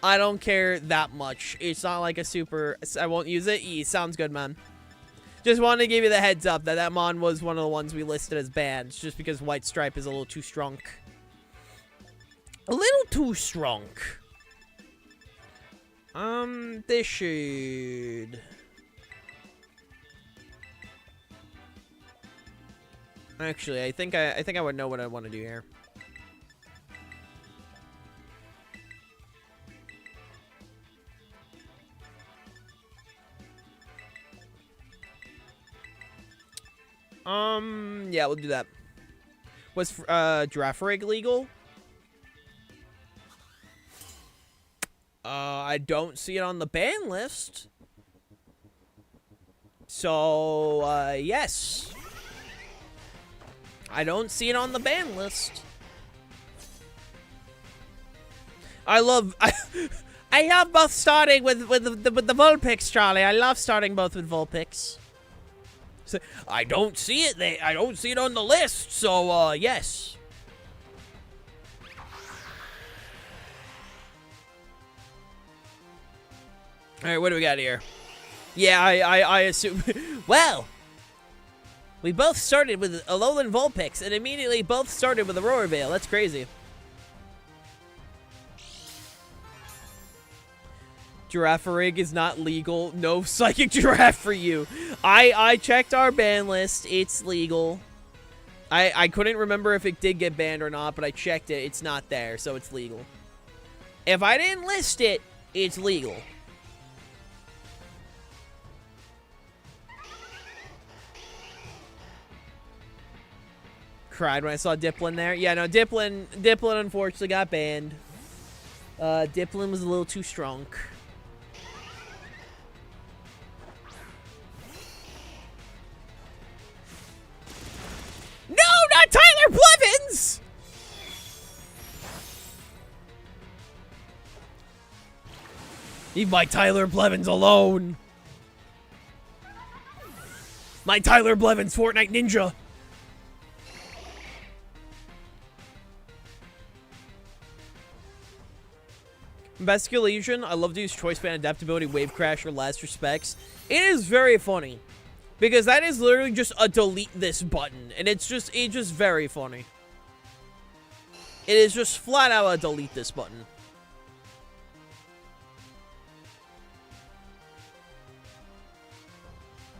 I don't care that much. It's not like a super... I won't use it. Sounds good, man. Just wanted to give you the heads up that mon was one of the ones we listed as banned. Just because White Stripe is a little too strong. A little too strong. This should... Actually, I think I would know what I want to do here. Yeah, we'll do that. Was Giraffe Rig legal? I don't see it on the ban list. So, yes. I don't see it on the ban list. I love both starting with the Vulpix, Charlie. I love starting both with Vulpix. So, I don't see it there. I don't see it on the list. So, yes. All right, what do we got here? Yeah, I assume. Well, we both started with Alolan Vulpix and immediately both started with Aurora Veil. That's crazy. Giraffe Rig is not legal. No Psychic Giraffe for you. I checked our ban list. It's legal. I couldn't remember if it did get banned or not, but I checked it. It's not there, so it's legal. If I didn't list it, it's legal. Cried when I saw Dipplin there. Yeah, no, Dipplin unfortunately got banned. Dipplin was a little too strong. Leave my Tyler Blevins alone. My Tyler Blevins Fortnite ninja. Investigation, I love to use choice band adaptability, wave crash, or last respects. It is very funny. Because that is literally just a delete this button. And it's just very funny. It is just flat out a delete this button.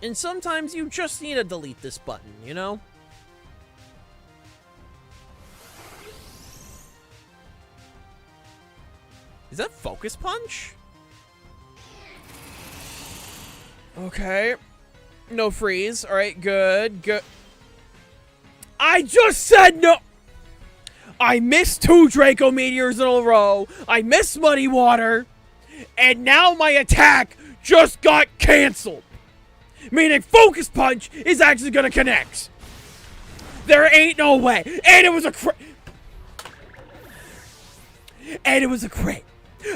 And sometimes you just need to delete this button, you know? Is that focus punch? Okay. No freeze. Alright, good. Good. I just said no! I missed 2 Draco Meteors in a row. I missed Muddy Water. And now my attack just got canceled. Meaning focus punch is actually gonna connect. There ain't no way. And it was a crit. And it was a crit.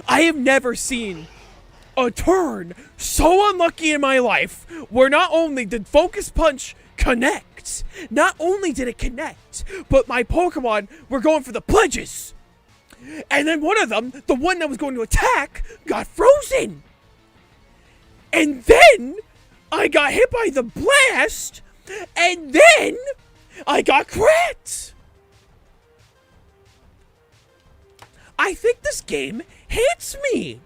I have never seen a turn so unlucky in my life where not only did focus punch connect, not only did it connect, but my Pokemon were going for the pledges. And then one of them, the one that was going to attack, got frozen. And then I got hit by the blast, and then I got crit. I think this game hates me.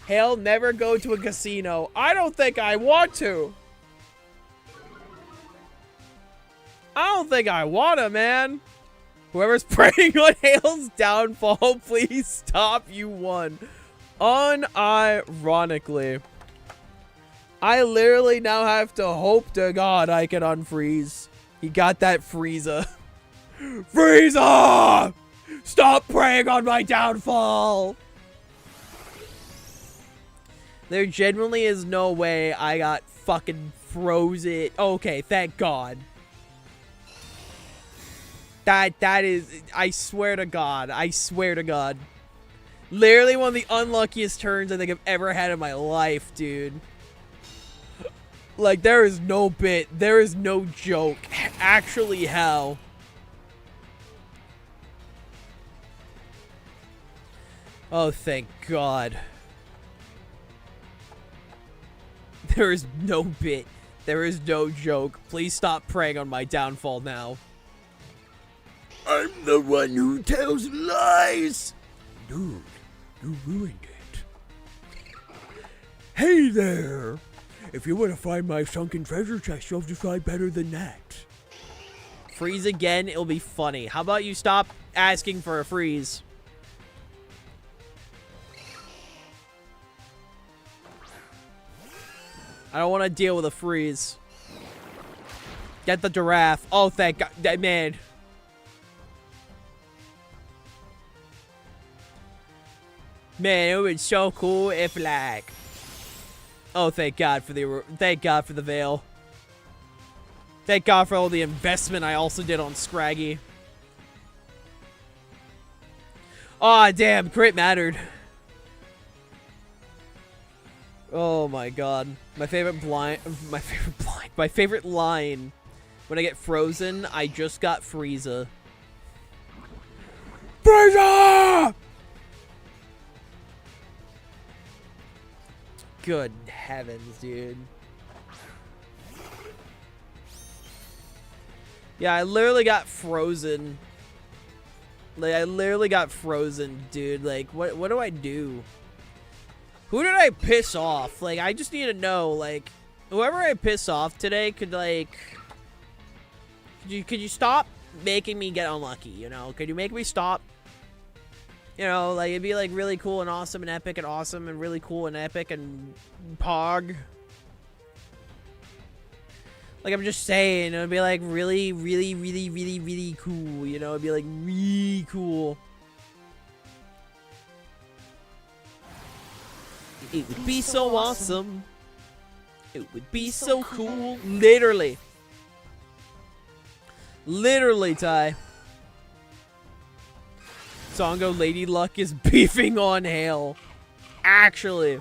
Hell, never go to a casino. I don't think I want to. I don't think I want to, man. Whoever's preying on Hale's downfall, please stop. You won. Unironically. I literally now have to hope to God I can unfreeze. He got that Frieza. Frieza! Stop preying on my downfall! There genuinely is no way I got fucking frozen. Okay, thank God. That is, I swear to God. I swear to God. Literally one of the unluckiest turns I think I've ever had in my life, dude. Like, there is no bit. There is no joke. Actually, how? Oh, thank God. There is no bit. There is no joke. Please stop preying on my downfall now. I'm the one who tells lies. Dude, you ruined it. Hey there. If you want to find my sunken treasure chest, you'll have to try better than that. Freeze again, it'll be funny. How about you stop asking for a freeze? I don't want to deal with a freeze. Get the giraffe. Oh, thank God. Man. Man, it would be so cool if, like... Oh, thank God for the veil. Thank God for all the investment I also did on Scraggy. Aw, damn, crit mattered. Oh my God. My favorite line when I get frozen, I just got Frieza. Frieza! Good heavens, dude. Yeah, I literally got frozen. Like, I literally got frozen, dude. Like, what do I do? Who did I piss off? Like, I just need to know, like, whoever I piss off today could, like... Could you stop making me get unlucky, you know? Could you make me stop? You know, like, it'd be, like, really cool and awesome and epic and awesome and really cool and epic and pog. Like, I'm just saying, it'd be, like, really, really, really, really, really cool, you know? It'd be, like, really cool. It would be so awesome. It would be so cool. Literally. Literally, Ty. Songo Lady Luck is beefing on Hale. Actually.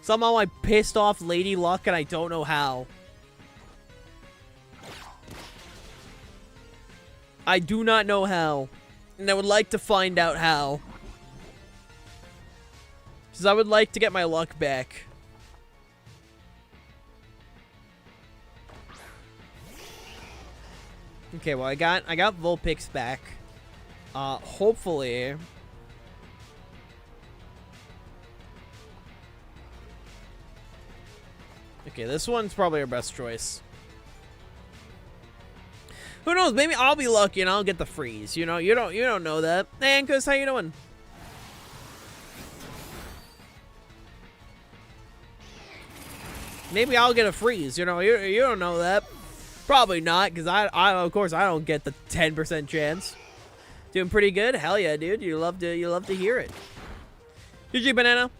Somehow I pissed off Lady Luck and I don't know how. I do not know how. And I would like to find out how. Because I would like to get my luck back. Okay, well I got Vulpix back. Hopefully. Okay, this one's probably our best choice. Who knows? Maybe I'll be lucky and I'll get the freeze. You know, you don't know that. Hey, Ankus, how you doing? Maybe I'll get a freeze. You know, you don't know that. Probably not, because I of course I don't get the 10% chance. Doing pretty good. Hell yeah, dude. You love to hear it. GG Banana.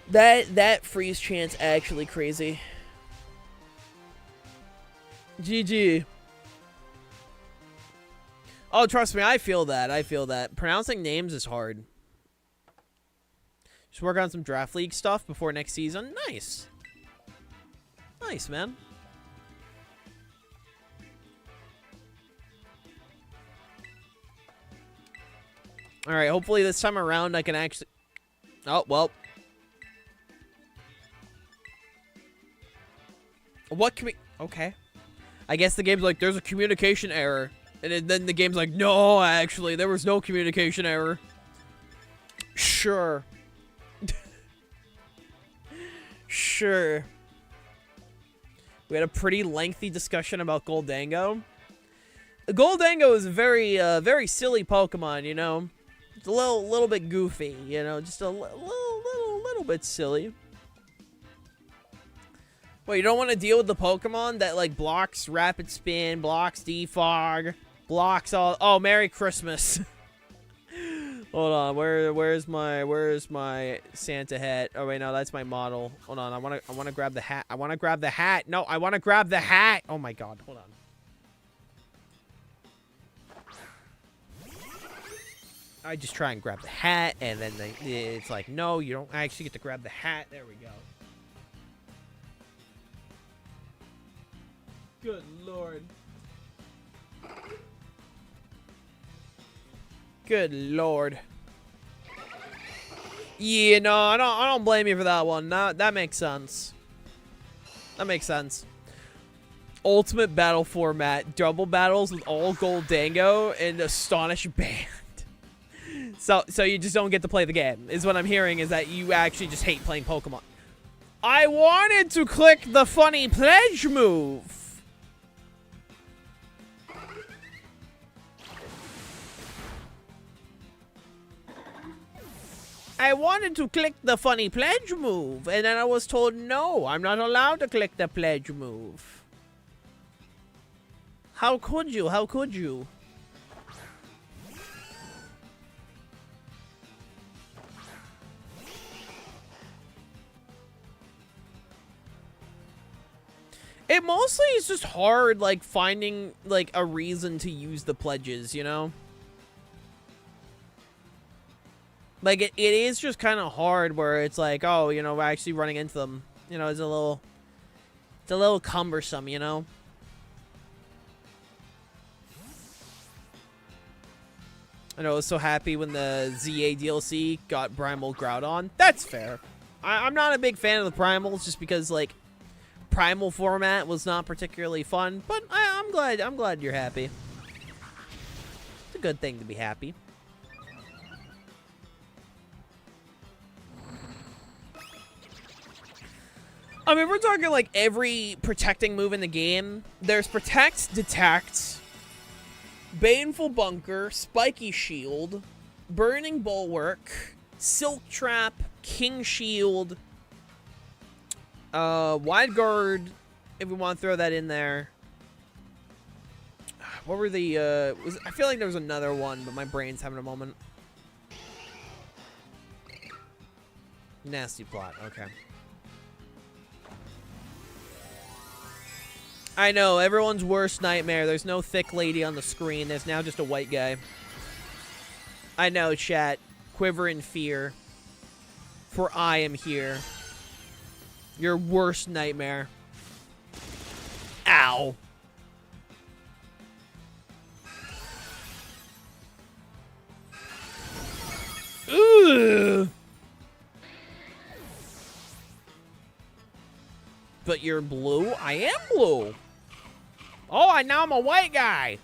That freeze chance actually crazy. GG. Oh, trust me, I feel that. I feel that. Pronouncing names is hard. Just work on some draft league stuff before next season. Nice. Nice, man. All right, hopefully this time around I can actually... Oh, well. What can we... Okay. I guess the game's like, there's a communication error. And then the game's like, no, actually, there was no communication error. Sure. Sure. We had a pretty lengthy discussion about Goldango. Goldango is a very, very silly Pokemon, you know? It's a little bit goofy, you know? Just a little bit silly. Wait, you don't want to deal with the Pokemon that, like, blocks Rapid Spin, blocks Defog, blocks all... Oh, Merry Christmas. Hold on, where's my Santa hat? Oh wait, no, that's my model. Hold on, I wanna grab the hat. I wanna grab the hat. No, I wanna grab the hat. Oh my god, hold on. I just try and grab the hat, and then it's like, no, you don't actually get to grab the hat. There we go. Good lord. Good lord. Yeah, no, I don't blame you for that one. No, that makes sense. That makes sense. Ultimate battle format, double battles with all Goldango and Astonish Band. So you just don't get to play the game. Is what I'm hearing is that you actually just hate playing Pokemon. I wanted to click the funny pledge move. I wanted to click the funny pledge move, and then I was told, no, I'm not allowed to click the pledge move. How could you? How could you? It mostly is just hard, like, finding, like, a reason to use the pledges, you know? Like, it is just kind of hard where it's like, oh, you know, we're actually running into them. You know, it's a little cumbersome, you know? I know I was so happy when the ZA DLC got Primal Groudon. That's fair. I'm not a big fan of the Primals just because, like, Primal format was not particularly fun, but I'm glad you're happy. It's a good thing to be happy. I mean, we're talking like every protecting move in the game. There's Protect, Detect, Baneful Bunker, Spiky Shield, Burning Bulwark, Silk Trap, King Shield, Wide Guard, if we want to throw that in there. What were the, I feel like there was another one, but my brain's having a moment. Nasty Plot, okay. I know, everyone's worst nightmare. There's no thick lady on the screen. There's now just a white guy. I know, chat. Quiver in fear. For I am here. Your worst nightmare. Ow. Ugh. But you're blue? I am blue. Oh, now I'm a white guy.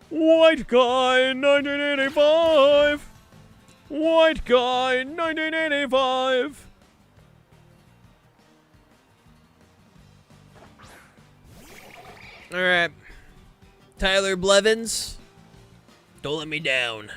White guy, 1985. White guy, 1985. All right. Tyler Blevins, don't let me down.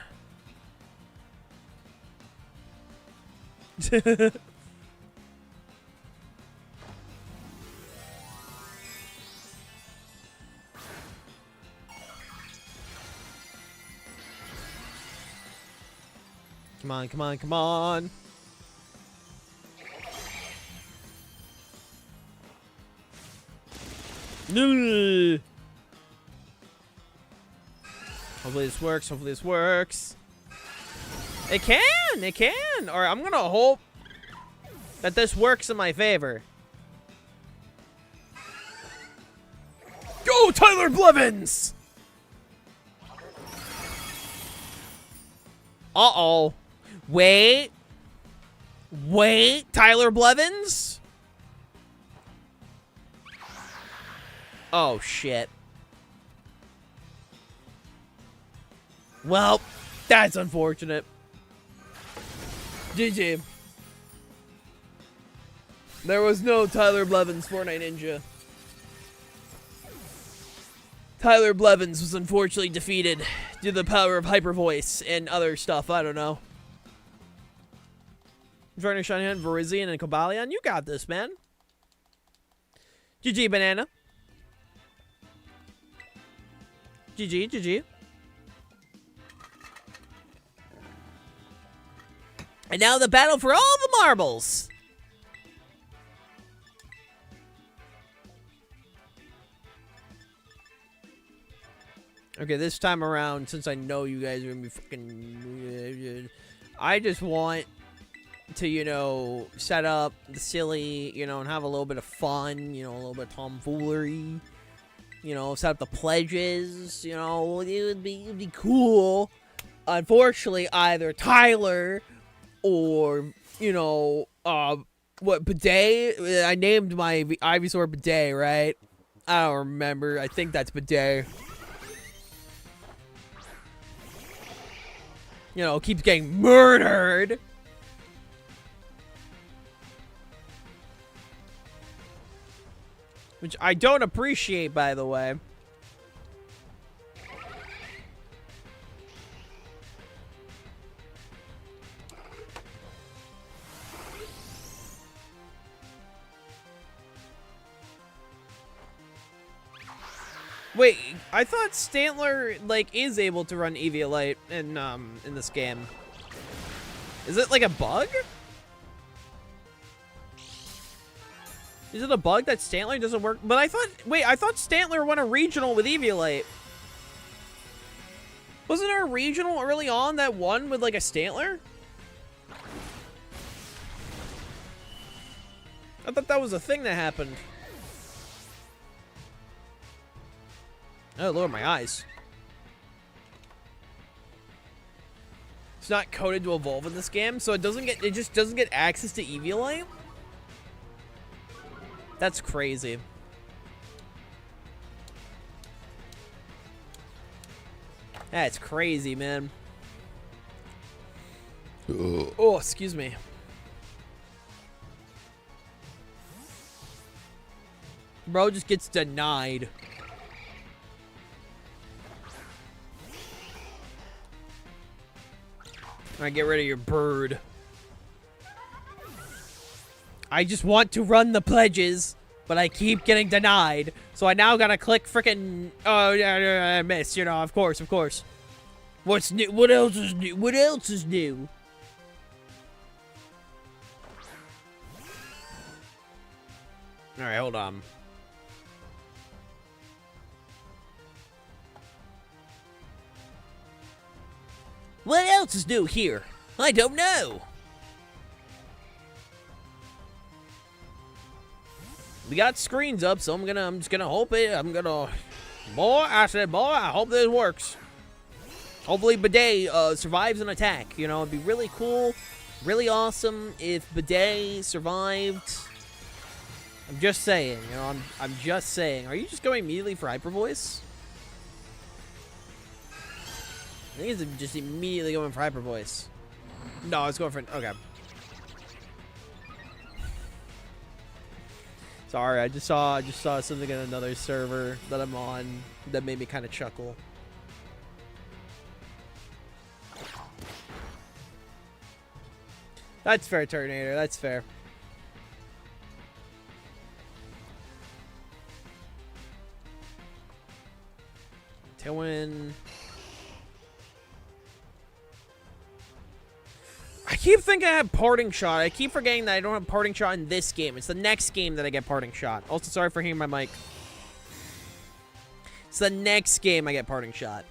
Come on, come on, come on. No. Hopefully this works. Hopefully this works. It can. It can. Or I'm gonna hope that this works in my favor. Go, Tyler Blevins! Uh-oh. Wait. Wait, Tyler Blevins? Oh, shit. Well, that's unfortunate. GG. There was no Tyler Blevins Fortnite Ninja. Tyler Blevins was unfortunately defeated due to the power of hyper voice and other stuff. I don't know. Vernon Shanahan, Verizian, and Kobalion, you got this, man. GG, Banana. GG, GG. And now the battle for all the marbles. Okay, this time around, since I know you guys are gonna be fucking... I just want to, you know, set up the silly, you know, and have a little bit of fun, you know, a little bit of tomfoolery. You know, set up the pledges, you know, it would be cool. Unfortunately, either Tyler or, you know, what, Bidet? I named my Ivysaur Bidet, right? I don't remember. I think that's Bidet. You know, keeps getting murdered. Which I don't appreciate, by the way. Wait, I thought Stantler, like, is able to run Eviolite in this game. Is it, like, a bug? Is it a bug that Stantler doesn't work? But I thought, wait, I thought Stantler won a regional with Eviolite. Wasn't there a regional early on that won with, like, a Stantler? I thought that was a thing that happened. Oh, lower my eyes. It's not coded to evolve in this game, so it just doesn't get access to Eviolite? That's crazy. That's crazy, man. Oh, excuse me. Bro just gets denied. Alright, get rid of your bird. I just want to run the pledges, but I keep getting denied. So I now gotta click frickin'... Oh, yeah, I missed, you know, of course, of course. What's new? What else is new? What else is new? Alright, hold on. What else is new here? I don't know. We got screens up, so I'm just gonna hope it. Boy, I said, boy, I hope this works. Hopefully Bidet survives an attack. You know, it'd be really cool, really awesome if Bidet survived. I'm just saying, you know, I'm just saying. Are you just going immediately for Hyper Voice? I think it's just immediately going for Hyper Voice. No, I was going for okay. Sorry, I just saw something in another server that I'm on that made me kind of chuckle. That's fair, Terminator. That's fair. Tailwind. I keep thinking I have Parting Shot. I keep forgetting that I don't have Parting Shot in this game. It's the next game that I get Parting Shot. Also, sorry for hearing my mic. It's the next game I get Parting Shot.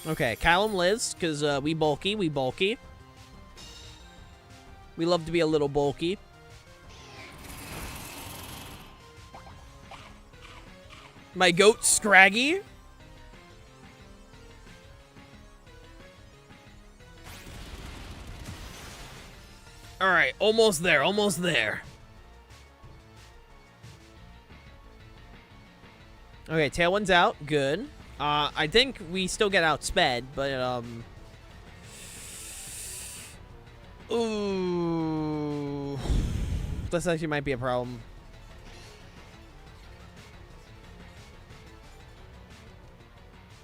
Okay, Callum lives, because we bulky. We love to be a little bulky. My goat, Scraggy. Alright, almost there, almost there. Okay, Tailwind's out. Good. I think we still get outsped, but, ooh. This actually might be a problem.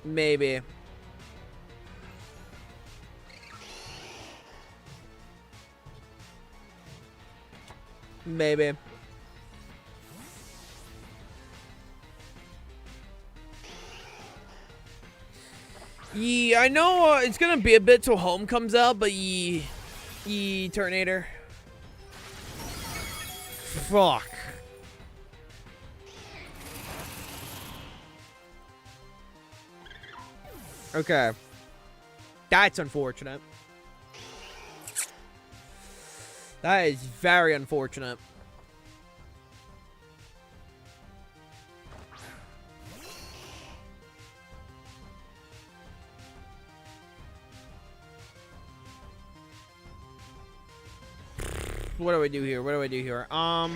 Maybe. Maybe. Yeah, I know it's gonna be a bit till home comes out, but Terminator. Fuck. Okay. That's unfortunate. That is very unfortunate. What do I do here? What do I do here? Let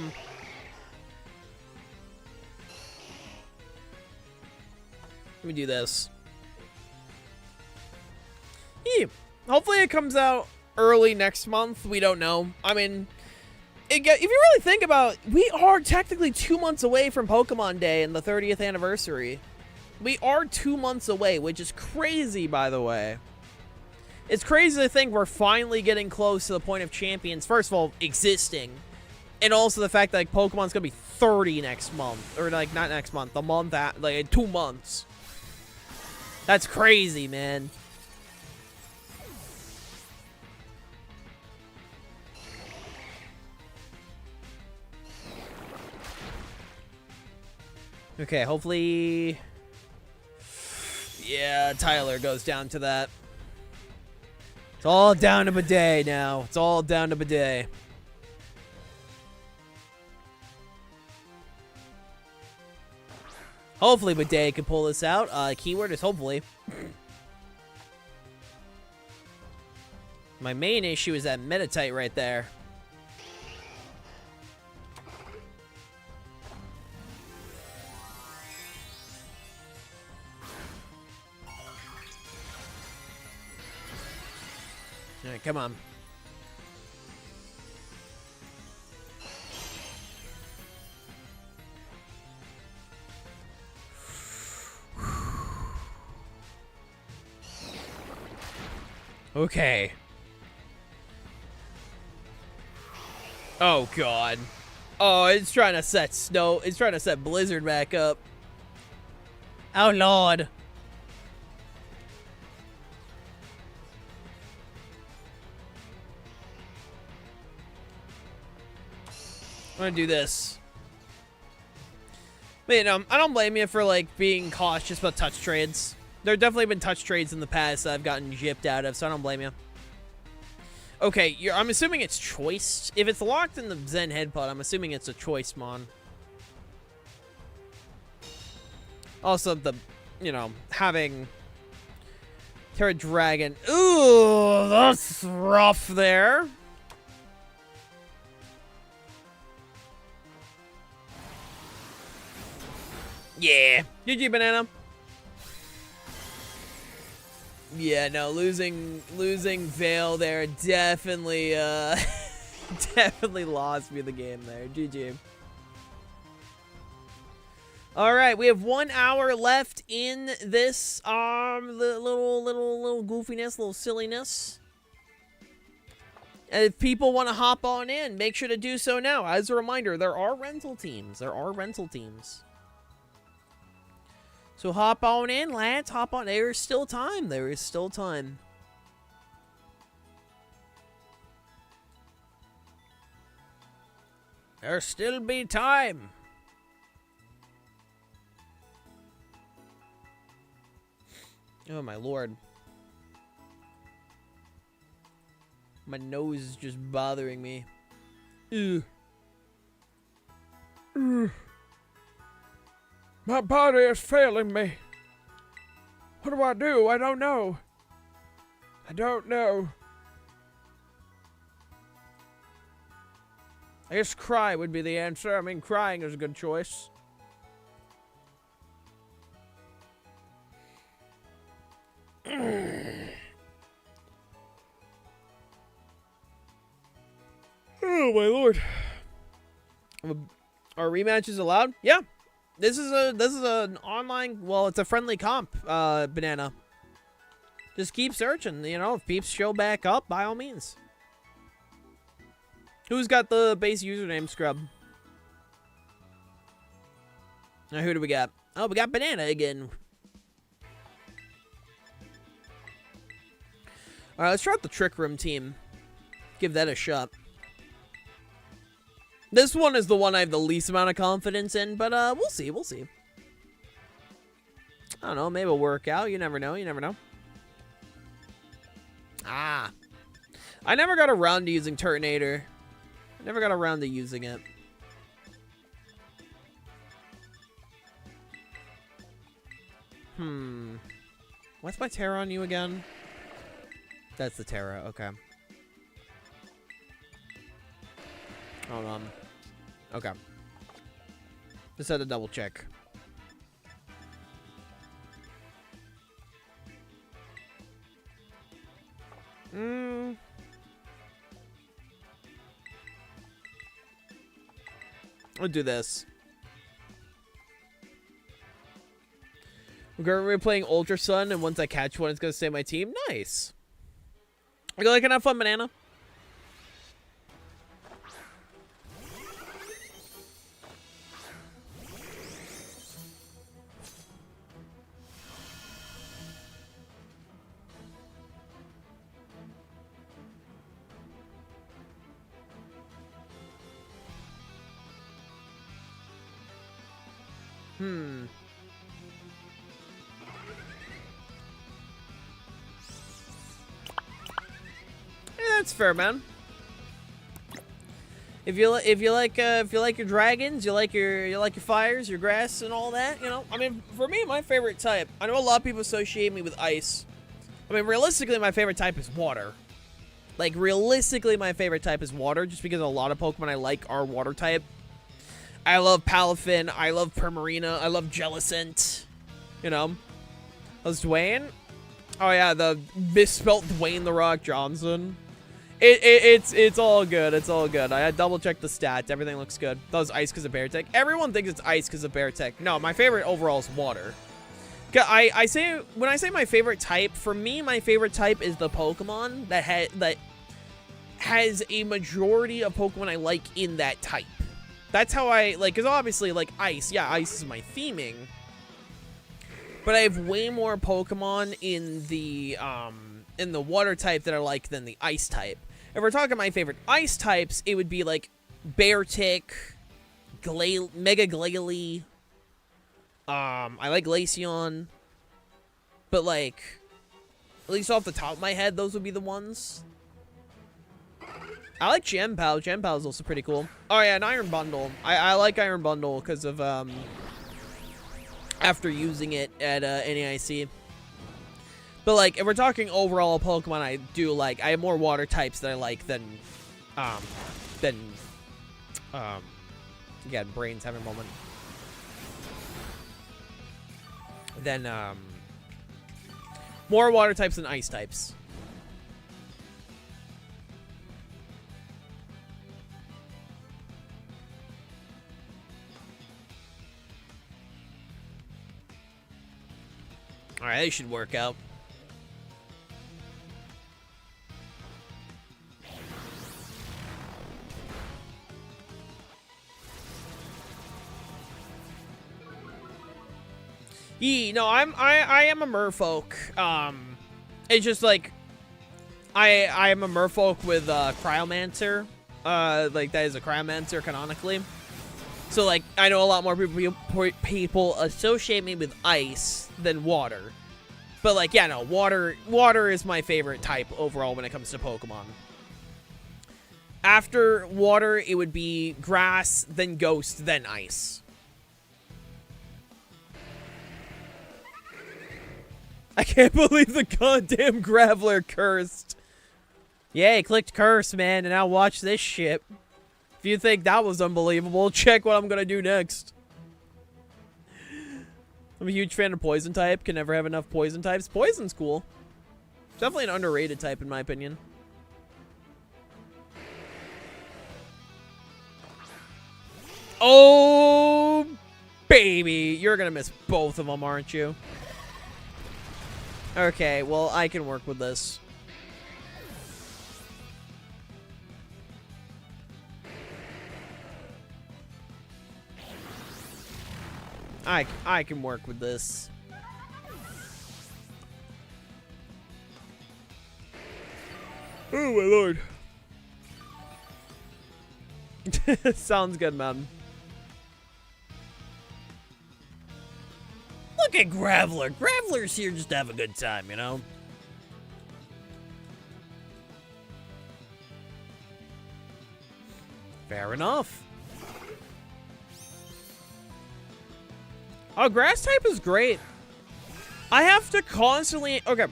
me do this. Yeah. Hopefully it comes out early next month. We don't know. I mean, if you really think about it, we are technically 2 months away from Pokemon Day and the 30th anniversary. We are 2 months away, which is crazy, by the way. It's crazy to think we're finally getting close to the point of champions, first of all, existing. And also the fact that, like, Pokemon's gonna be 30 next month. Or, like, not next month, the month at, like, in 2 months. That's crazy, man. Okay, hopefully... Yeah, Tyler goes down to that. It's all down to Bidet now. It's all down to Bidet. Hopefully Bidet can pull this out. Keyword is hopefully. My main issue is that Meditite right there. All right, come on. Okay. Oh, God. Oh, it's trying to set snow. It's trying to set Blizzard back up. Oh, Lord. I'm gonna do this. But, you know, I don't blame you for, like, being cautious about touch trades. There have definitely been touch trades in the past that I've gotten gypped out of, so I don't blame you. Okay, I'm assuming it's choice. If it's locked in the Zen headbutt, I'm assuming it's a choice mon. Also, you know, having Terra Dragon. Ooh, that's rough there. Yeah. GG, Banana. Yeah, no, losing Veil there definitely definitely lost me the game there. GG. All right, we have 1 hour left in this little goofiness, little silliness. And if people want to hop on in, make sure to do so now. As a reminder, there are rental teams. So hop on in, lads. Hop on. There is still time. There is still time. There still be time. Oh, my lord. My nose is just bothering me. Ew. My body is failing me. What do I do? I don't know. I don't know. I guess cry would be the answer. I mean, crying is a good choice. Oh my lord. Are rematches allowed? Yeah. This is an online, well, it's a friendly comp, Banana. Just keep searching, you know, if peeps show back up, by all means. Who's got the base username, Scrub? Now, who do we got? Oh, we got Banana again. Alright, let's try out the Trick Room team. Give that a shot. This one is the one I have the least amount of confidence in, but we'll see, we'll see. I don't know, maybe it'll work out. You never know, you never know. Ah. I never got around to using Turtonator. Never got around to using it. What's my Terra on you again? That's the Terra, okay. Hold on. Okay. Just had to double check. I'll do this. We're going to be playing Ultra Sun, and once I catch one, it's going to stay my team. Nice. I go like and have fun, Banana. That's fair, man. If you like your dragons, you like your fires, your grass, and all that, you know. I mean, for me, my favorite type. I know a lot of people associate me with ice. I mean, realistically, my favorite type is water. Like, realistically, my favorite type is water, just because a lot of Pokemon I like are water type. I love Palafin. I love Primarina. I love Jellicent. You know. That's Dwayne. Oh yeah, the misspelt Dwayne The Rock Johnson. It's all good. It's all good. I double checked the stats. Everything looks good. That was ice because of Bear Tech. Everyone thinks it's ice because of Bear Tech. No, my favorite overall is water. When I say my favorite type, for me, my favorite type is the Pokemon that has a majority of Pokemon I like in that type. That's how I like, because obviously, like, ice. Yeah, ice is my theming. But I have way more Pokemon in the water type that I like than the ice type. If we're talking my favorite ice types, it would be like Beartic, Mega Glalie, I like Glaceon. But, like, at least off the top of my head, those would be the ones. I like Genpal. Genpal is also pretty cool. Oh, yeah, an Iron Bundle. I like Iron Bundle because of, after using it at NAIC. But, like, if we're talking overall Pokemon, I have more water types that I like than, again, brain's having a moment. Then, more water types than ice types. Alright, they should work out. No, I am a merfolk. It's just like I am a merfolk with Cryomancer. Like that is a Cryomancer canonically. So like I know a lot more people associate me with ice than water. But like yeah, no, water is my favorite type overall when it comes to Pokemon. After water, it would be grass, then ghost, then ice. I can't believe the goddamn Graveler cursed. Yeah, he clicked curse, man, and now watch this shit. If you think that was unbelievable, check what I'm gonna do next. I'm a huge fan of Poison type. Can never have enough Poison types. Poison's cool. Definitely an underrated type, in my opinion. Oh, baby. You're gonna miss both of them, aren't you? Okay, well, I can work with this. I can work with this. Oh, my lord. Sounds good, man. Look at Graveler. Graveler's here just to have a good time, you know? Fair enough. Oh, grass type is great. I have to constantly... Okay.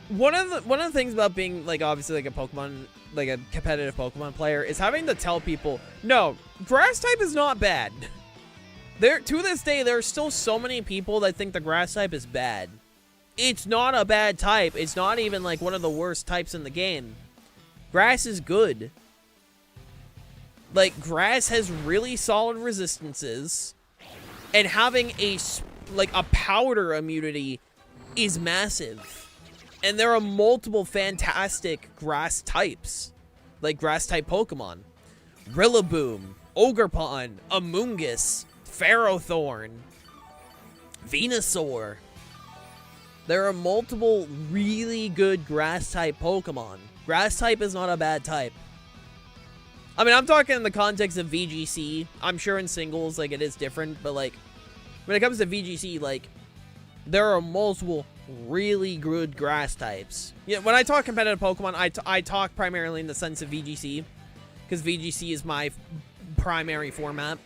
One of the things about being, like, obviously, like, a Pokemon... Like, a competitive Pokemon player is having to tell people, no, grass type is not bad. To this day, there are still so many people that think the grass type is bad. It's not a bad type. It's not even, like, one of the worst types in the game. Grass is good. Like, grass has really solid resistances. And having a powder immunity is massive. And there are multiple fantastic grass types. Like, grass-type Pokemon. Rillaboom, Ogerpon, Amoonguss, Ferrothorn, Venusaur. There are multiple really good grass-type Pokemon. Grass-type is not a bad type. I mean, I'm talking in the context of VGC. I'm sure in singles, like, it is different. But, like, when it comes to VGC, like, there are multiple really good grass types. Yeah, when I talk competitive Pokemon, I talk primarily in the sense of VGC. Because VGC is my primary format.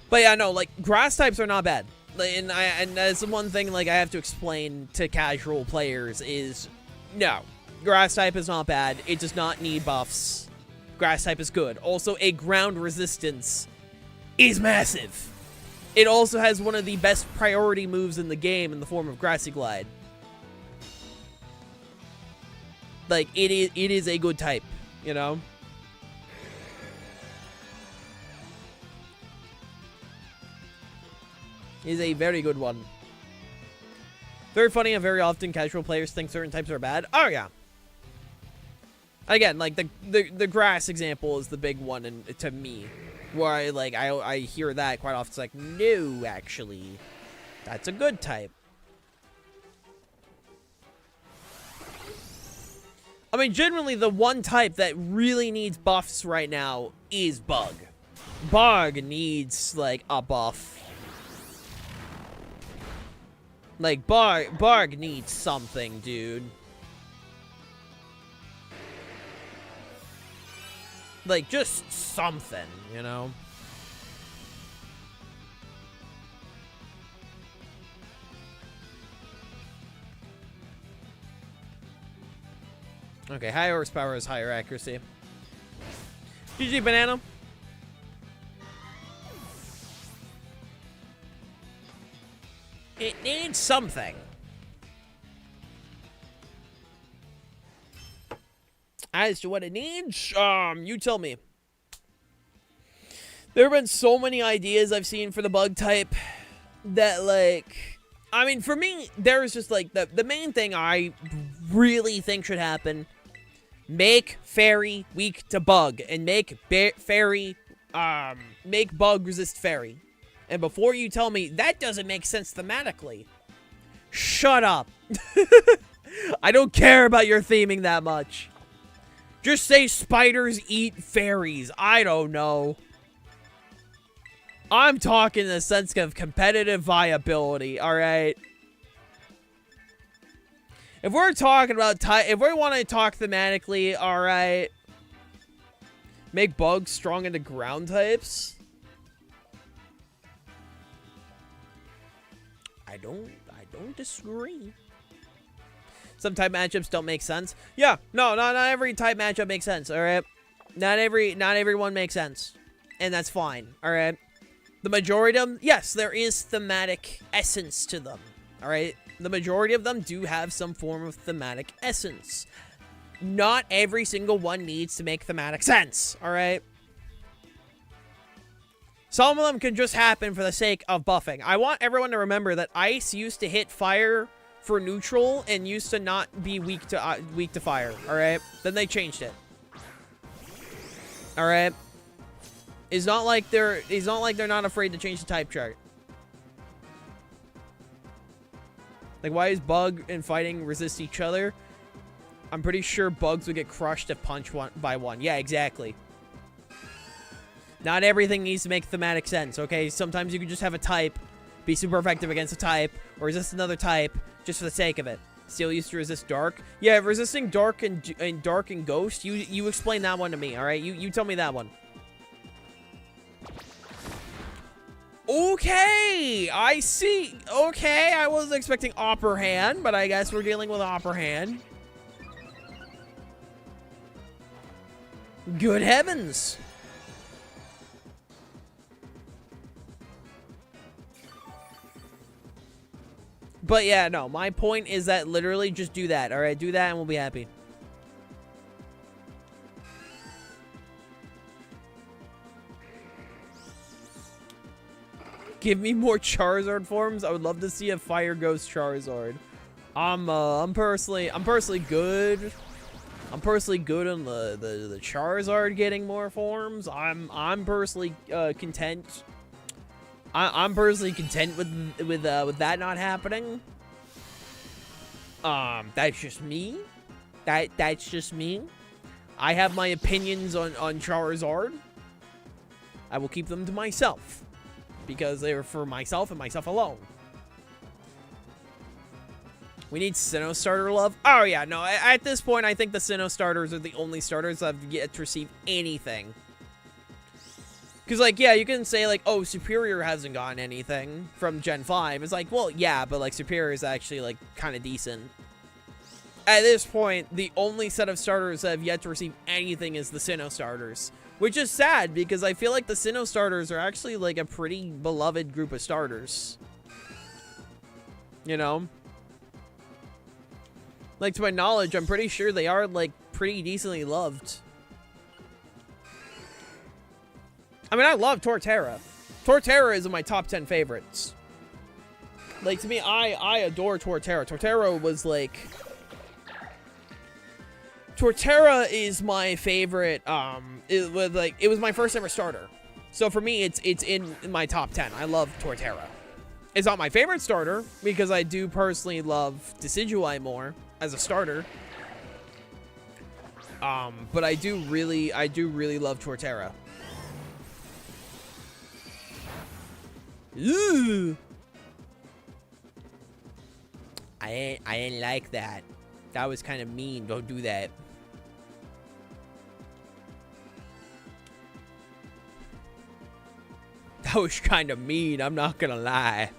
But yeah, no, like, grass types are not bad. And that's the one thing, like, I have to explain to casual players is, no, grass type is not bad. It does not need buffs. Grass type is good. Also, a ground resistance is massive. It also has one of the best priority moves in the game in the form of Grassy Glide. Like, it is a good type, you know? It is a very good one. Very funny and very often casual players think certain types are bad. Oh, yeah. Again, like, the grass example is the big one to me. Where I hear that quite often. It's like, no, actually, that's a good type. I mean, generally, the one type that really needs buffs right now is Bug. Bug needs, like, a buff. Like, Bug needs something, dude. Like, just something, you know? Okay, high horsepower is higher accuracy. GG, Banana. It needs something. As to what it needs, you tell me. There have been so many ideas I've seen for the bug type that, like, I mean, for me, there's just, like, the main thing I really think should happen, make fairy weak to bug, and make fairy, make bug resist fairy. And before you tell me that doesn't make sense thematically, shut up. I don't care about your theming that much. Just say spiders eat fairies. I don't know. I'm talking in the sense of competitive viability, alright? If we're talking about if we want to talk thematically, alright. Make bugs strong into ground types. I don't disagree. Some type matchups don't make sense. Yeah, no, not every type matchup makes sense, alright? Not everyone makes sense. And that's fine, alright? The majority of them, yes, there is thematic essence to them, alright? The majority of them do have some form of thematic essence. Not every single one needs to make thematic sense, alright? Some of them can just happen for the sake of buffing. I want everyone to remember that ice used to hit fire for neutral and used to not be weak to fire, alright? Then they changed it. Alright? It's not like they're not afraid to change the type chart. Like, why is bug and fighting resist each other? I'm pretty sure bugs would get crushed if punched by one. Yeah, exactly. Not everything needs to make thematic sense, okay? Sometimes you can just have a type be super effective against a type, or resist another type, just for the sake of it. Steel used to resist dark. Yeah, resisting dark and dark and ghost. You explain that one to me, all right? You tell me that one. Okay, I see. Okay, I wasn't expecting upper hand, but I guess we're dealing with upper hand. Good heavens. But yeah, no, my point is that literally just do that, alright? Do that and we'll be happy. Give me more Charizard forms. I would love to see a Fire Ghost Charizard. I'm personally good. I'm personally good on the Charizard getting more forms. I'm personally content. I'm personally content with that not happening. That's just me. That's just me. I have my opinions on Charizard. I will keep them to myself because they are for myself and myself alone. We need Sinnoh starter love. Oh yeah, no. At this point, I think the Sinnoh starters are the only starters that have yet to receive anything. Because, like, yeah, you can say, like, oh, Superior hasn't gotten anything from Gen 5. It's like, well, yeah, but, like, Superior is actually, like, kind of decent. At this point, the only set of starters that have yet to receive anything is the Sinnoh starters. Which is sad, because I feel like the Sinnoh starters are actually, like, a pretty beloved group of starters. You know? Like, to my knowledge, I'm pretty sure they are, like, pretty decently loved. I mean, I love Torterra. Torterra is in my top 10 favorites. Like, to me, I adore Torterra. Torterra was, like... Torterra is my favorite, it was my first ever starter. So for me, it's in my top 10. I love Torterra. It's not my favorite starter, because I do personally love Decidueye more as a starter. But I do really love Torterra. Ooh. I didn't like that. That was kind of mean. Don't do that. That was kind of mean. I'm not gonna lie.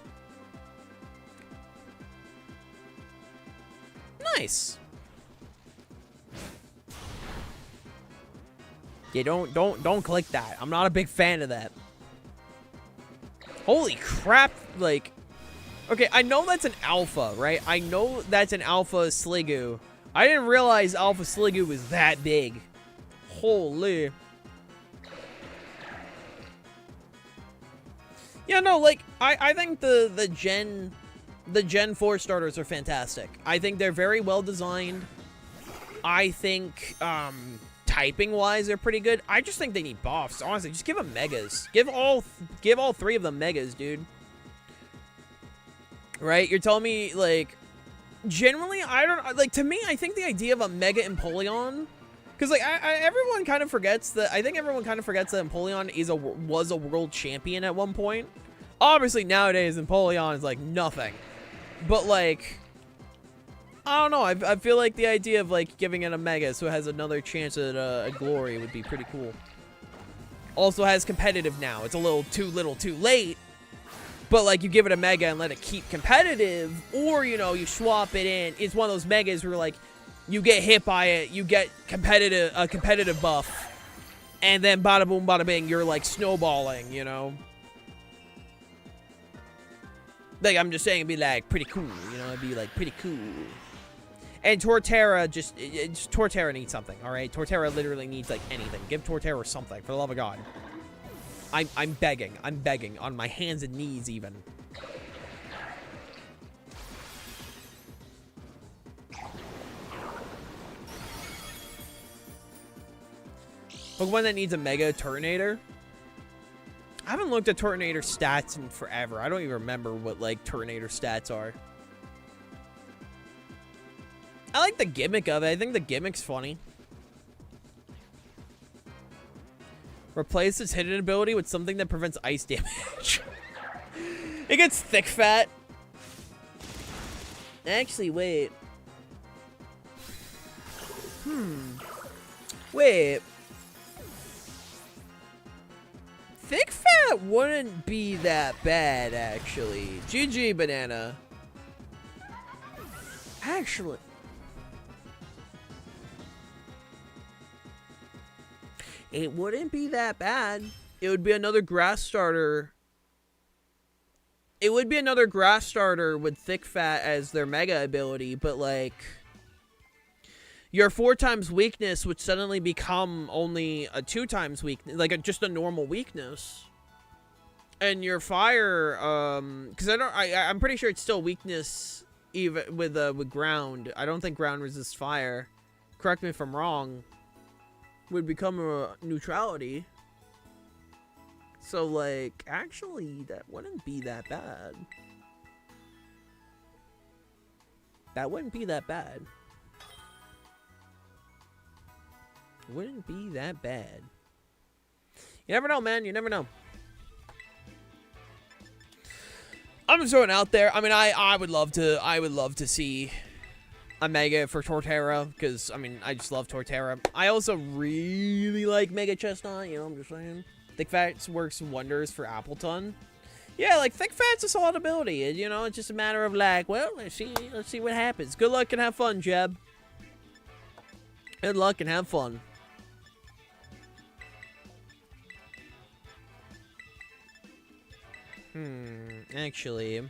Nice. Yeah, don't click that. I'm not a big fan of that. Holy crap, like... Okay, I know that's an alpha, right? I know that's an alpha Sliggoo. I didn't realize alpha Sliggoo was that big. Holy. Yeah, no, like, I think the Gen 4 starters are fantastic. I think they're very well designed. I think, typing-wise, they're pretty good. I just think they need buffs. Honestly, just give them megas. Give all 3 of them megas, dude. Right? You're telling me, like, generally, I don't, like, to me, I think the idea of a Mega Empoleon, because, like, everyone kind of forgets that, I think everyone kind of forgets that Empoleon was a world champion at one point. Obviously, nowadays, Empoleon is, like, nothing. But, like, I don't know, I feel like the idea of, like, giving it a Mega so it has another chance at a glory would be pretty cool. Also has competitive now. It's a little too late. But, like, you give it a Mega and let it keep competitive, or, you know, you swap it in. It's one of those Megas where, like, you get hit by it, you get a competitive buff, and then bada boom, bada bing, you're, like, snowballing, you know? Like, I'm just saying it'd be, like, pretty cool, you know? It'd be, like, pretty cool. And Torterra Torterra needs something, alright? Torterra literally needs, like, anything. Give Torterra something, for the love of God. I'm begging on my hands and knees even. Pokemon that needs a Mega Turtonator. I haven't looked at Turtonator stats in forever. I don't even remember what, like, Turtonator stats are. I like the gimmick of it. I think the gimmick's funny. Replace its hidden ability with something that prevents ice damage. It gets thick fat. Actually, wait. Wait. Thick fat wouldn't be that bad, actually. GG, banana. Actually. It wouldn't be that bad. It would be another grass starter. It would be another grass starter with thick fat as their mega ability, but like your 4 times weakness would suddenly become only a 2 times weakness, like just a normal weakness. And your fire, because I'm pretty sure it's still weakness even with ground. I don't think ground resists fire. Correct me if I'm wrong. Would become a neutrality. So, like, actually, that wouldn't be that bad. That wouldn't be that bad. Wouldn't be that bad. You never know, man. You never know. I'm just throwing it out there. I mean, I would love to see a Mega for Torterra, because, I mean, I just love Torterra. I also really like Mega Chestnut, you know, I'm just saying. Thick Fats works wonders for Appleton. Yeah, like, Thick Fat's a solid ability, you know, it's just a matter of, like, well, let's see what happens. Good luck and have fun, Jeb. Good luck and have fun. Actually...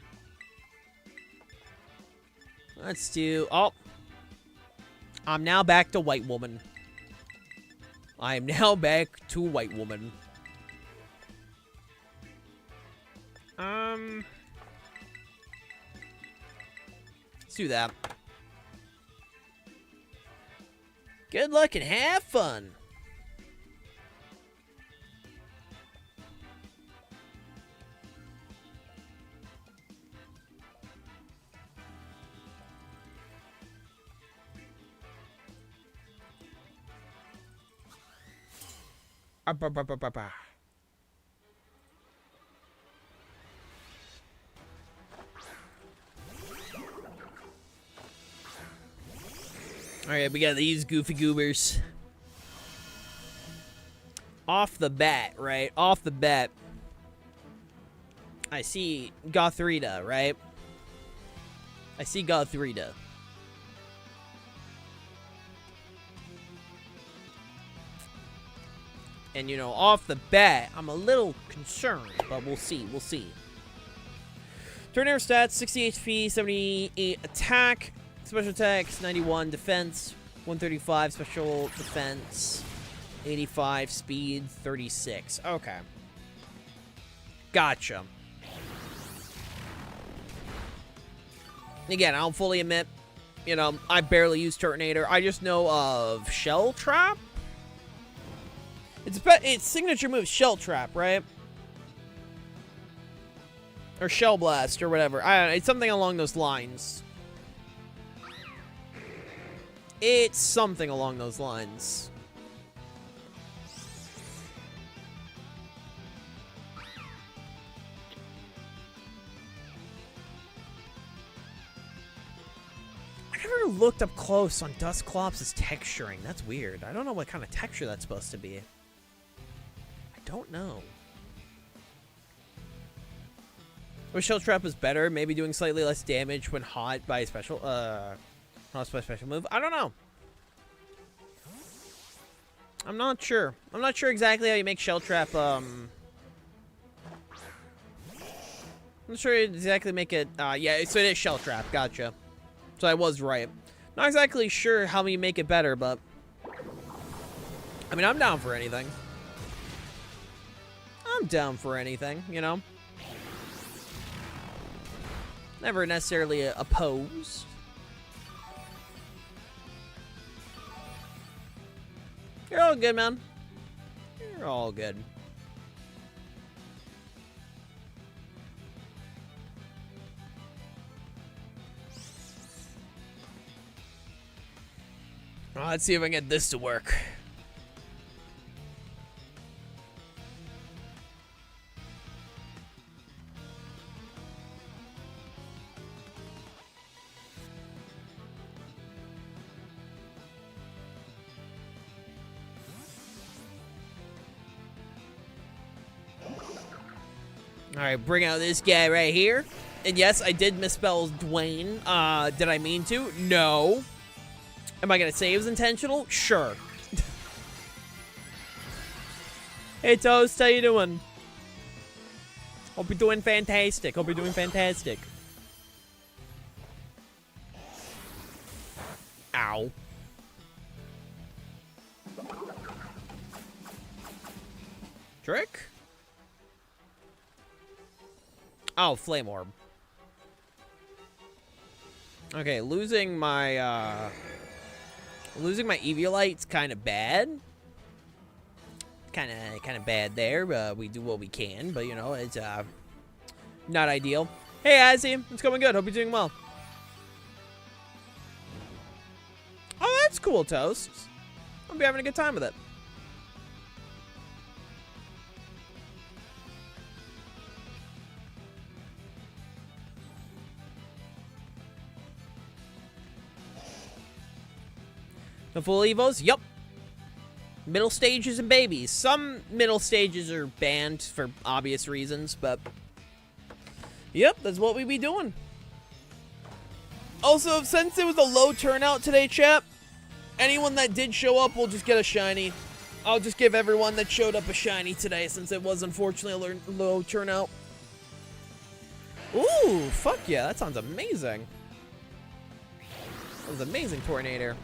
let's do... oh. I'm now back to White Woman. I am now back to White Woman. Let's do that. Good luck and have fun. Alright, we got these goofy goobers. Off the bat, right? Off the bat. I see Gothrita, right? I see Gothrita. And, you know, off the bat, I'm a little concerned, but we'll see. We'll see. Tornado stats, 60 HP, 78 attack, special attacks, 91 defense, 135 special defense, 85 speed, 36. Okay. Gotcha. Again, I'll fully admit, you know, I barely use Turtonator. I just know of Shell Trap. Its signature move is Shell Trap, right? Or Shell Blast, or whatever. I don't know. It's something along those lines. It's something along those lines. I never looked up close on Dusclops' texturing. That's weird. I don't know what kind of texture that's supposed to be. I don't know. Wish Shell Trap was better. Maybe doing slightly less damage when hot by a special, not by a special move. I don't know. I'm not sure. I'm not sure exactly how you make Shell Trap, I'm not sure exactly make it, yeah, so it is Shell Trap. Gotcha. So I was right. Not exactly sure how you make it better, but I mean, I'm down for anything. I'm down for anything, you know? Never necessarily opposed. You're all good, man. You're all good. Well, let's see if I can get this to work. Alright, bring out this guy right here. And yes, I did misspell Dwayne. Did I mean to? No. Am I gonna say it was intentional? Sure. Hey, Toast, how you doing? Hope you're doing fantastic. Hope you're doing fantastic. Ow. Trick? Oh, Flame Orb. Okay, losing my Eviolite's kind of bad. Kind of bad there. We do what we can, but you know, it's not ideal. Hey, Azzy, it's going good. Hope you're doing well. Oh, that's cool, Toast. I'll be having a good time with it. The full Evos? Yup. Middle stages and babies. Some middle stages are banned for obvious reasons, but yep, that's what we be doing. Also, since it was a low turnout today, chat, anyone that did show up will just get a shiny. I'll just give everyone that showed up a shiny today, since it was unfortunately a low turnout. Ooh, fuck yeah, that sounds amazing. That was amazing, Tornado.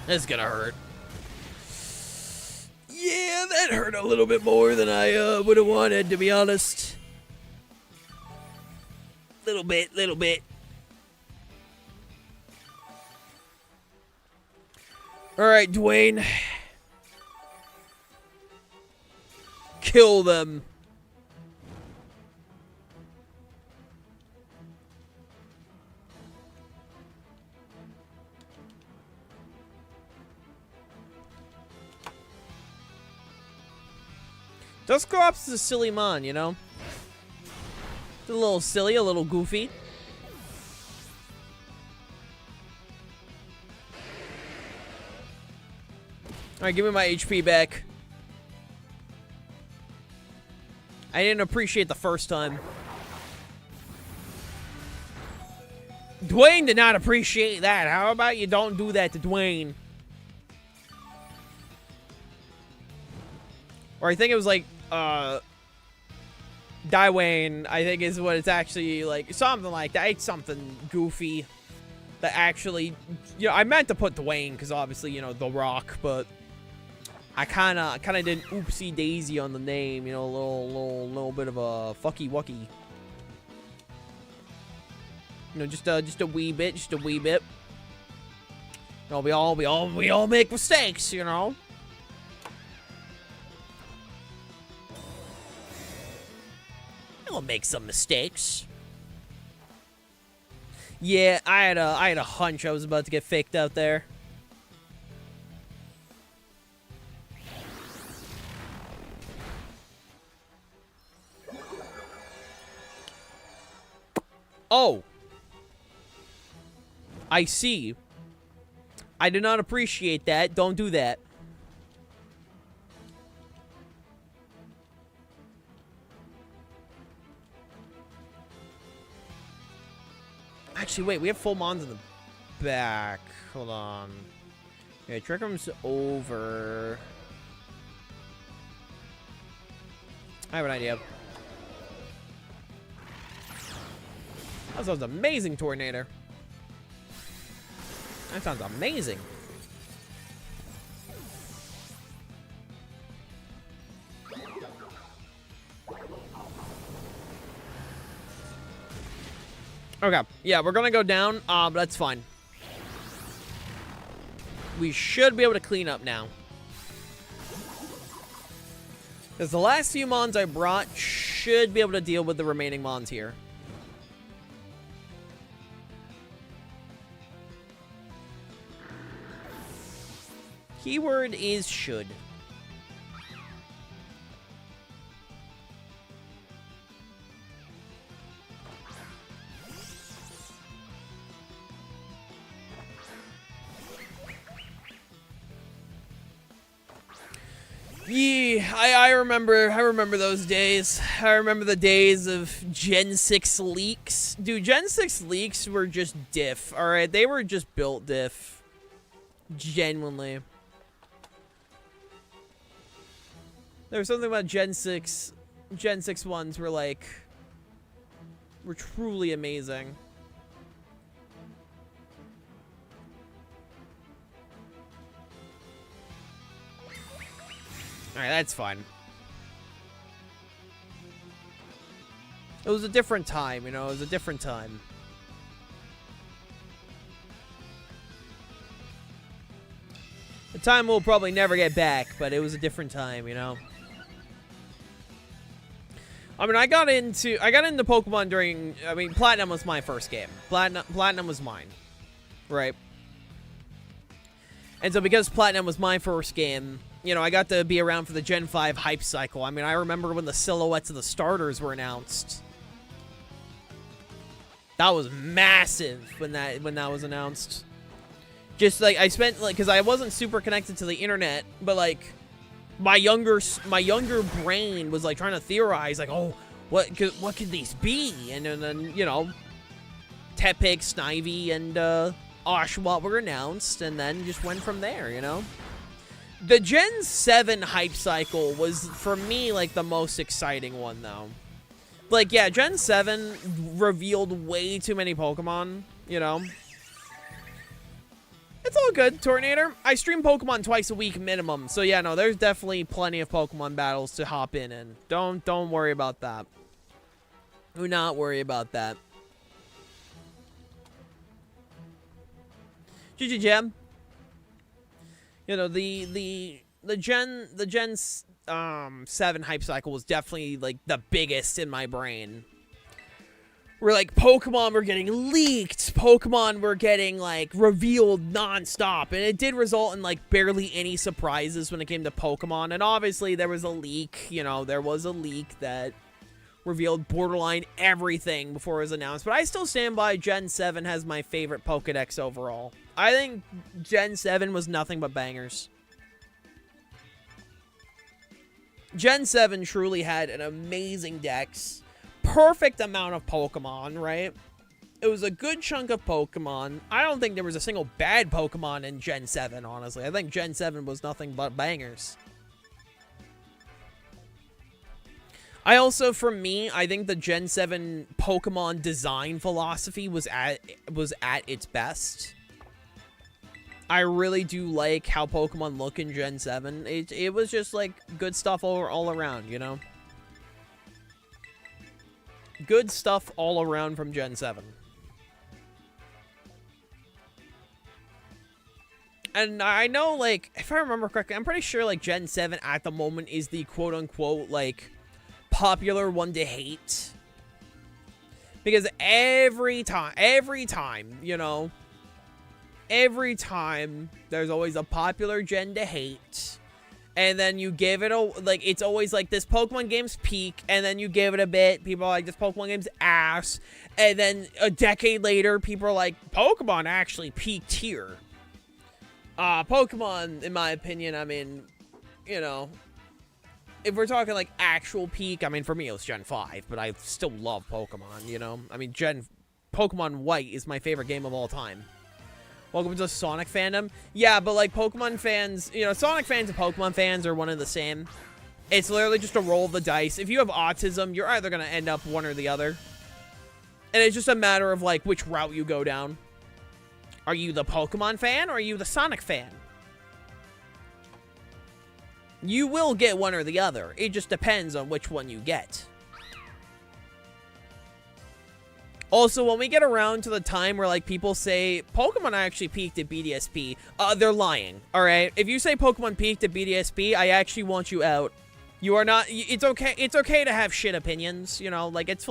This is gonna hurt. Yeah, that hurt a little bit more than I would have wanted, to be honest. Little bit. Alright, Dwayne. Kill them. Dusclops is a silly mon, you know? It's a little silly, a little goofy. Alright, give me my HP back. I didn't appreciate the first time. Dwayne did not appreciate that. How about you don't do that to Dwayne? Or I think it was like, Dwayne, I think is what it's actually like. Something like that. It's something goofy. That actually, you know, I meant to put Dwayne because obviously, you know, The Rock, but I kind of did oopsie daisy on the name, you know, a little bit of a fucky wucky. You know, just a wee bit, just a wee bit. You know, we all make mistakes, you know. We'll make some mistakes. Yeah, I had a hunch I was about to get faked out there. Oh. I see. I did not appreciate that. Don't do that. Actually, wait. We have full mons in the back. Hold on. Yeah, Trickrum's over. I have an idea. That sounds amazing, Tornado. That sounds amazing. Okay, yeah, we're gonna go down, but that's fine. We should be able to clean up now. Because the last few mons I brought should be able to deal with the remaining mons here. Keyword is should. Yeah, I remember those days. I remember the days of Gen 6 leaks. Dude, Gen 6 leaks were just diff, alright? They were just built diff. Genuinely. There was something about Gen 6 ones were truly amazing. Alright, that's fine. It was a different time, you know, it was a different time. A time we'll probably never get back, but it was a different time, you know. I mean, I got into Pokemon during, I mean, Platinum was my first game. Platinum was mine. Right? And so because Platinum was my first game, you know, I got to be around for the Gen 5 hype cycle. I mean, I remember when the silhouettes of the starters were announced. That was massive when that was announced. Just like I spent because I wasn't super connected to the internet, but like my younger brain was like trying to theorize like, oh, what could these be? And then you know, Tepig, Snivy, and Oshawott were announced, and then just went from there, you know. The Gen 7 hype cycle was, for me, like, the most exciting one, though. Like, yeah, Gen 7 revealed way too many Pokemon, you know. It's all good, Tornado. I stream Pokemon twice a week minimum, so yeah, no, there's definitely plenty of Pokemon battles to hop in and don't worry about that. Do not worry about that. GG Jam. You know, the Gen 7 hype cycle was definitely like the biggest in my brain. where like Pokemon were getting leaked, Pokemon were getting like revealed nonstop, and it did result in like barely any surprises when it came to Pokemon. And obviously there was a leak, you know, there was a leak that revealed borderline everything before it was announced. But I still stand by Gen 7 has my favorite Pokedex overall. I think Gen 7 was nothing but bangers. Gen 7 truly had an amazing dex. Perfect amount of Pokemon, right? It was a good chunk of Pokemon. I don't think there was a single bad Pokemon in Gen 7, honestly. I think Gen 7 was nothing but bangers. I also, for me, I think the Gen 7 Pokemon design philosophy was at its best. I really do like how Pokemon look in Gen 7. It was just, like, good stuff all around, you know? Good stuff all around from Gen 7. And I know, like, if I remember correctly, I'm pretty sure, like, Gen 7 at the moment is the quote-unquote, like, popular one to hate. Because every time, you know, every time there's always a popular gen to hate, and then you give it a, like, it's always like this Pokemon game's peak, and then you give it a bit, people are like, this Pokemon game's ass, and then a decade later, people are like, Pokemon actually peaked here. Pokemon, in my opinion, I mean, you know, if we're talking, like, actual peak, I mean, for me, it was Gen 5, but I still love Pokemon, you know? I mean, Pokemon White is my favorite game of all time. Welcome to Sonic fandom. Yeah, but, like, Pokemon fans, you know, Sonic fans and Pokemon fans are one and the same. It's literally just a roll of the dice. If you have autism, you're either going to end up one or the other. And it's just a matter of, like, which route you go down. Are you the Pokemon fan, or are you the Sonic fan? You will get one or the other. It just depends on which one you get. Also, when we get around to the time where, like, people say Pokemon actually peaked at BDSP, they're lying, alright? If you say Pokemon peaked at BDSP, I actually want you out. You are not, it's okay to have shit opinions, you know, like, it's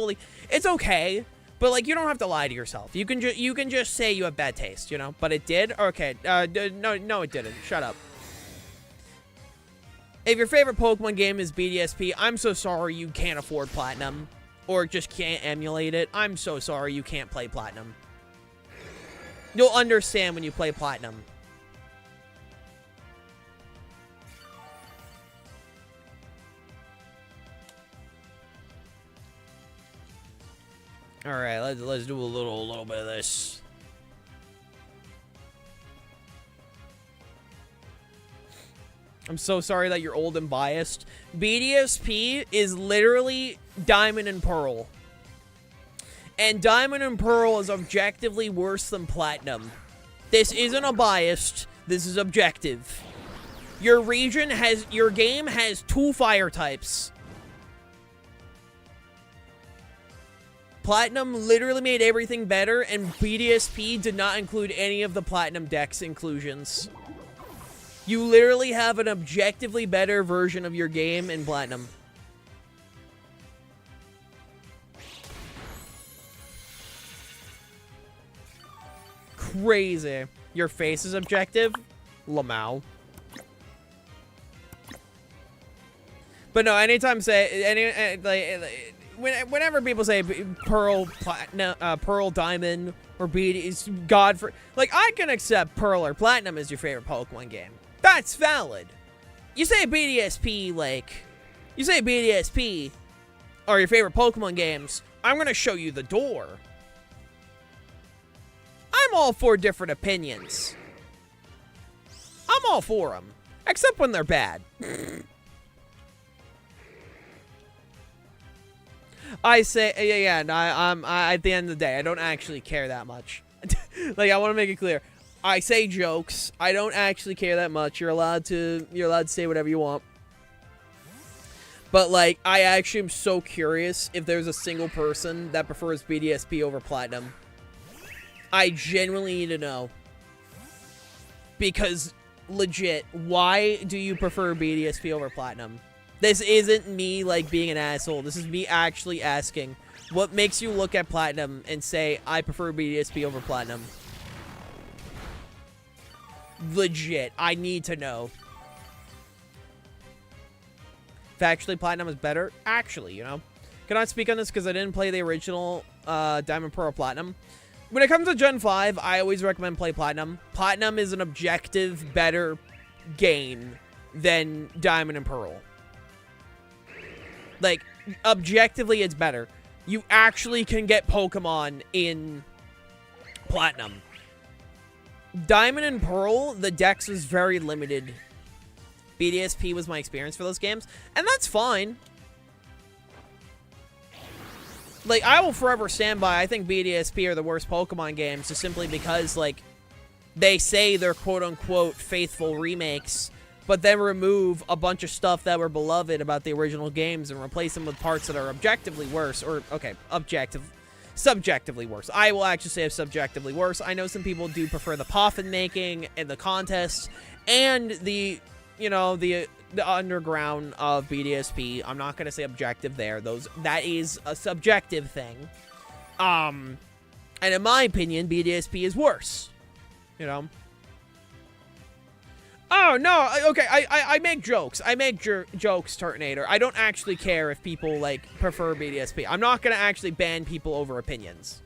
okay, but, like, you don't have to lie to yourself. You can just say you have bad taste, you know, but it did? Okay, no, it didn't. Shut up. If your favorite Pokemon game is BDSP, I'm so sorry you can't afford Platinum. Or just can't emulate it. I'm so sorry you can't play Platinum. You'll understand when you play Platinum. Alright, let's do a little bit of this. I'm so sorry that you're old and biased. BDSP is literally Diamond and Pearl. And Diamond and Pearl is objectively worse than Platinum. This isn't a biased, this is objective. Your game has 2 fire types. Platinum literally made everything better, and BDSP did not include any of the Platinum Dex inclusions. You literally have an objectively better version of your game in Platinum. Crazy. Your face is objective? Lamau. But no, anytime whenever people say Pearl, Platinum, Pearl, Diamond, or BD is God for, like, I can accept Pearl or Platinum as your favorite Pokemon game. That's valid. You say BDSP, like, you say BDSP are your favorite Pokemon games, I'm gonna show you the door. I'm all for different opinions. I'm all for them, except when they're bad. I say, yeah, and I at the end of the day, I don't actually care that much. Like, I want to make it clear. I say jokes. I don't actually care that much. You're allowed to say whatever you want. But, like, I actually am so curious if there's a single person that prefers BDSP over Platinum. I genuinely need to know. Because, legit, why do you prefer BDSP over Platinum? This isn't me, like, being an asshole. This is me actually asking, What makes you look at Platinum and say, I prefer BDSP over Platinum? Legit. I need to know. Factually, Platinum is better. Actually, you know. Cannot speak on this because I didn't play the original Diamond, Pearl, Platinum. When it comes to Gen 5, I always recommend play Platinum. Platinum is an objective, better game than Diamond and Pearl. Like, objectively, it's better. You actually can get Pokemon in Platinum. Diamond and Pearl, the dex was very limited. BDSP was my experience for those games, and that's fine. Like, I will forever stand by, I think BDSP are the worst Pokemon games, just simply because, like, they say they're quote-unquote faithful remakes, but then remove a bunch of stuff that were beloved about the original games and replace them with parts that are objectively worse, or, okay, subjectively worse. I will actually say subjectively worse. I know some people do prefer the Poffin making and the contests and the, you know, the underground of BDSP. I'm not going to say objective there. That is a subjective thing. And in my opinion, BDSP is worse. You know? Oh, no. Okay, I make jokes. I make jokes, Turtonator. I don't actually care if people, like, prefer BDSP. I'm not going to actually ban people over opinions.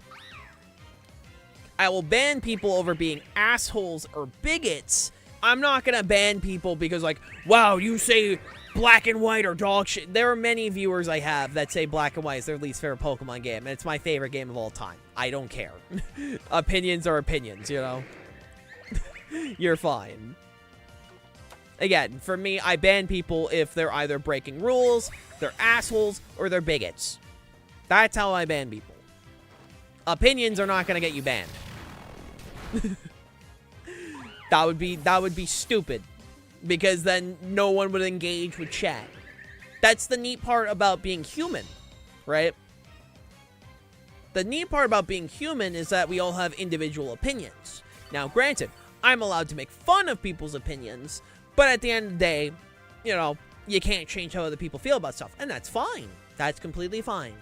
I will ban people over being assholes or bigots. I'm not going to ban people because, like, wow, you say Black and White or dog shit. There are many viewers I have that say Black and White is their least favorite Pokemon game, and it's my favorite game of all time. I don't care. Opinions are opinions, you know? You're fine. Again, for me, I ban people if they're either breaking rules, they're assholes, or they're bigots. That's how I ban people. Opinions are not going to get you banned. That would be stupid, because then no one would engage with chat. That's the neat part about being human, right? The neat part about being human is that we all have individual opinions. Now, granted, I'm allowed to make fun of people's opinions, but at the end of the day, you know, you can't change how other people feel about stuff, and that's fine. That's completely fine.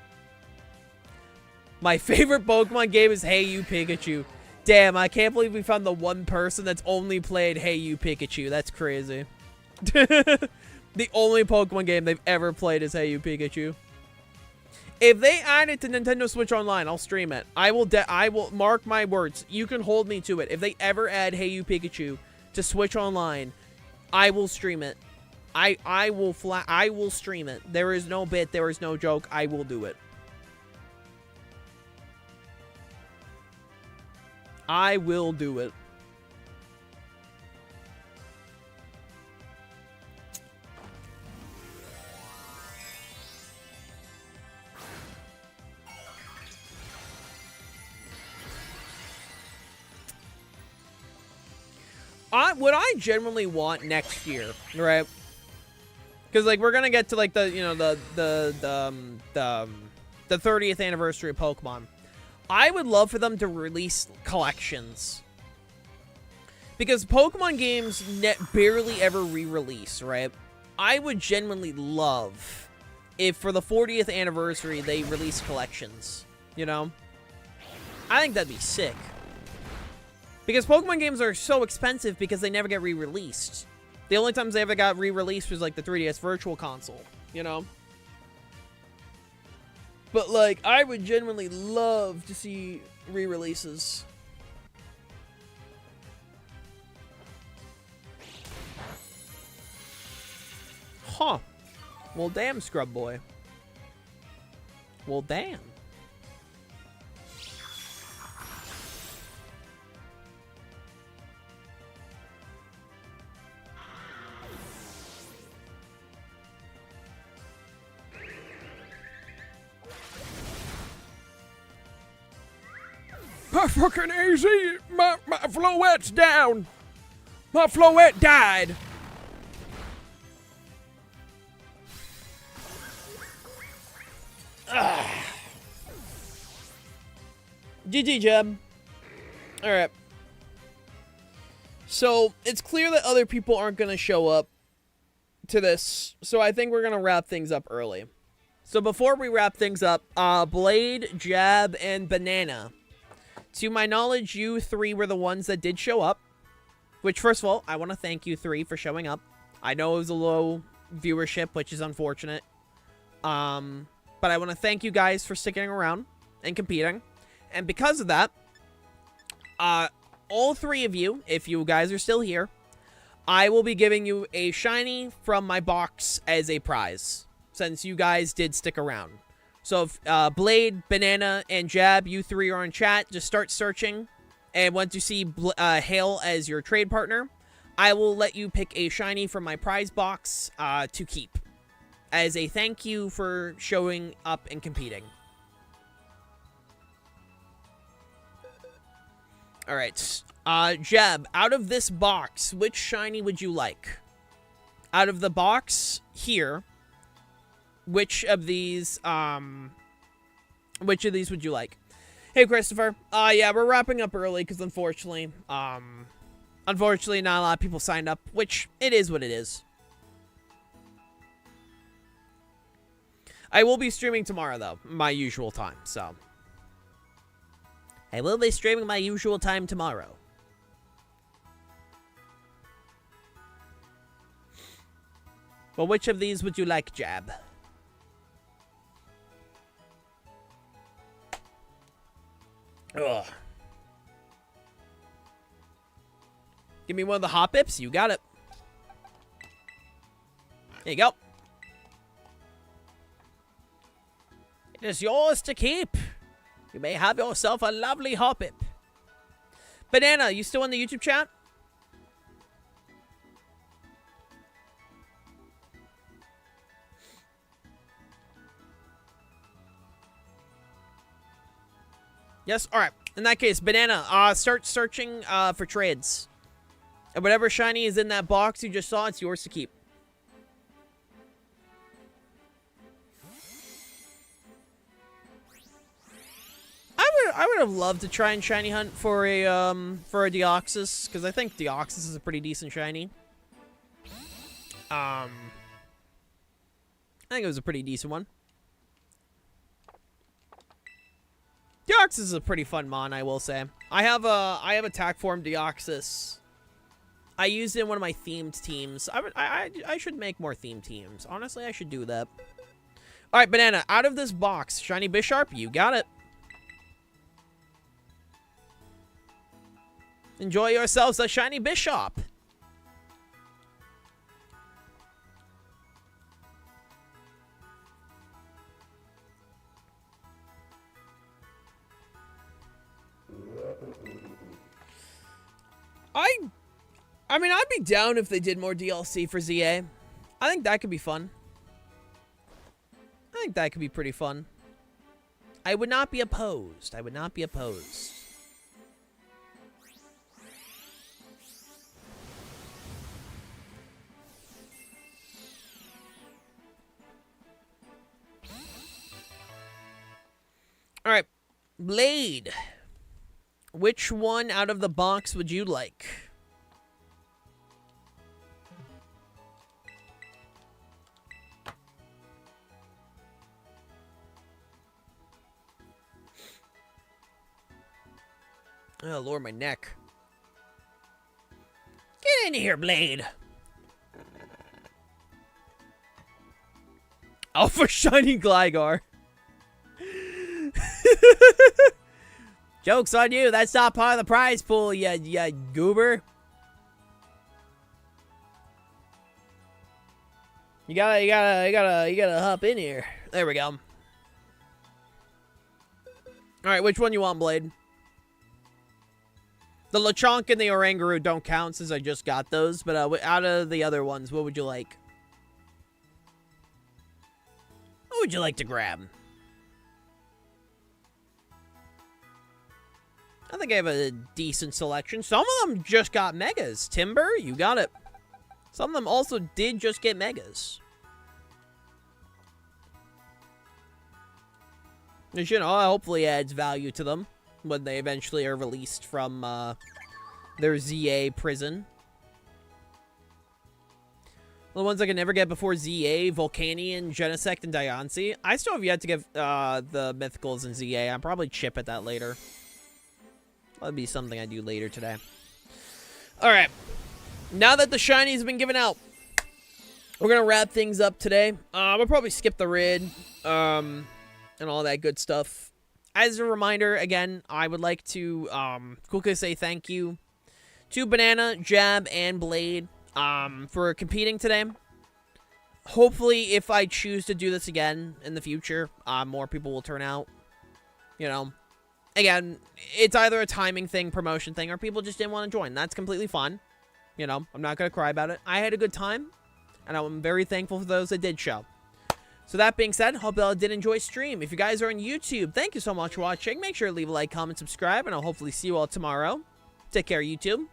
My favorite Pokemon game is Hey You Pikachu. Damn, I can't believe we found the one person that's only played Hey You Pikachu. That's crazy. The only Pokemon game they've ever played is Hey You Pikachu. If they add it to Nintendo Switch Online, I'll stream it. I will mark my words. You can hold me to it. If they ever add Hey You Pikachu to Switch Online, I will stream it. I will stream it. There is no bit, there is no joke. I will do it. I will do it. What I genuinely want next year, right? Because, like, we're gonna get to, like, the, you know, the 30th anniversary of Pokemon. I would love for them to release collections. Because Pokemon games barely ever re-release, right? I would genuinely love if for the 40th anniversary they release collections, you know? I think that'd be sick. Because Pokemon games are so expensive because they never get re-released. The only times they ever got re-released was, like, the 3DS Virtual Console, you know? But, like, I would genuinely love to see re-releases. Huh. Well, damn, Scrub Boy. Well, damn. Fucking easy! My Floette's down! My Floette died! GG, Jeb. Alright. So, it's clear that other people aren't going to show up to this, so I think we're going to wrap things up early. So before we wrap things up, Blade, Jab, and Banana. To my knowledge, you three were the ones that did show up. Which, first of all, I want to thank you three for showing up. I know it was a low viewership, which is unfortunate. But I want to thank you guys for sticking around and competing. And because of that, all three of you, if you guys are still here, I will be giving you a shiny from my box as a prize, since you guys did stick around. So if Blade, Banana, and Jab, you three are on chat, just start searching. And once you see Hale as your trade partner, I will let you pick a shiny from my prize box to keep, as a thank you for showing up and competing. Alright, Jeb, out of this box, which shiny would you like? Out of the box here, which of these would you like? Hey, Christopher. Yeah, we're wrapping up early because unfortunately not a lot of people signed up, which it is what it is. I will be streaming tomorrow, though, my usual time, so. I will be streaming my usual time tomorrow. Well, which of these would you like, Jab? Ugh. Give me one of the hot pips. You got it. There you go. It is yours to keep. You may have yourself a lovely hot pip. Banana, you still in the YouTube chat? Yes? Alright. In that case, Banana, start searching for trades. And whatever shiny is in that box you just saw, it's yours to keep. I would have loved to try and shiny hunt for a Deoxys, because I think Deoxys is a pretty decent shiny. I think it was a pretty decent one. Deoxys is a pretty fun mon, I will say. I have attack form Deoxys. I used it in one of my themed teams. I should make more themed teams. Honestly, I should do that. All right, Banana, out of this box, shiny Bisharp, you got it. Enjoy yourselves a shiny Bisharp. I mean, I'd be down if they did more DLC for ZA. I think that could be fun. I think that could be pretty fun. I would not be opposed. I would not be opposed. All right, Blade. Which one out of the box would you like? Oh, Lord, my neck. Get in here, Blade. Alpha Shiny Gligar. Joke's on you. That's not part of the prize pool, ya goober. You gotta hop in here. There we go. All right, which one you want, Blade? The Lechonk and the Oranguru don't count since I just got those, but out of the other ones, what would you like? What would you like to grab? I think I have a decent selection. Some of them just got Megas. Timber, you got it. Some of them also did just get Megas. Which, you know, hopefully adds value to them when they eventually are released from their ZA prison. The ones I can never get before ZA, Volcanion, Genesect, and Diancie. I still have yet to get the Mythicals and ZA. I'll probably chip at that later. That'll be something I do later today. Alright. Now that the shinies have been given out, we're going to wrap things up today. We'll probably skip the rid and all that good stuff. As a reminder, again, I would like to quickly say thank you to Banana, Jab, and Blade for competing today. Hopefully, if I choose to do this again in the future, more people will turn out. You know, again, it's either a timing thing, promotion thing, or people just didn't want to join. That's completely fine. You know, I'm not going to cry about it. I had a good time, and I'm very thankful for those that did show. So that being said, hope y'all did enjoy stream. If you guys are on YouTube, thank you so much for watching. Make sure to leave a like, comment, subscribe, and I'll hopefully see you all tomorrow. Take care, YouTube.